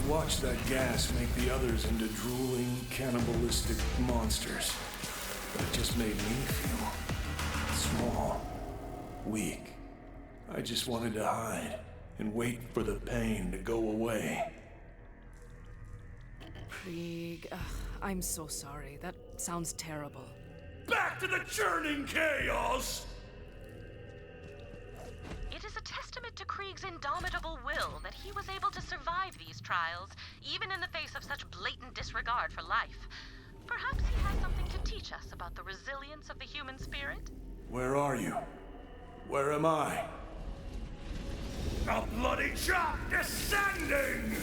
watched that gas make the others into drooling, cannibalistic monsters. But it just made me feel small, weak. I just wanted to hide and wait for the pain to go away. Krieg, I'm so sorry. That sounds terrible. Back to the churning chaos! It is a testament to Krieg's indomitable will that he was able to survive these trials, even in the face of such blatant disregard for life. Perhaps he has something to teach us about the resilience of the human spirit? Where are you? Where am I? A bloody chop descending!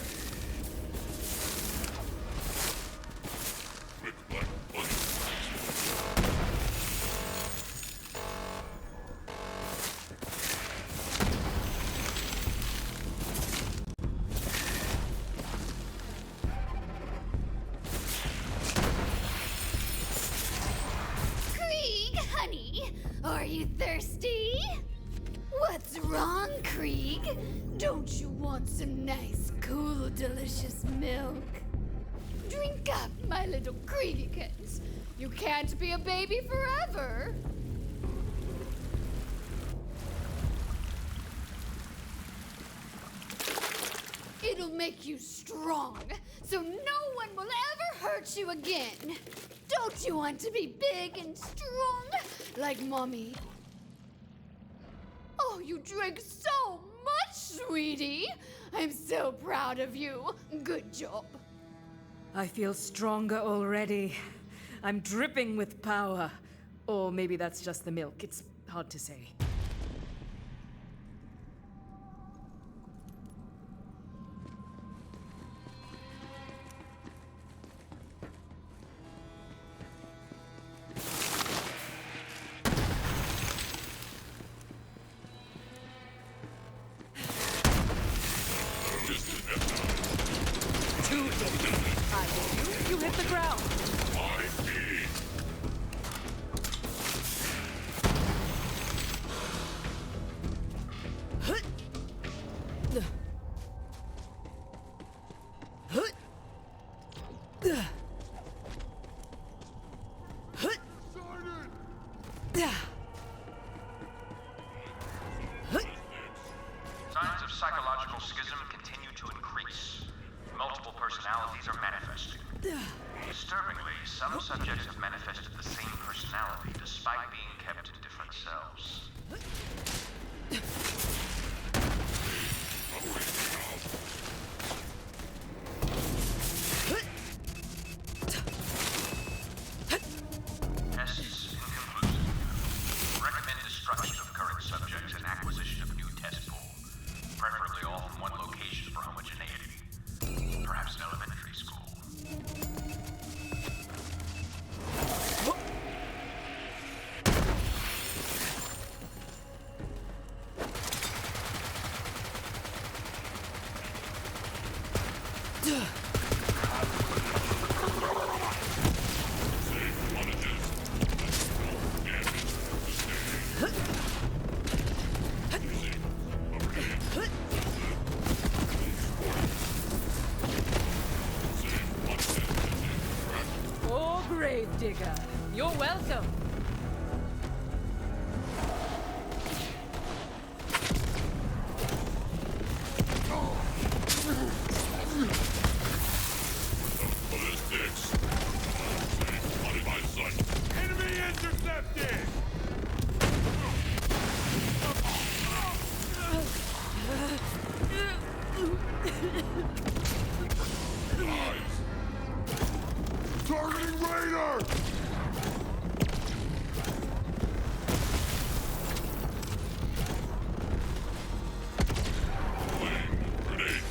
Krieg, honey, are you thirsty? What's wrong, Krieg? Don't you want some nice, cool, delicious milk? Drink up, my little Kriegikins. You can't be a baby forever. It'll make you strong, so no one will ever hurt you again. Don't you want to be big and strong like Mommy? Oh, you drank so much, sweetie. I'm so proud of you. Good job. I feel stronger already. I'm dripping with power. Or maybe that's just the milk. It's hard to say. You hit the ground. Signs of psychological schism continue to increase. Multiple personalities are manifesting. Disturbingly, some subjects have manifested the same personality despite being kept in different cells. Tests inconclusive. Recommend destruction of current subjects and acquisition of new test pool. Preferably all from one location for homogeneity. Perhaps an elementary school. Oh, Gravedigger, you're welcome. Ballistics! Spotted my son! Enemy intercepted! Eyes! Targeting Raider! Grenade!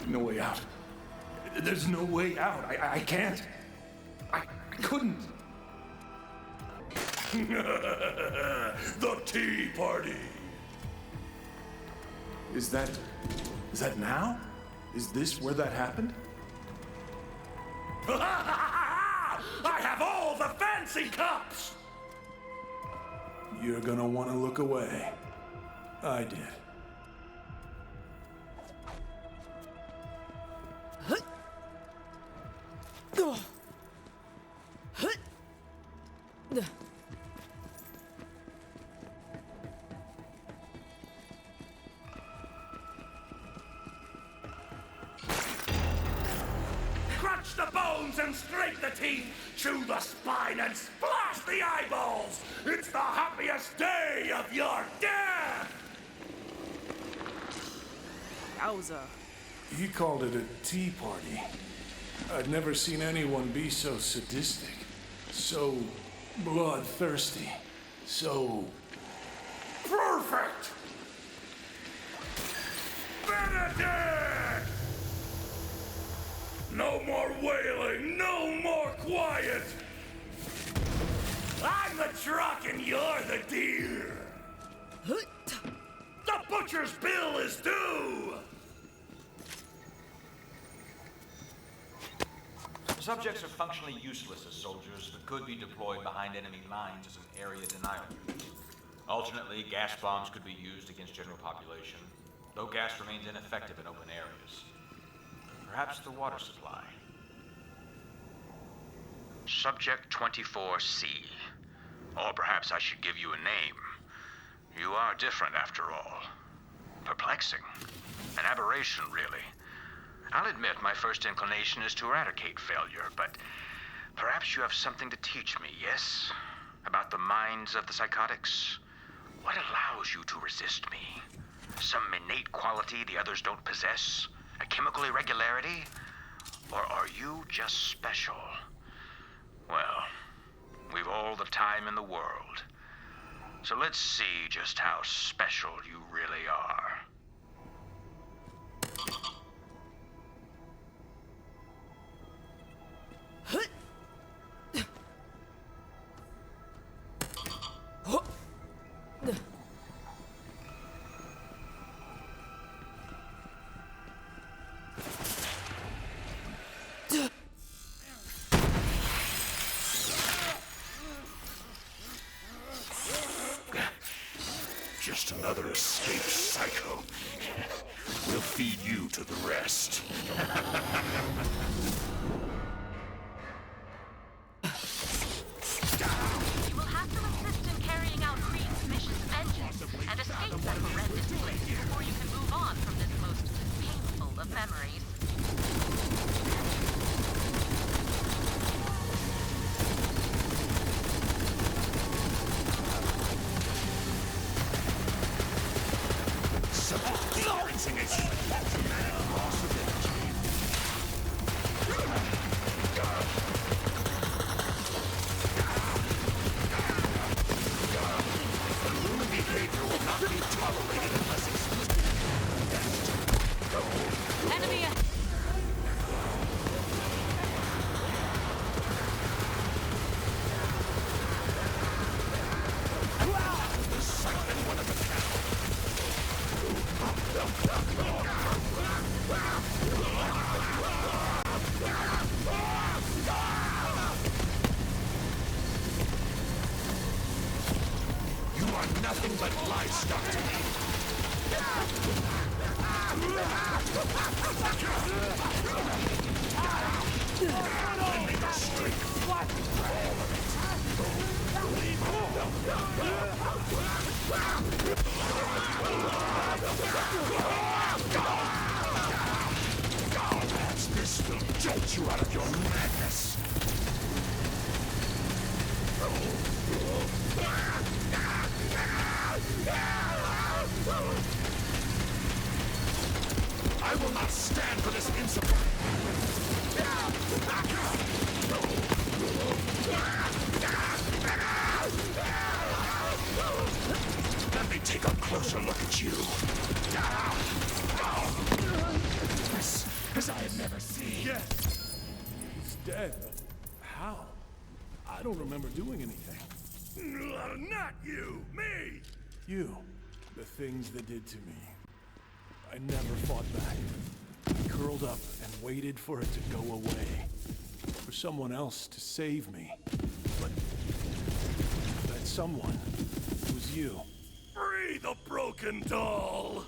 No way out. There's no way out. I can't. I couldn't. The Tea Party! Is that now? Is this where that happened? I have all the fancy cups! you're gonna want to look away. I did. Crunch the bones and scrape the teeth, chew the spine and splash the eyeballs! It's the happiest day of your death! Yowza. He called it a tea party. I'd never seen anyone be so sadistic, so bloodthirsty, so... Perfect! Benedict! No more wailing, no more quiet! I'm the truck and you're the deer! The butcher's bill is due! Subjects are functionally useless as soldiers, but could be deployed behind enemy lines as an area denial unit. Alternately, gas bombs could be used against general population, though gas remains ineffective in open areas. Perhaps the water supply. Subject 24C. Or perhaps I should give you a name. You are different after all. Perplexing. An aberration, really. I'll admit my first inclination is to eradicate failure, but perhaps you have something to teach me, yes? About the minds of the psychotics? What allows you to resist me? Some innate quality the others don't possess? A chemical irregularity? Or are you just special? Well, we've all the time in the world. So let's see just how special you really are. Just another escaped psycho. We'll feed you to the rest. You will have to assist in carrying out Krieg's mission vengeance and escape that horrendous place before you can move on from this most painful of memories. Experiencing a dramatic loss of energy. Unruly behavior will not be tolerated unless explicitly addressed. Enemy! The silent one of the cattle. You are nothing but livestock to me. Lend me your strength. All of it. Perhaps this will jolt you out of your madness. I will not stand for this insubordination. Let me take a closer look at you. This, as I have never seen. Yes. He's dead, but how? I don't remember doing anything. Not you, me! You. The things they did to me. I never fought back. I curled up and waited for it to go away. For someone else to save me. But that someone It was you. Free the broken doll!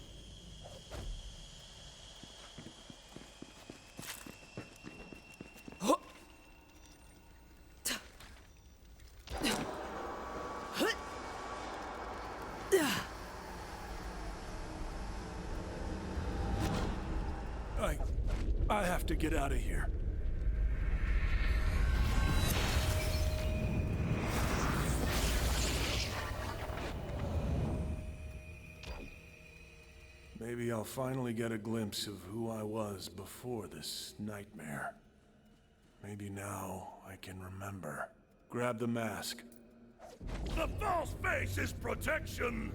I have to get out of here. Maybe I'll finally get a glimpse of who I was before this nightmare. Maybe now I can remember. Grab the mask. The false face is protection!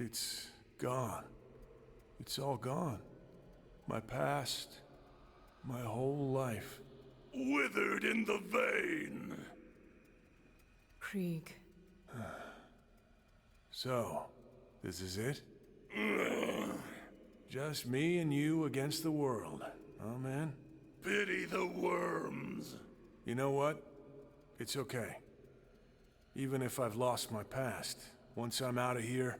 It's gone. It's all gone. My past, my whole life. Withered in the vein! Krieg. So, this is it? Just me and you against the world, huh, man? Pity the worms. You know what? It's okay. Even if I've lost my past, once I'm out of here,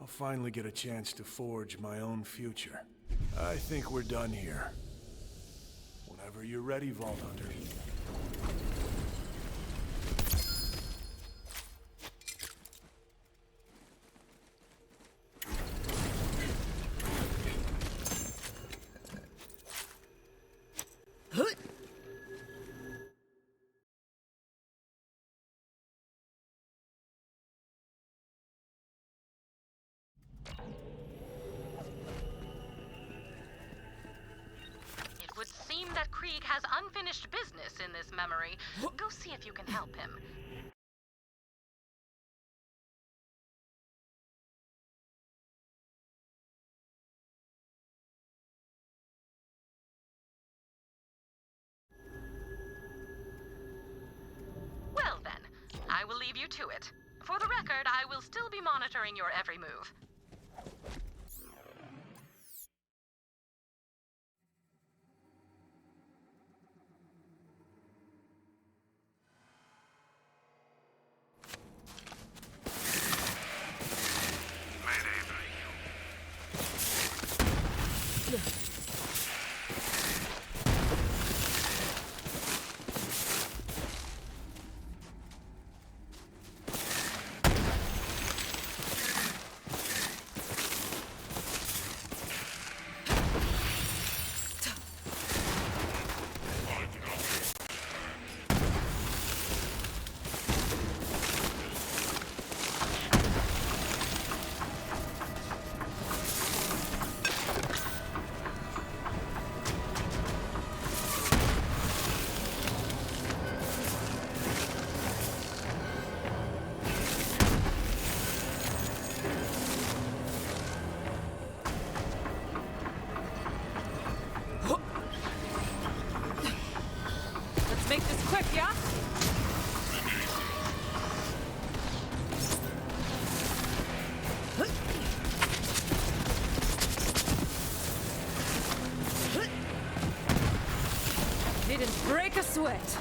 I'll finally get a chance to forge my own future. I think we're done here. Whenever you're ready, Vault Hunter. It would seem that Krieg has unfinished business in this memory. Go see if you can help him. Well then, I will leave you to it. For the record, I will still be monitoring your every move. Make this quick, yeah? Didn't break a sweat.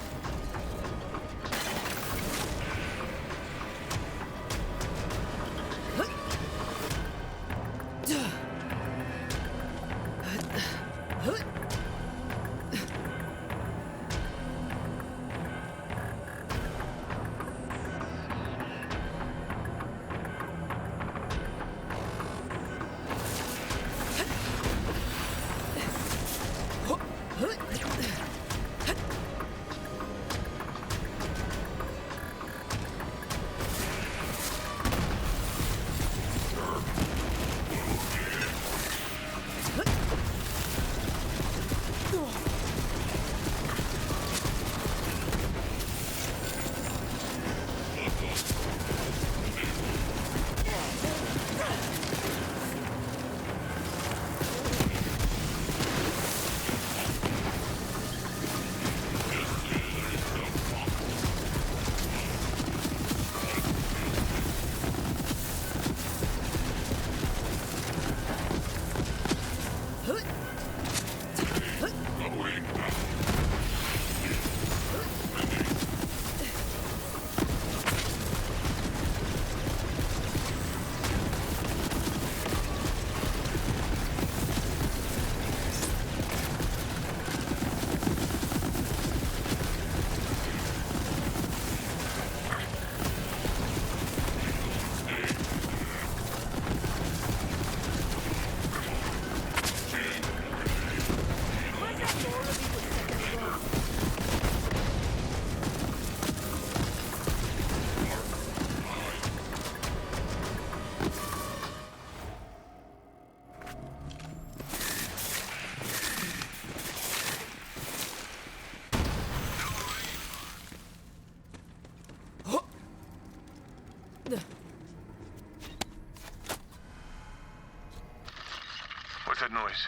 that noise?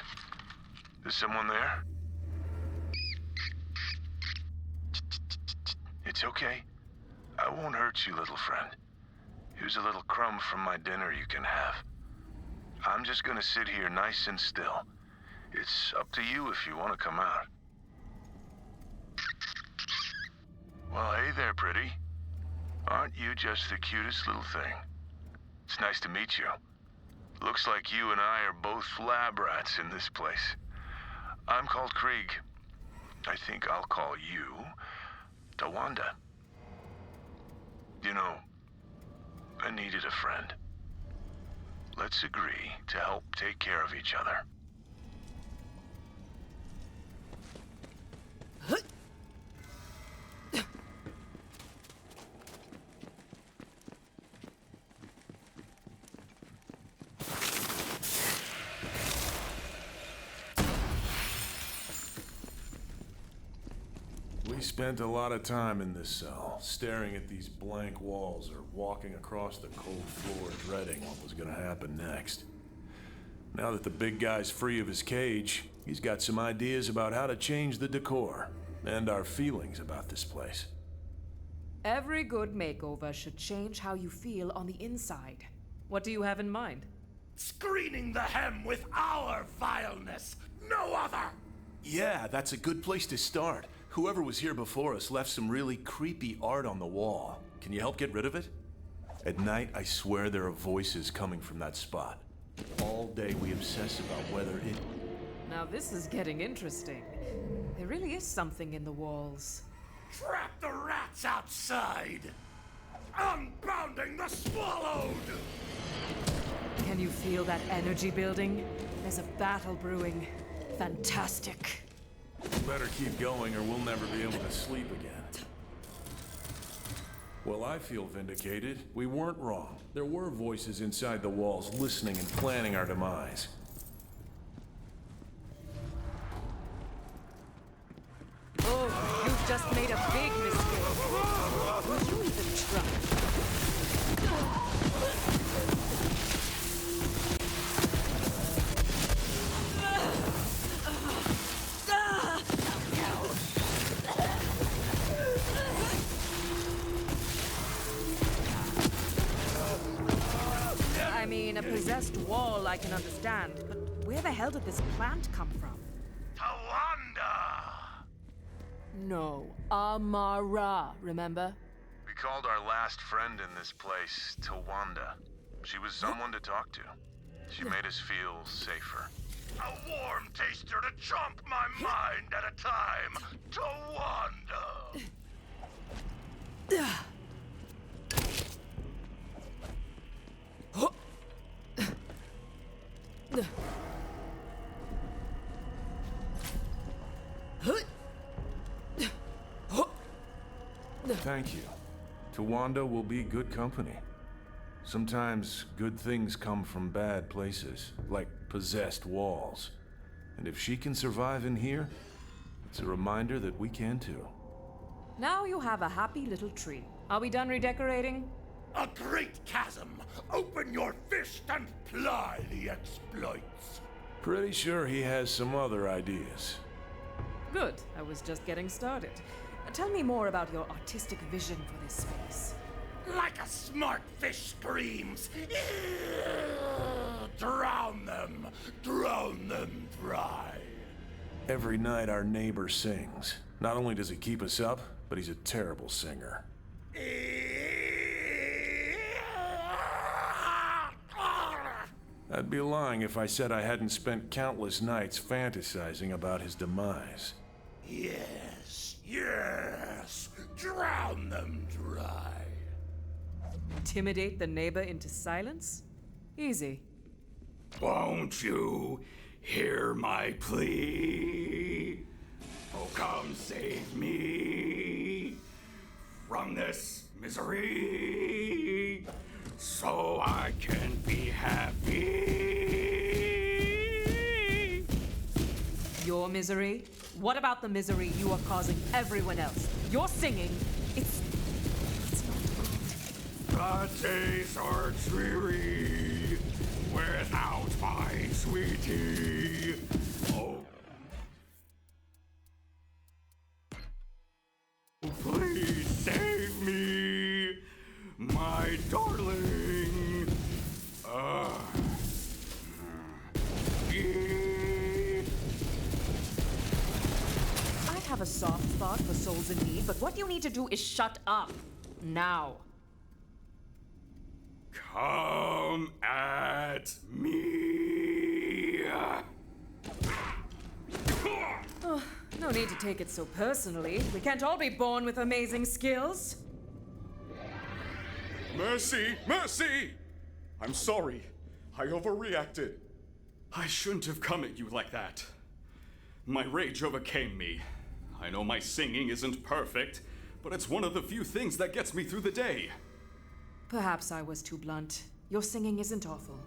Is someone there? It's okay. I won't hurt you, little friend. Here's a little crumb from my dinner you can have. I'm just gonna sit here nice and still. It's up to you if you want to come out. Well, hey there, pretty. Aren't you just the cutest little thing? It's nice to meet you. Looks like you and I are both lab rats in this place. I'm called Krieg. I think I'll call you Tawanda. You know, I needed a friend. Let's agree to help take care of each other. We spent a lot of time in this cell, staring at these blank walls or walking across the cold floor, dreading what was gonna happen next. Now that the big guy's free of his cage, he's got some ideas about how to change the decor and our feelings about this place. Every good makeover should change how you feel on the inside. What do you have in mind? Screening the hem with our vileness, no other! Yeah, that's a good place to start. Whoever was here before us left some really creepy art on the wall. Can you help get rid of it? At night, I swear there are voices coming from that spot. All day we obsess about whether it... Now this is getting interesting. There really is something in the walls. Trap the rats outside! Unbounding the swallowed! Can you feel that energy building? There's a battle brewing. Fantastic. Better keep going or we'll never be able to sleep again. Well, I feel vindicated. We weren't wrong. There were voices inside the walls listening and planning our demise. Oh, you've just made a big mistake. Would you even try? I mean, a possessed wall I can understand, but where the hell did this plant come from? Tawanda! No, Amara, remember? We called our last friend in this place Tawanda. She was someone to talk to. She made us feel safer. A warm taster to chomp my mind at a time. Tawanda! Thank you. Tawanda will be good company. Sometimes good things come from bad places, like possessed walls. And if she can survive in here, it's a reminder that we can too. Now you have a happy little tree. Are we done redecorating? A great chasm! Open your fist and ply the exploits! Pretty sure he has some other ideas. Good. I was just getting started. Tell me more about your artistic vision for this space. Like a smart fish screams, drown them dry. Every night our neighbor sings. Not only does he keep us up, but he's a terrible singer. I'd be lying if I said I hadn't spent countless nights fantasizing about his demise. Yes, drown them dry. Intimidate the neighbor into silence? Easy. Won't you hear my plea? Oh, come save me from this misery, so I can be happy. Your misery? What about the misery you are causing everyone else? You're singing. It's not good. The days are dreary without my sweetie. Oh. Please save me, my darling. I have a soft spot for souls in need, but what you need to do is shut up. Now. Come at me. Oh, no need to take it so personally. We can't all be born with amazing skills. Mercy! Mercy! I'm sorry. I overreacted. I shouldn't have come at you like that. My rage overcame me. I know my singing isn't perfect, but it's one of the few things that gets me through the day. Perhaps I was too blunt. Your singing isn't awful.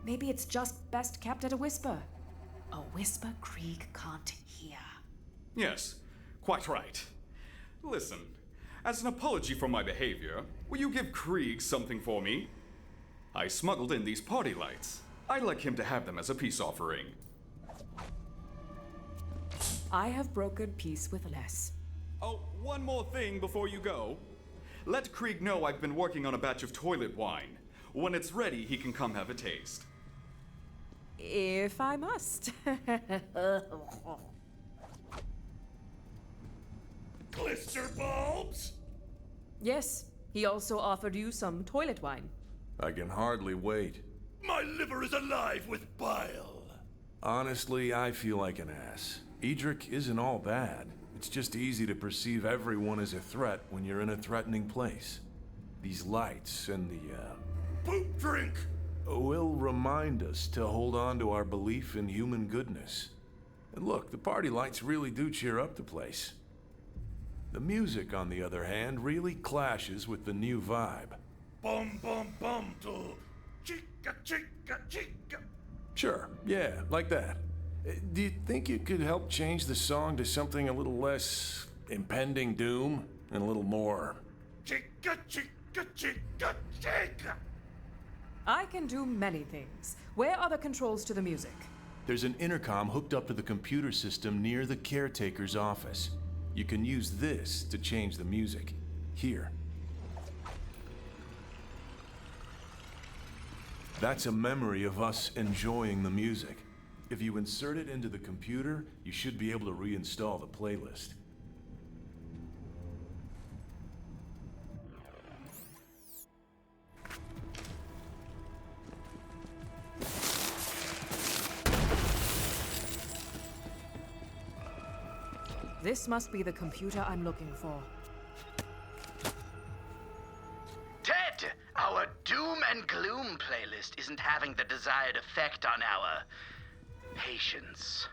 Maybe it's just best kept at a whisper. A whisper Krieg can't hear. Yes, quite right. Listen, as an apology for my behavior, will you give Krieg something for me? I smuggled in these party lights. I'd like him to have them as a peace offering. I have brokered peace with less. Oh, one more thing before you go. Let Krieg know I've been working on a batch of toilet wine. When it's ready, he can come have a taste. If I must. Glister bulbs? Yes, he also offered you some toilet wine. I can hardly wait. My liver is alive with bile. Honestly, I feel like an ass. Edric isn't all bad. It's just easy to perceive everyone as a threat when you're in a threatening place. These lights and the, poop drink will remind us to hold on to our belief in human goodness. And look, the party lights really do cheer up the place. The music, on the other hand, really clashes with the new vibe. Bum bum bum to chica chica chica. Sure, yeah, like that. Do you think you could help change the song to something a little less impending doom and a little more? Chica chica chica chica. I can do many things. Where are the controls to the music? There's an intercom hooked up to the computer system near the caretaker's office. You can use this to change the music. Here. That's a memory of us enjoying the music. If you insert it into the computer, you should be able to reinstall the playlist. This must be the computer I'm looking for. Ted! Our doom and gloom playlist isn't having the desired effect on our patience.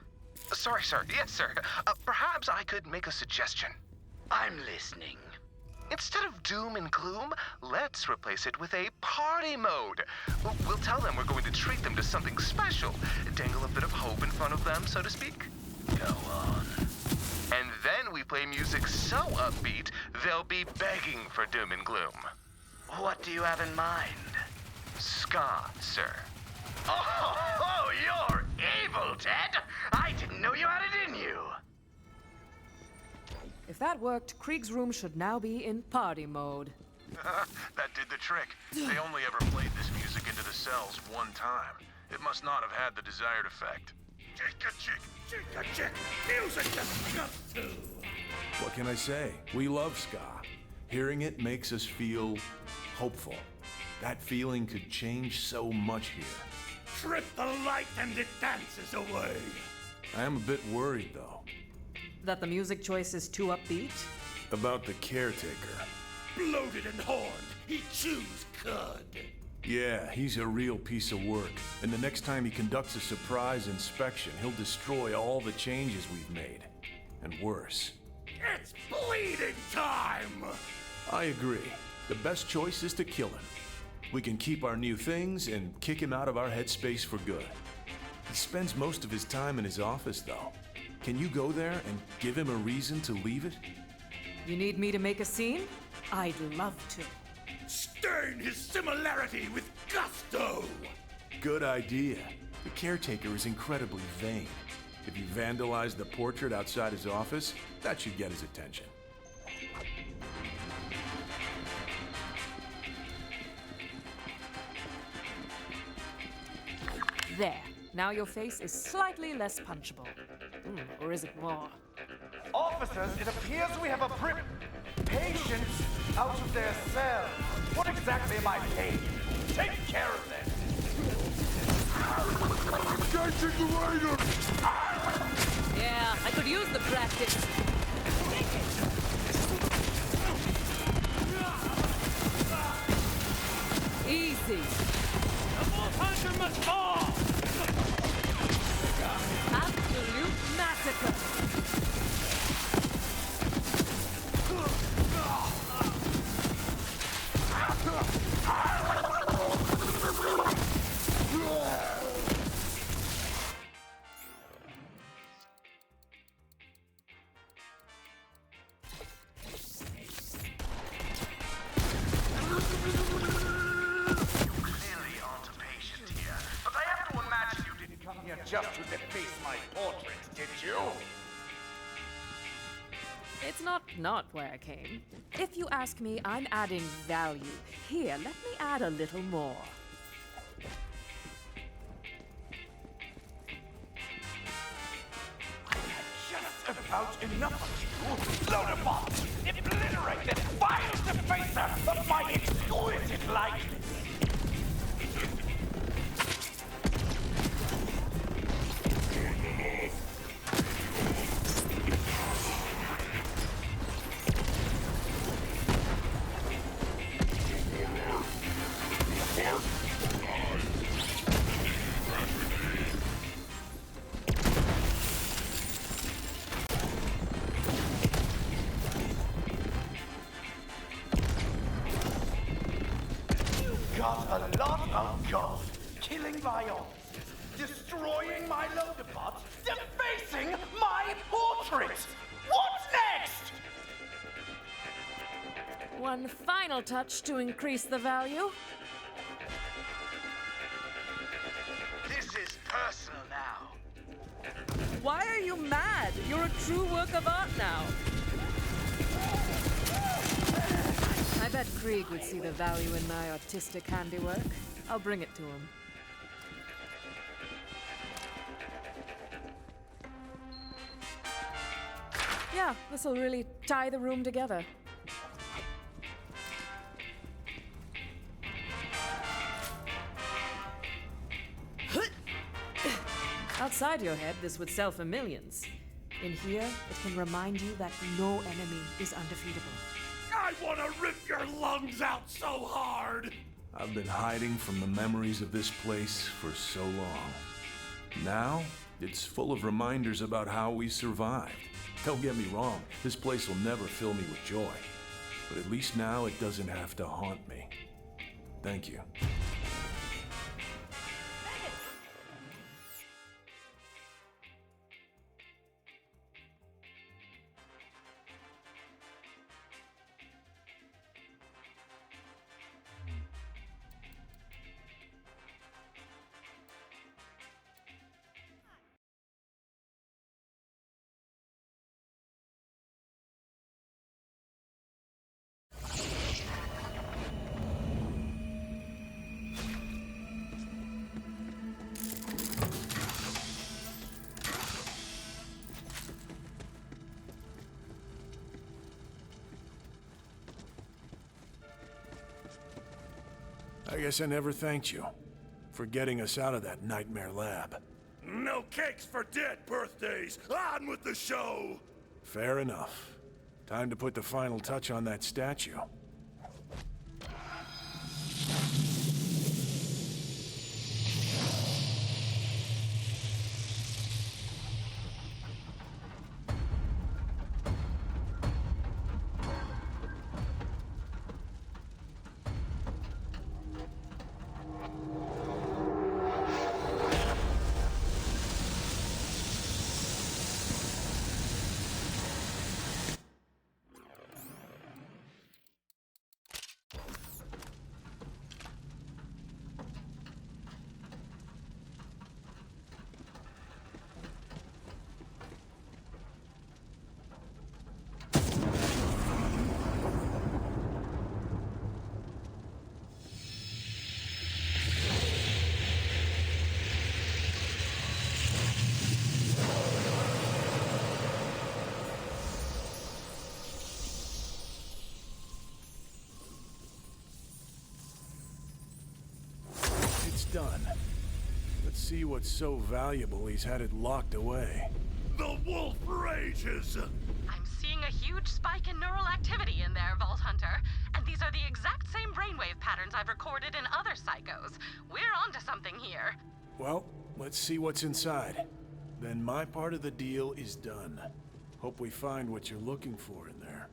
Sorry, sir. Yes, sir. Perhaps I could make a suggestion. I'm listening. Instead of doom and gloom, let's replace it with a party mode. We'll tell them we're going to treat them to something special. Dangle a bit of hope in front of them, so to speak. Go on. And then we play music so upbeat, they'll be begging for doom and gloom. What do you have in mind? Ska, sir. Oh, you're evil, Ted! I didn't know you had it in you! If that worked, Krieg's room should now be in party mode. That did the trick. They only ever played this music into the cells one time. It must not have had the desired effect. Chica chick, chica chick. Music disgusting. What can I say? We love ska. Hearing it makes us feel hopeful. That feeling could change so much here. Trip the light and it dances away. I am a bit worried, though. That the music choice is too upbeat? About the caretaker. Bloated and horned, he chews cud. Yeah, he's a real piece of work. And the next time he conducts a surprise inspection, he'll destroy all the changes we've made. And worse. It's bleeding time! I agree. The best choice is to kill him. We can keep our new things and kick him out of our headspace for good. He spends most of his time in his office, though. Can you go there and give him a reason to leave it? You need me to make a scene? I'd love to. Stain his similarity with gusto! Good idea. The caretaker is incredibly vain. If you vandalize the portrait outside his office, that should get his attention. There. Now your face is slightly less punchable. Or is it more? Officers, it appears we have a patient out of their cell. What exactly am I paying you? Take care of them. Yeah, I could use the practice. Easy. The wolf hunter must fall! Absolute massacre. Just to deface my portrait, did you? It's not why I came. If you ask me, I'm adding value. Here, let me add a little more. I had just about enough of you. Load them up! Obliterate this vile defacer of my exquisite likeness! Got a lot of gold, killing my officers, destroying my loader bots, defacing my portrait! What's next? One final touch to increase the value. This is personal now. Why are you mad? You're a true work of art now. I bet Krieg would see the value in my artistic handiwork. I'll bring it to him. Yeah, this'll really tie the room together. Outside your head, this would sell for millions. In here, it can remind you that no enemy is undefeatable. I want to rip your lungs out so hard! I've been hiding from the memories of this place for so long. Now, it's full of reminders about how we survived. Don't get me wrong, this place will never fill me with joy. But at least now it doesn't have to haunt me. Thank you. I guess I never thanked you for getting us out of that nightmare lab. No cakes for dead birthdays! On with the show! Fair enough. Time to put the final touch on that statue. done. Let's see what's so valuable he's had it locked away. The wolf rages! I'm seeing a huge spike in neural activity in there, Vault Hunter. And these are the exact same brainwave patterns I've recorded in other psychos. We're onto something here. Well, let's see what's inside. Then my part of the deal is done. Hope we find what you're looking for in there.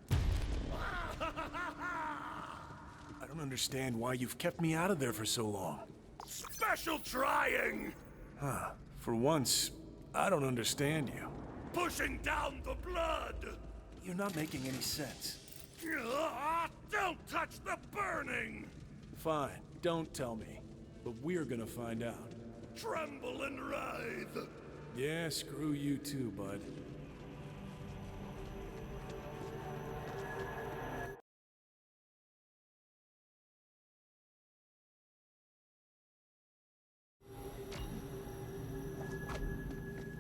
I don't understand why you've kept me out of there for so long. Special trying! Huh. For once, I don't understand you. Pushing down the blood! You're not making any sense. Don't touch the burning! Fine, don't tell me. But we're gonna find out. Tremble and writhe! Yeah, screw you too, bud.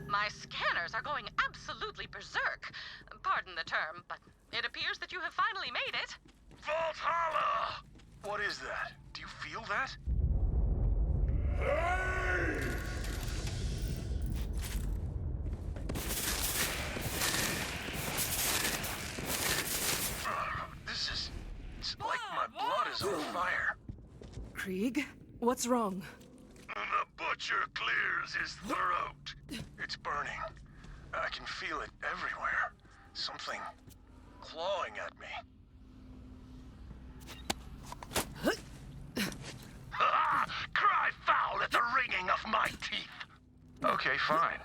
My scanners are going absolutely berserk. Pardon the term, but it appears that you have finally made it. Valhalla! What is that? Do you feel that? It's like my blood is on fire. Krieg, what's wrong? The butcher clears his throat. It's burning. I can feel it everywhere. Something clawing at me. Cry foul at the ringing of my teeth! Okay, fine.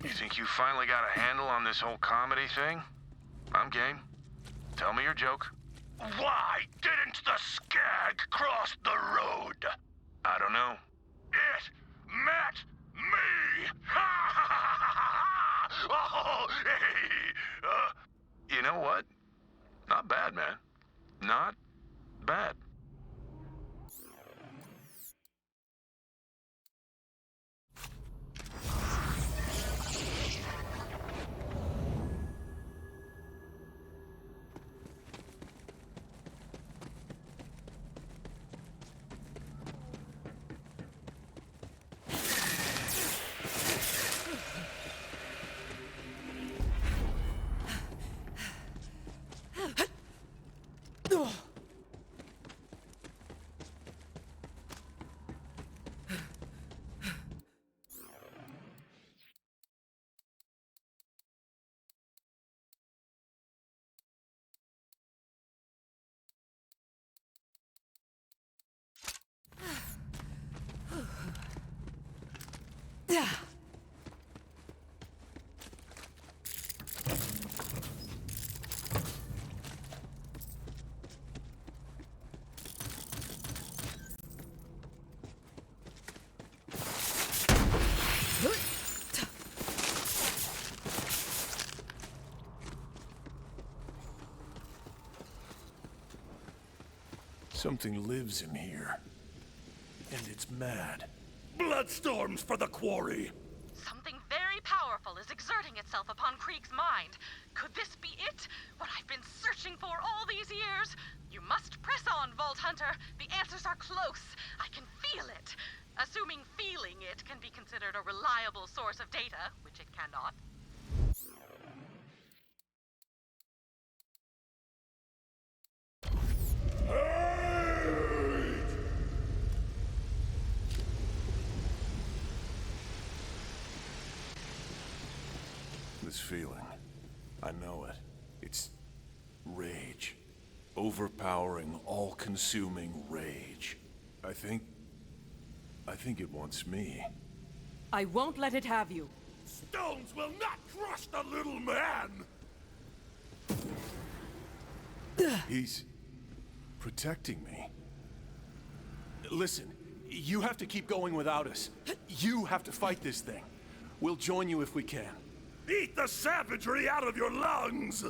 You think you finally got a handle on this whole comedy thing? I'm game. Tell me your joke. Why didn't the skag cross the road? I don't know. It met me! Oh, hey. You know what? Not bad, man. Not bad. Something lives in here. And it's mad. Bloodstorms for the quarry! Something very powerful is exerting itself upon Krieg's mind. Could this be it? What I've been searching for all these years? You must press on, Vault Hunter. The answers are close. I can feel it. Assuming feeling it can be considered a reliable source of data, which it cannot. This feeling, I know it. It's rage. Overpowering, all-consuming rage. I think it wants me. I won't let it have you. Stones will not crush the little man! He's protecting me. Listen, you have to keep going without us. You have to fight this thing. We'll join you if we can. Eat the savagery out of your lungs!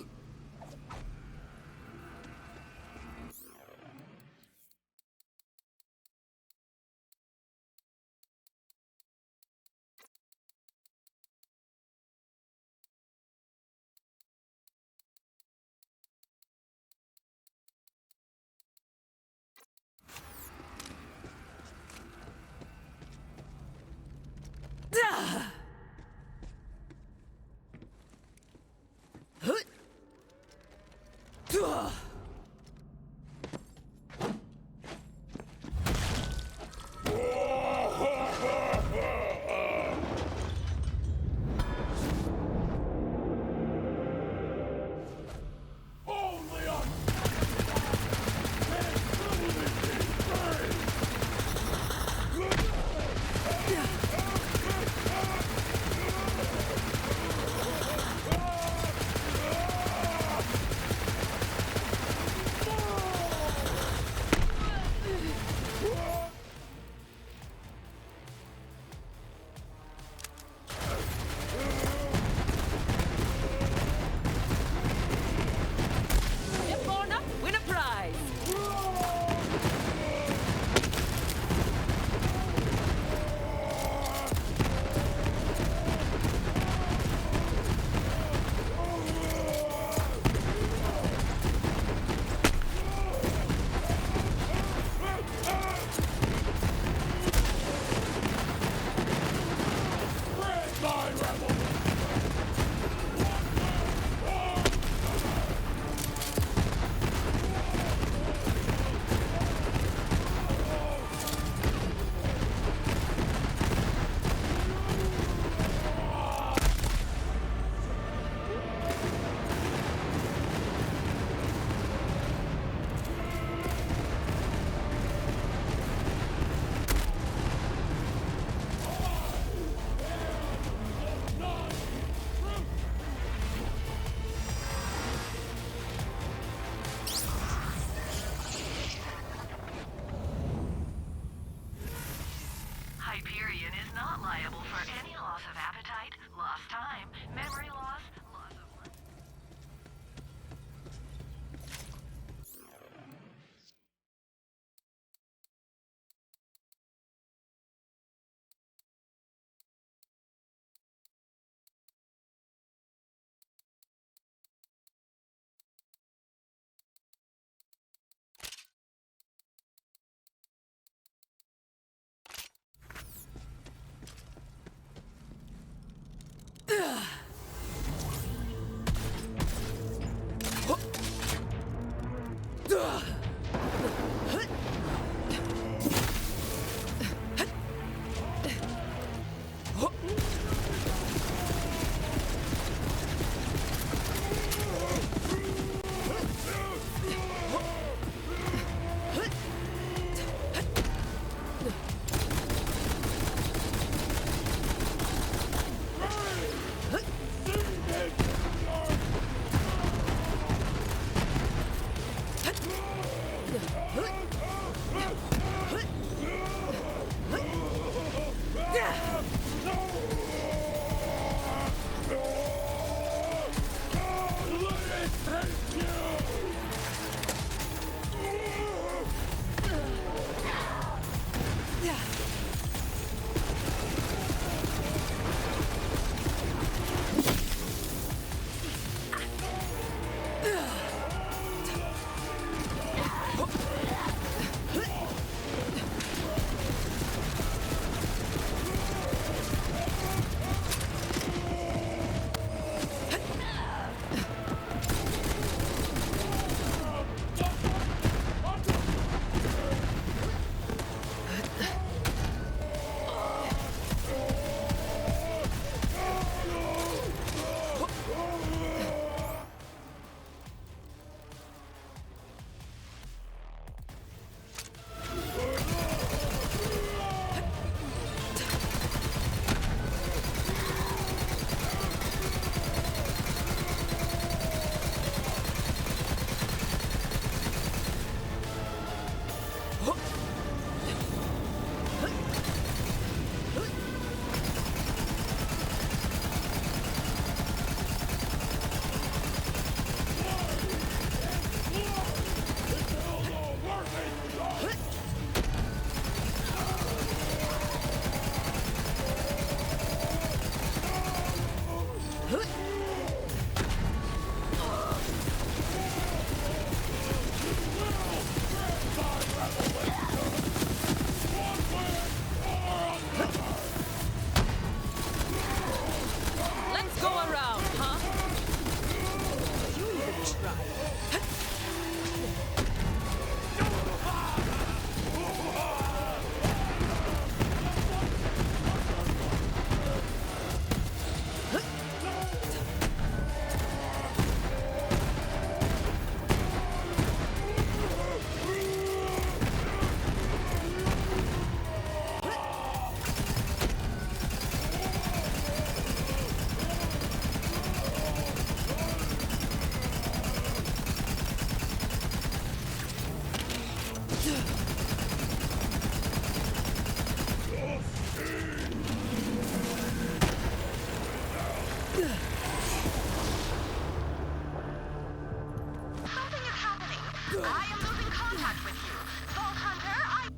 I am losing contact with you. Vault Hunter,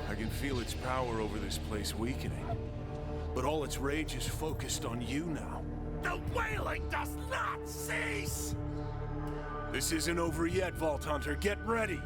I can feel its power over this place weakening. But all its rage is focused on you now. The wailing does not cease! This isn't over yet, Vault Hunter. Get ready!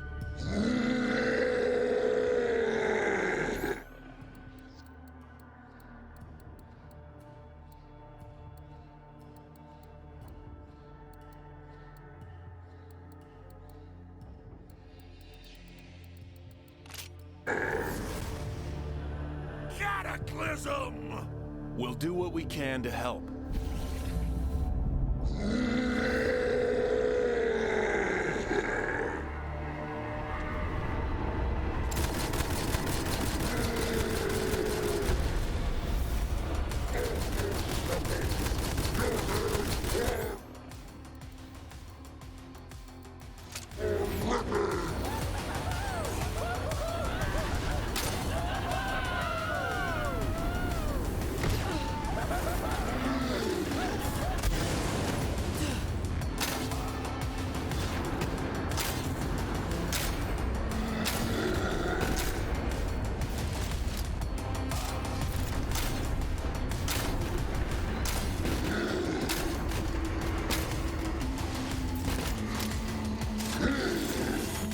Cataclysm! We'll do what we can to help.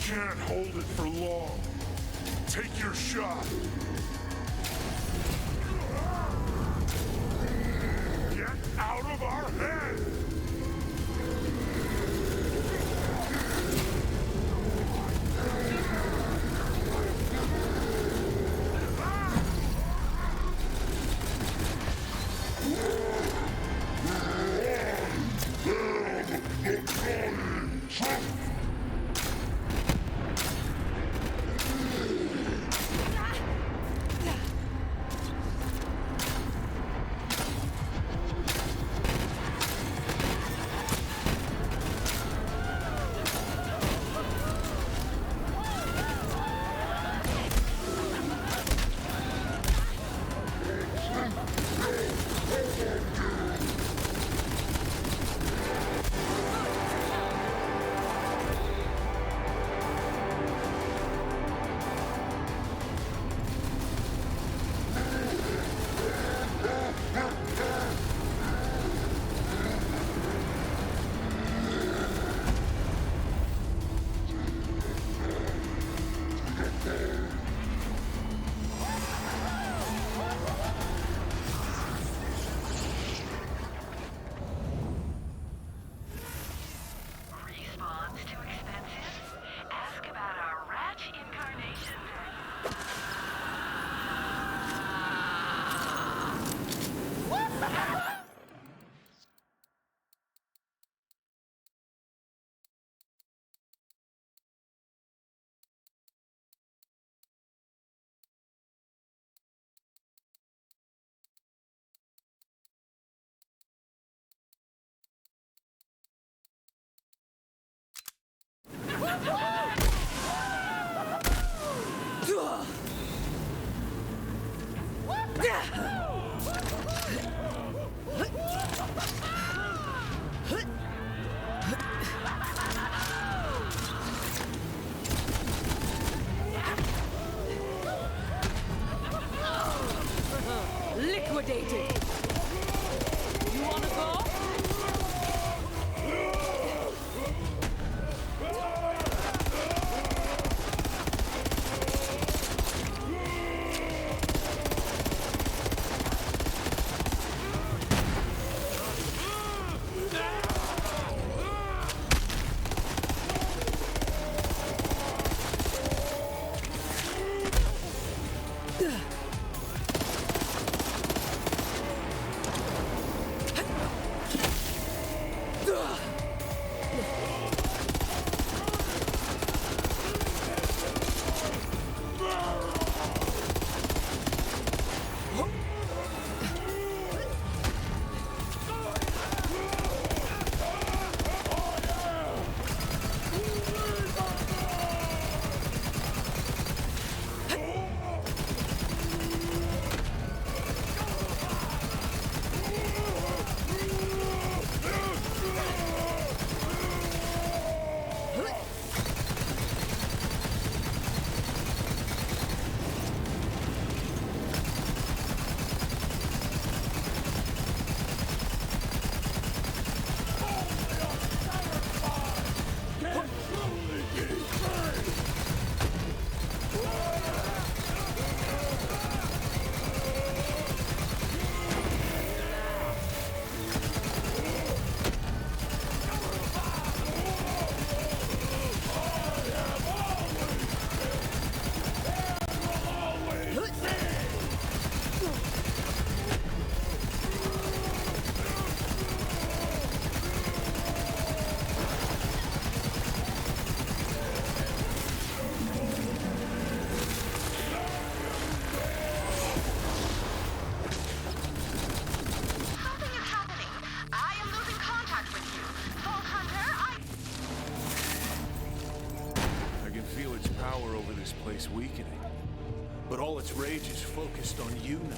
Can't hold it for long. Take your shot. Get out of our head! over this place weakening. But all its rage is focused on you now.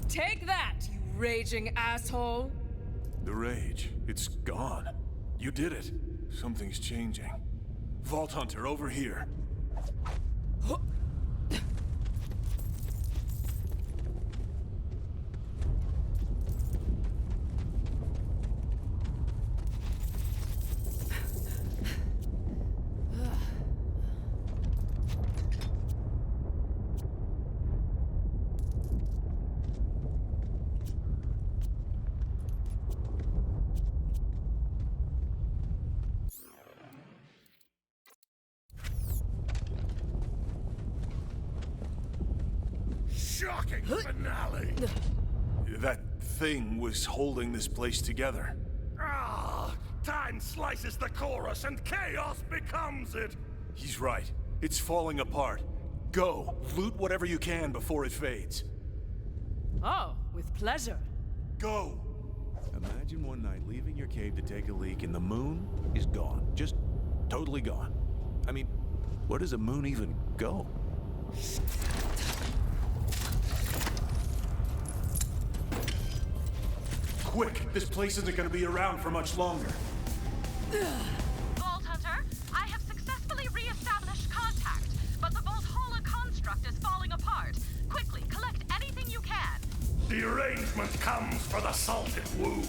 Take that, you raging asshole! The rage, it's gone. You did it. Something's changing. Vault Hunter, over here. Shocking finale! That thing was holding this place together. Ah, time slices the chorus and chaos becomes it! He's right. It's falling apart. Go, loot whatever you can before it fades. Oh, with pleasure. Go! Imagine one night leaving your cave to take a leak and the moon is gone. Just totally gone. I mean, where does a moon even go? Quick! This place isn't gonna be around for much longer. Vault Hunter, I have successfully re-established contact, but the Vault Hala construct is falling apart. Quickly, collect anything you can. The arrangement comes for the salted wound.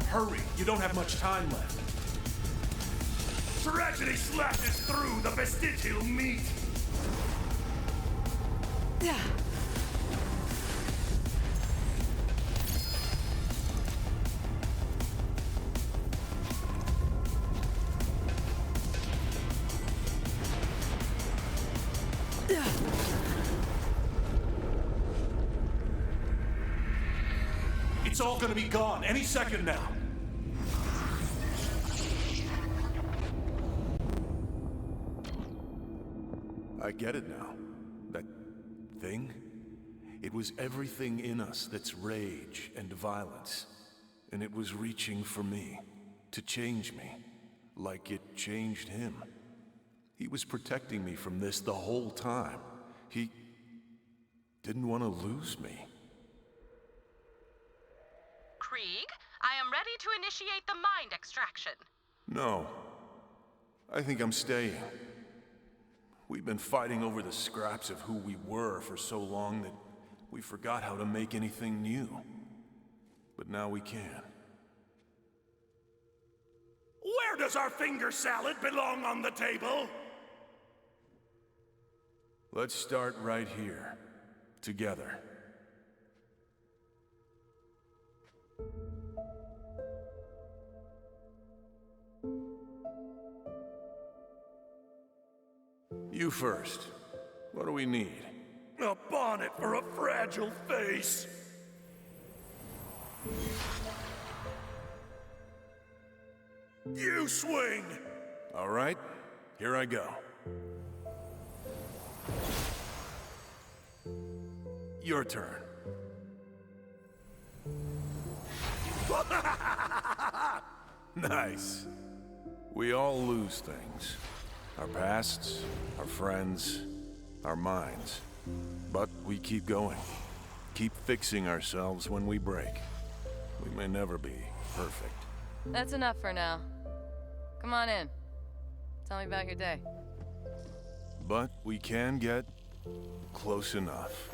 Hurry! You don't have much time left. Tragedy slashes through the vestigial meat. It's all gonna be gone any second now. I get it now. That thing? It was everything in us that's rage and violence. And it was reaching for me, to change me, like it changed him. He was protecting me from this the whole time. He didn't want to lose me. Krieg, I am ready to initiate the mind extraction. No. I think I'm staying. We've been fighting over the scraps of who we were for so long that we forgot how to make anything new. But now we can. Where does our finger salad belong on the table? Let's start right here. Together. You first. What do we need? A bonnet for a fragile face. You swing! All right, here I go. Your turn. Nice. We all lose things. Our pasts, our friends, our minds. But we keep going. Keep fixing ourselves when we break. We may never be perfect. That's enough for now. Come on in. Tell me about your day. But we can get close enough.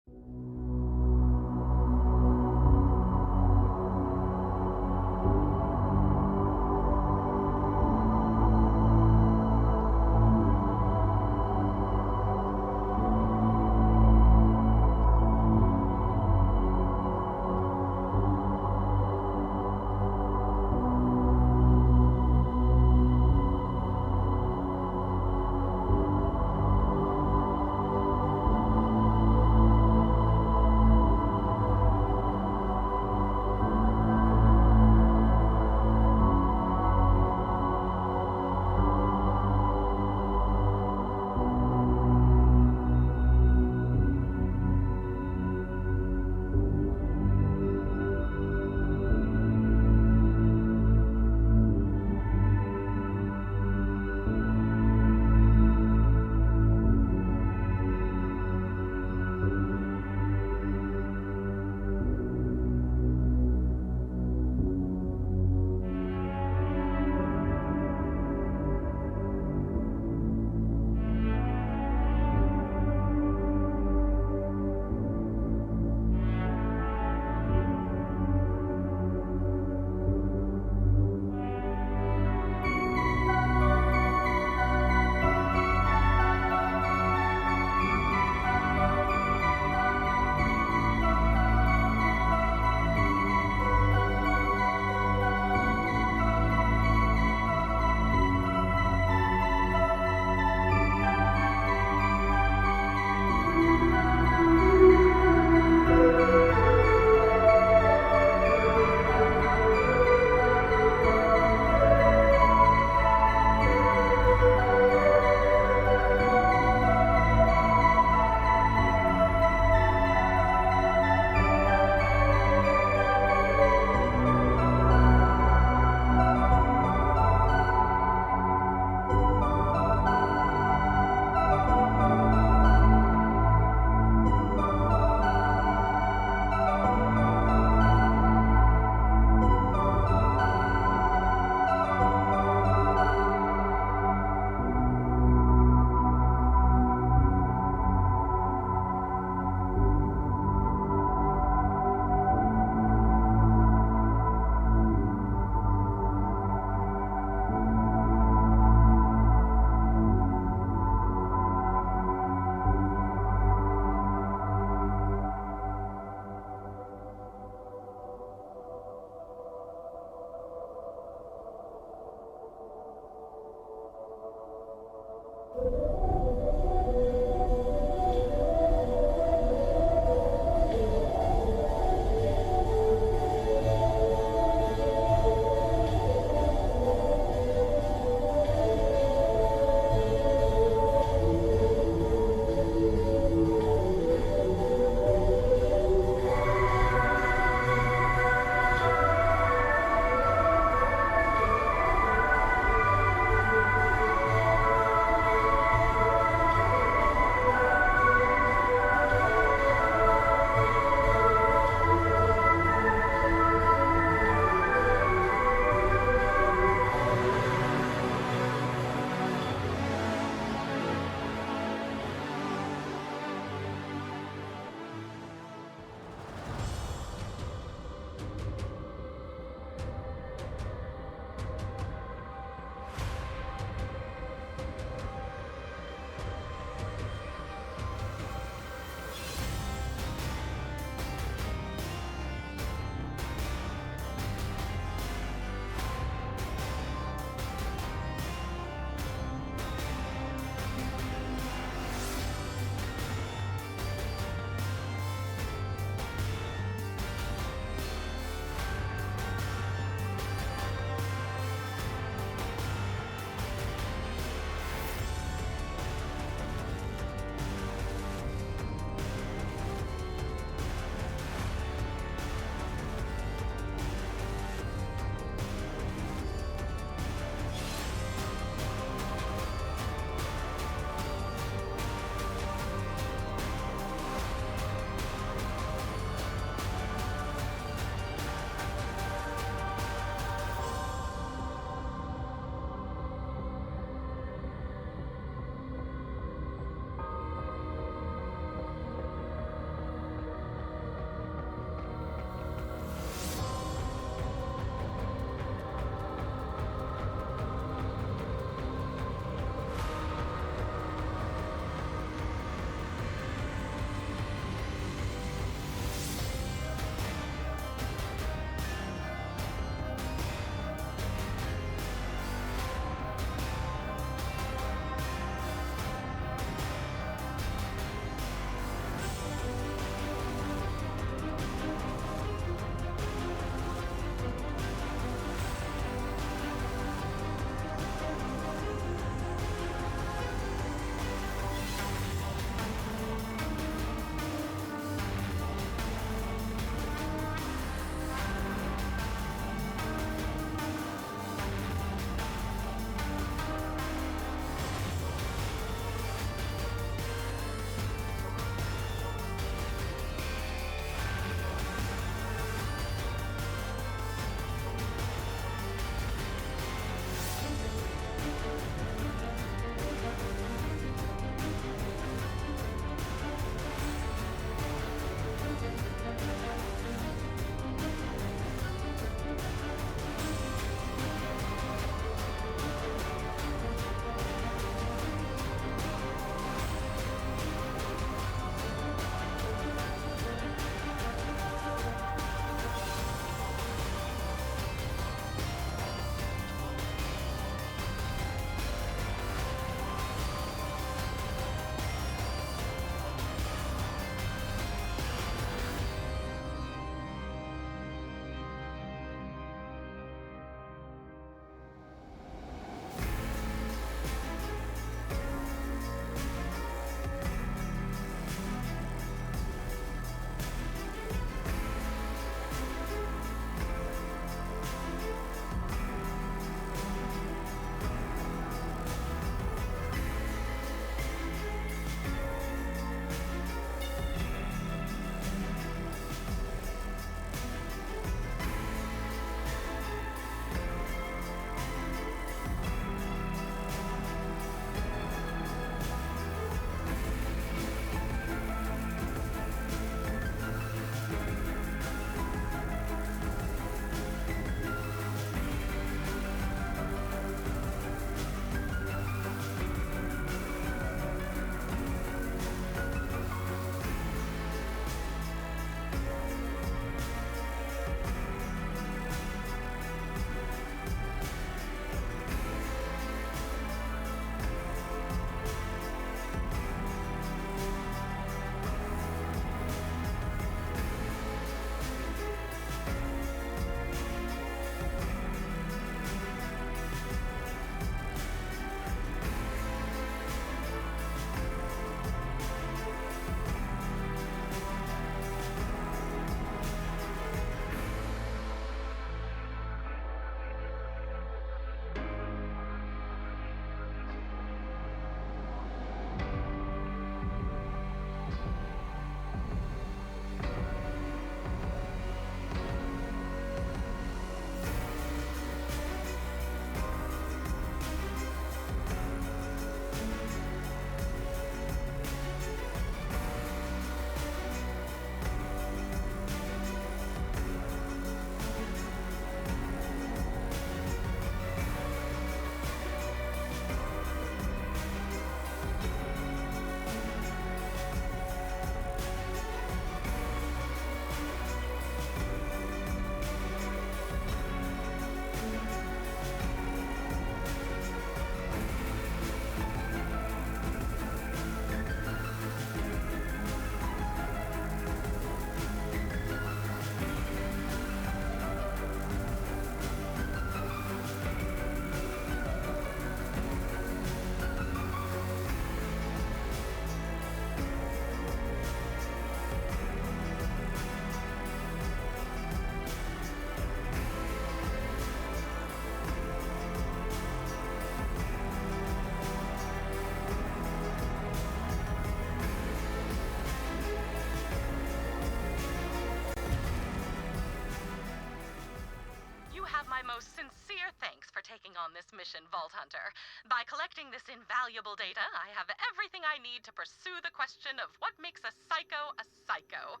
most sincere thanks for taking on this mission, Vault Hunter. By collecting this invaluable data, I have everything I need to pursue the question of what makes a psycho a psycho.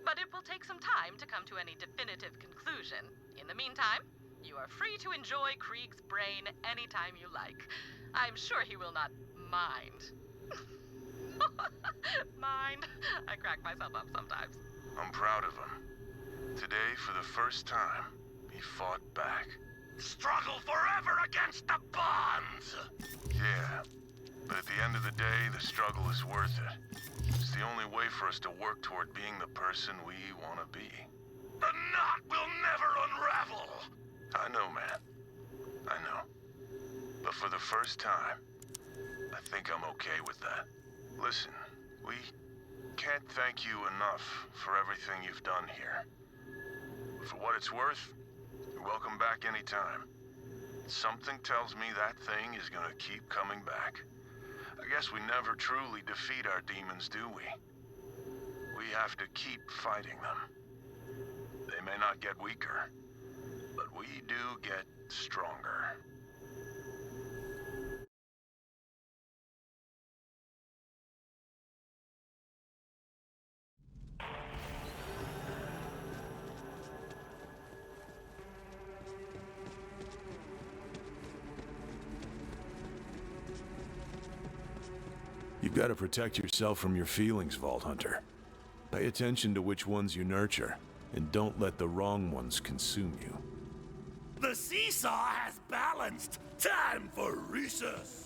But it will take some time to come to any definitive conclusion. In the meantime, you are free to enjoy Krieg's brain anytime you like. I'm sure he will not mind. Mind? I crack myself up sometimes. I'm proud of him. Today, for the first time, he fought back. Struggle forever against the bonds! Yeah, but at the end of the day, the struggle is worth it. It's the only way for us to work toward being the person we want to be. The knot will never unravel! I know, man. I know. But for the first time, I think I'm okay with that. Listen, we can't thank you enough for everything you've done here. For what it's worth, you're welcome back anytime. Something tells me that thing is gonna keep coming back. I guess we never truly defeat our demons, do we? We have to keep fighting them. They may not get weaker, but we do get stronger. You've got to protect yourself from your feelings, Vault Hunter. Pay attention to which ones you nurture, and don't let the wrong ones consume you. The seesaw has balanced. Time for recess.